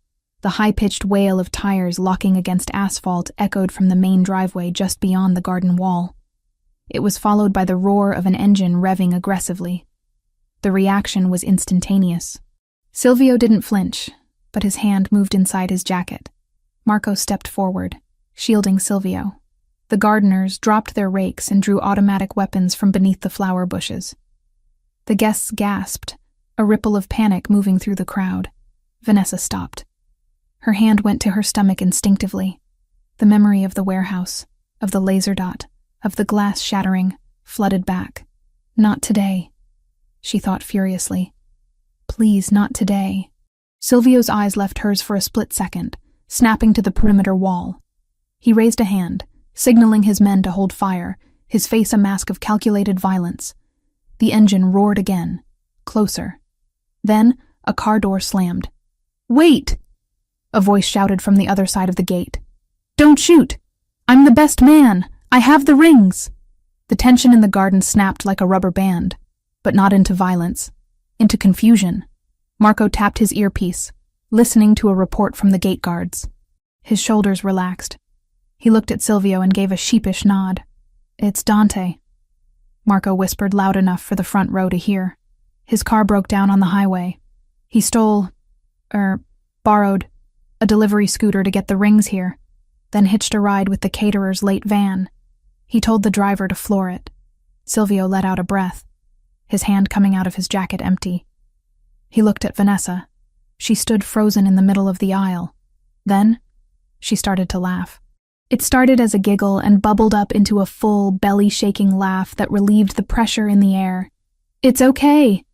The high-pitched wail of tires locking against asphalt echoed from the main driveway just beyond the garden wall. It was followed by the roar of an engine revving aggressively. The reaction was instantaneous. Silvio didn't flinch, but his hand moved inside his jacket. Marco stepped forward, shielding Silvio. The gardeners dropped their rakes and drew automatic weapons from beneath the flower bushes. The guests gasped, a ripple of panic moving through the crowd. Vanessa stopped. Her hand went to her stomach instinctively. The memory of the warehouse, of the laser dot, of the glass shattering, flooded back. Not today, she thought furiously. Please, not today. Silvio's eyes left hers for a split second, snapping to the perimeter wall. He raised a hand, signaling his men to hold fire, his face a mask of calculated violence. The engine roared again, closer. Then, a car door slammed. "Wait!" A voice shouted from the other side of the gate. "Don't shoot! I'm the best man! I have the rings!" The tension in the garden snapped like a rubber band, but not into violence, into confusion. Marco tapped his earpiece, listening to a report from the gate guards. His shoulders relaxed. He looked at Silvio and gave a sheepish nod. "It's Dante," Marco whispered loud enough for the front row to hear. "His car broke down on the highway. He borrowed a delivery scooter to get the rings here, then hitched a ride with the caterer's late van. He told the driver to floor it." Silvio let out a breath, his hand coming out of his jacket empty. He looked at Vanessa. She stood frozen in the middle of the aisle. Then, she started to laugh. It started as a giggle and bubbled up into a full, belly-shaking laugh that relieved the pressure in the air. "It's okay,"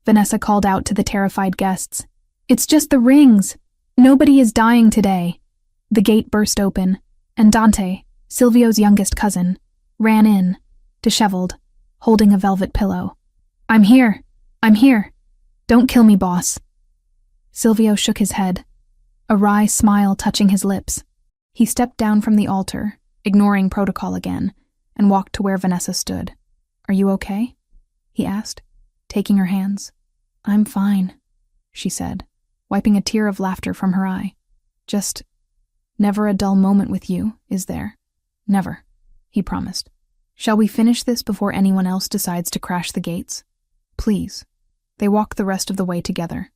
Vanessa called out to the terrified guests. "It's just the rings. Nobody is dying today." The gate burst open, and Dante, Silvio's youngest cousin, ran in, disheveled, holding a velvet pillow. I'm here. Don't kill me, boss." Silvio shook his head, a wry smile touching his lips. He stepped down from the altar, ignoring protocol again, and walked to where Vanessa stood. "Are you okay?" he asked, taking her hands. "I'm fine," she said, wiping a tear of laughter from her eye. "Just never a dull moment with you, is there?" "Never," he promised. "Shall we finish this before anyone else decides to crash the gates? Please." They walked the rest of the way together.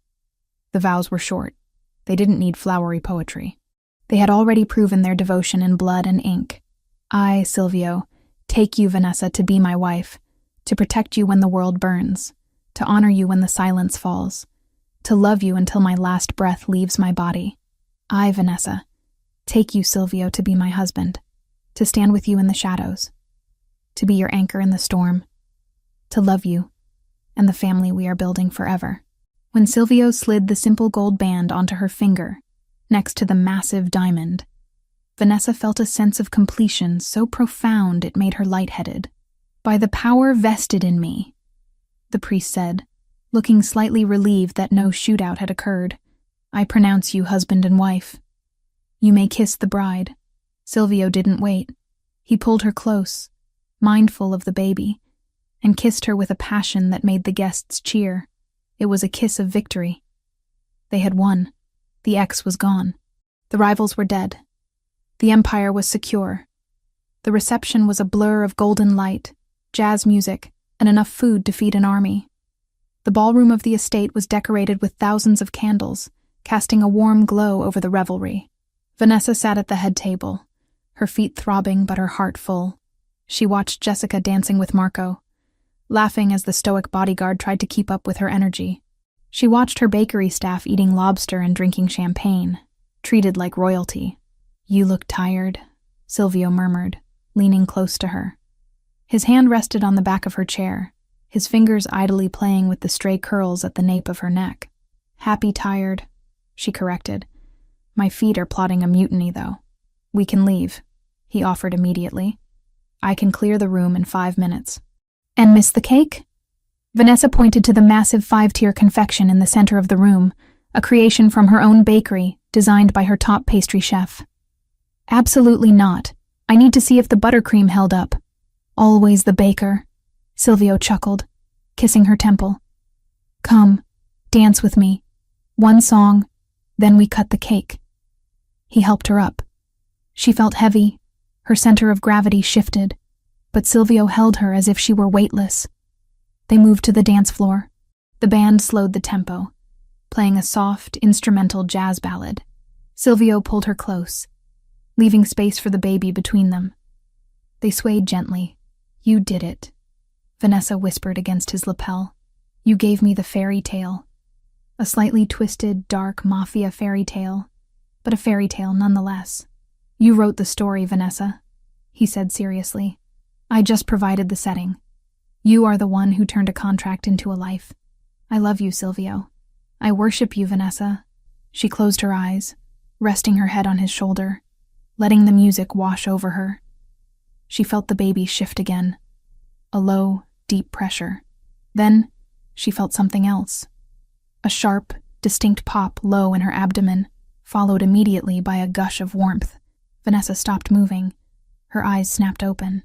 The vows were short. They didn't need flowery poetry. They had already proven their devotion in blood and ink. "I, Silvio, take you, Vanessa, to be my wife, to protect you when the world burns, to honor you when the silence falls, To love you until my last breath leaves my body. I, Vanessa, take you, Silvio, to be my husband, to stand with you in the shadows, to be your anchor in the storm, to love you and the family we are building forever." When Silvio slid the simple gold band onto her finger, next to the massive diamond, Vanessa felt a sense of completion so profound it made her lightheaded. "By the power vested in me," the priest said, looking slightly relieved that no shootout had occurred, "I pronounce you husband and wife. You may kiss the bride." Silvio didn't wait. He pulled her close, mindful of the baby, and kissed her with a passion that made the guests cheer. It was a kiss of victory. They had won. The ex was gone. The rivals were dead. The empire was secure. The reception was a blur of golden light, jazz music, and enough food to feed an army. The ballroom of the estate was decorated with thousands of candles, casting a warm glow over the revelry. Vanessa sat at the head table, her feet throbbing but her heart full. She watched Jessica dancing with Marco, laughing as the stoic bodyguard tried to keep up with her energy. She watched her bakery staff eating lobster and drinking champagne, treated like royalty. "You look tired," Silvio murmured, leaning close to her. His hand rested on the back of her chair, his fingers idly playing with the stray curls at the nape of her neck. "Happy tired," she corrected. "My feet are plotting a mutiny, though. We can leave," he offered immediately. "I can clear the room in 5 minutes." "And miss the cake?" Vanessa pointed to the massive 5-tier confection in the center of the room, a creation from her own bakery, designed by her top pastry chef. "Absolutely not. I need to see if the buttercream held up." "Always the baker," Silvio chuckled, kissing her temple. "Come, dance with me. 1 song, then we cut the cake." He helped her up. She felt heavy, her center of gravity shifted, but Silvio held her as if she were weightless. They moved to the dance floor. The band slowed the tempo, playing a soft, instrumental jazz ballad. Silvio pulled her close, leaving space for the baby between them. They swayed gently. "You did it," Vanessa whispered against his lapel. "You gave me the fairy tale. A slightly twisted, dark Mafia fairy tale, but a fairy tale nonetheless." "You wrote the story, Vanessa," he said seriously. "I just provided the setting. You are the one who turned a contract into a life. I love you, Silvio. I worship you, Vanessa." She closed her eyes, resting her head on his shoulder, letting the music wash over her. She felt the baby shift again, a low, deep pressure. Then she felt something else. A sharp, distinct pop low in her abdomen, followed immediately by a gush of warmth. Vanessa stopped moving. Her eyes snapped open.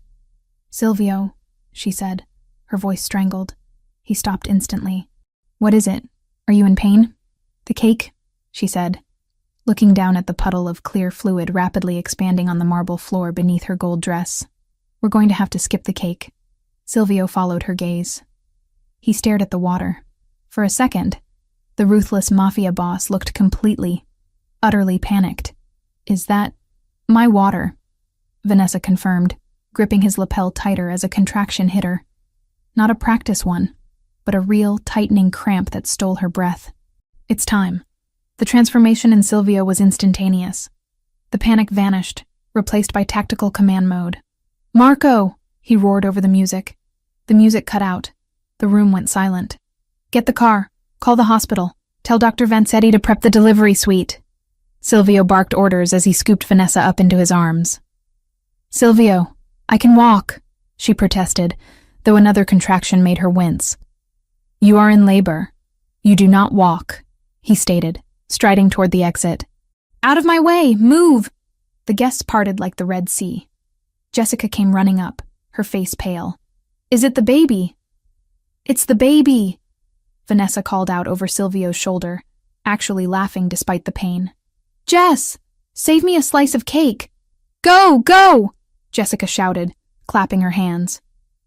"Silvio," she said, her voice strangled. He stopped instantly. "What is it? Are you in pain?" "The cake," she said, looking down at the puddle of clear fluid rapidly expanding on the marble floor beneath her gold dress. "We're going to have to skip the cake." Silvio followed her gaze. He stared at the water. For a second, the ruthless Mafia boss looked completely, utterly panicked. "Is that my water?" Vanessa confirmed, gripping his lapel tighter as a contraction hit her. Not a practice one, but a real, tightening cramp that stole her breath. "It's time." The transformation in Silvio was instantaneous. The panic vanished, replaced by tactical command mode. "Marco!" he roared over the music. The music cut out. The room went silent. "Get the car. Call the hospital. Tell Dr. Vanzetti to prep the delivery suite." Silvio barked orders as he scooped Vanessa up into his arms. "Silvio, I can walk," she protested, though another contraction made her wince. "You are in labor. You do not walk," he stated, striding toward the exit. "Out of my way! Move!" The guests parted like the Red Sea. Jessica came running up, her face pale. "Is it the baby?" "It's the baby!" Vanessa called out over Silvio's shoulder, actually laughing despite the pain. "Jess, save me a slice of cake!" "Go, go!" Jessica shouted, clapping her hands.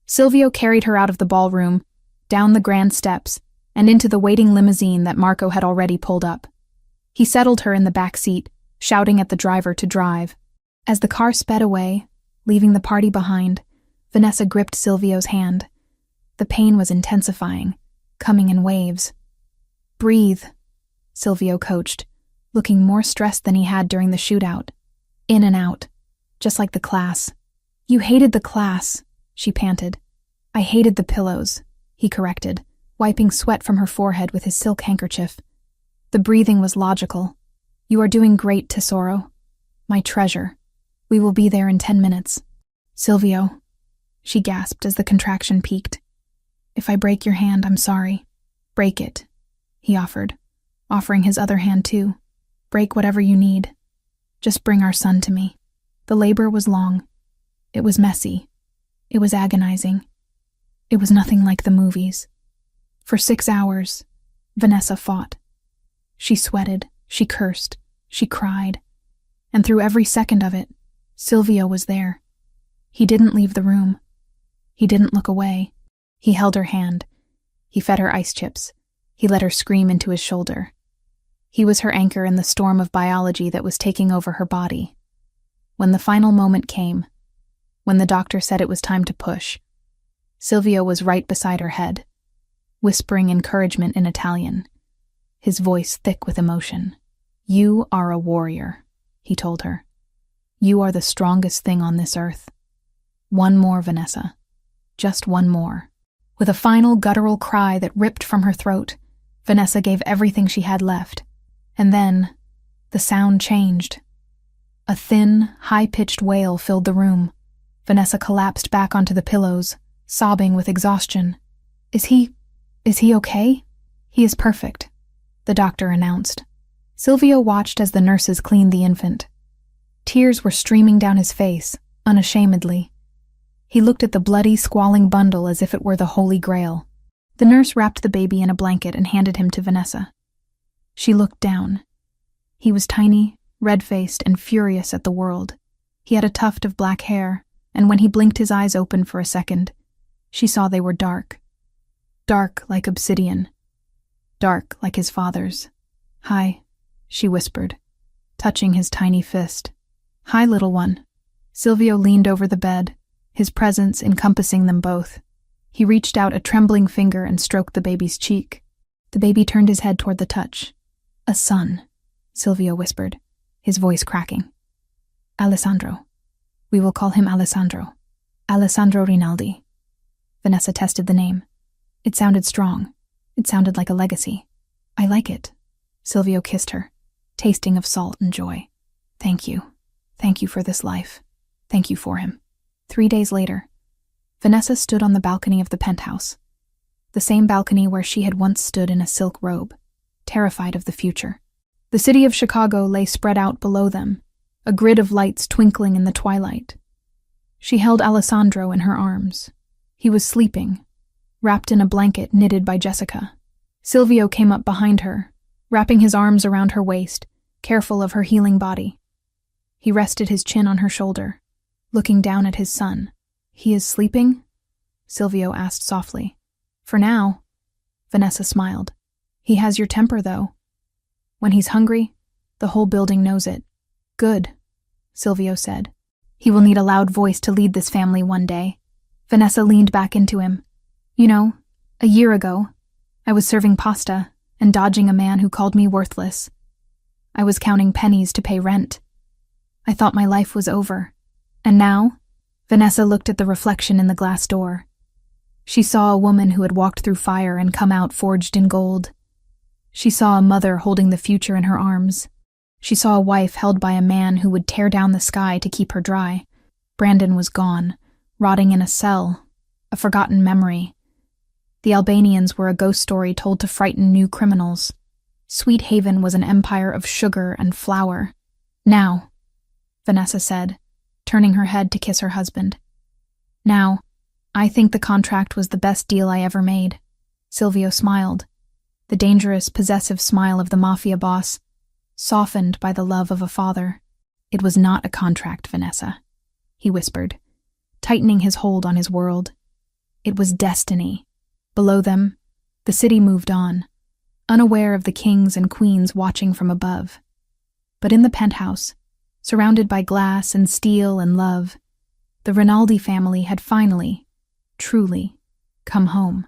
Silvio carried her out of the ballroom, down the grand steps, and into the waiting limousine that Marco had already pulled up. He settled her in the back seat, shouting at the driver to drive. As the car sped away, leaving the party behind, Vanessa gripped Silvio's hand. The pain was intensifying, coming in waves. "Breathe," Silvio coached, looking more stressed than he had during the shootout. In and out, just like the class. You hated the class, she panted. I hated the pillows, he corrected, wiping sweat from her forehead with his silk handkerchief. The breathing was logical. You are doing great, Tesoro. My treasure. We will be there in 10 minutes. Silvio, she gasped as the contraction peaked. If I break your hand, I'm sorry. Break it, he offered, offering his other hand too. Break whatever you need. Just bring our son to me. The labor was long. It was messy. It was agonizing. It was nothing like the movies. For 6 hours, Vanessa fought. She sweated, she cursed, she cried. And through every second of it, Silvio was there. He didn't leave the room. He didn't look away. He held her hand. He fed her ice chips. He let her scream into his shoulder. He was her anchor in the storm of biology that was taking over her body. When the final moment came, when the doctor said it was time to push, Silvio was right beside her head, whispering encouragement in Italian, his voice thick with emotion. You are a warrior, he told her. You are the strongest thing on this earth. One more, Vanessa. Just one more. With a final guttural cry that ripped from her throat, Vanessa gave everything she had left. And then, the sound changed. A thin, high-pitched wail filled the room. Vanessa collapsed back onto the pillows, sobbing with exhaustion. Is he okay? He is perfect, the doctor announced. Silvio watched as the nurses cleaned the infant. Tears were streaming down his face, unashamedly. He looked at the bloody, squalling bundle as if it were the Holy Grail. The nurse wrapped the baby in a blanket and handed him to Vanessa. She looked down. He was tiny, red-faced, and furious at the world. He had a tuft of black hair, and when he blinked his eyes open for a second, she saw they were dark. Dark like obsidian. Dark like his father's. Hi, she whispered, touching his tiny fist. Hi, little one. Silvio leaned over the bed, his presence encompassing them both. He reached out a trembling finger and stroked the baby's cheek. The baby turned his head toward the touch. A son, Silvio whispered, his voice cracking. Alessandro. We will call him Alessandro. Alessandro Rinaldi. Vanessa tested the name. It sounded strong. It sounded like a legacy. I like it. Silvio kissed her, tasting of salt and joy. Thank you. Thank you for this life. Thank you for him. 3 days later, Vanessa stood on the balcony of the penthouse, the same balcony where she had once stood in a silk robe, terrified of the future. The city of Chicago lay spread out below them, a grid of lights twinkling in the twilight. She held Alessandro in her arms. He was sleeping, wrapped in a blanket knitted by Jessica. Silvio came up behind her, wrapping his arms around her waist, careful of her healing body. He rested his chin on her shoulder, looking down at his son. He is sleeping? Silvio asked softly. For now. Vanessa smiled. He has your temper, though. When he's hungry, the whole building knows it. Good, Silvio said. He will need a loud voice to lead this family one day. Vanessa leaned back into him. You know, a year ago, I was serving pasta and dodging a man who called me worthless. I was counting pennies to pay rent. I thought my life was over. And now, Vanessa looked at the reflection in the glass door. She saw a woman who had walked through fire and come out forged in gold. She saw a mother holding the future in her arms. She saw a wife held by a man who would tear down the sky to keep her dry. Brandon was gone, rotting in a cell, a forgotten memory. The Albanians were a ghost story told to frighten new criminals. Sweet Haven was an empire of sugar and flour. Now, Vanessa said, turning her head to kiss her husband. Now, I think the contract was the best deal I ever made. Silvio smiled, the dangerous, possessive smile of the Mafia boss, softened by the love of a father. It was not a contract, Vanessa, he whispered, tightening his hold on his world. It was destiny. Below them, the city moved on, unaware of the kings and queens watching from above. But in the penthouse, surrounded by glass and steel and love, the Rinaldi family had finally, truly, come home.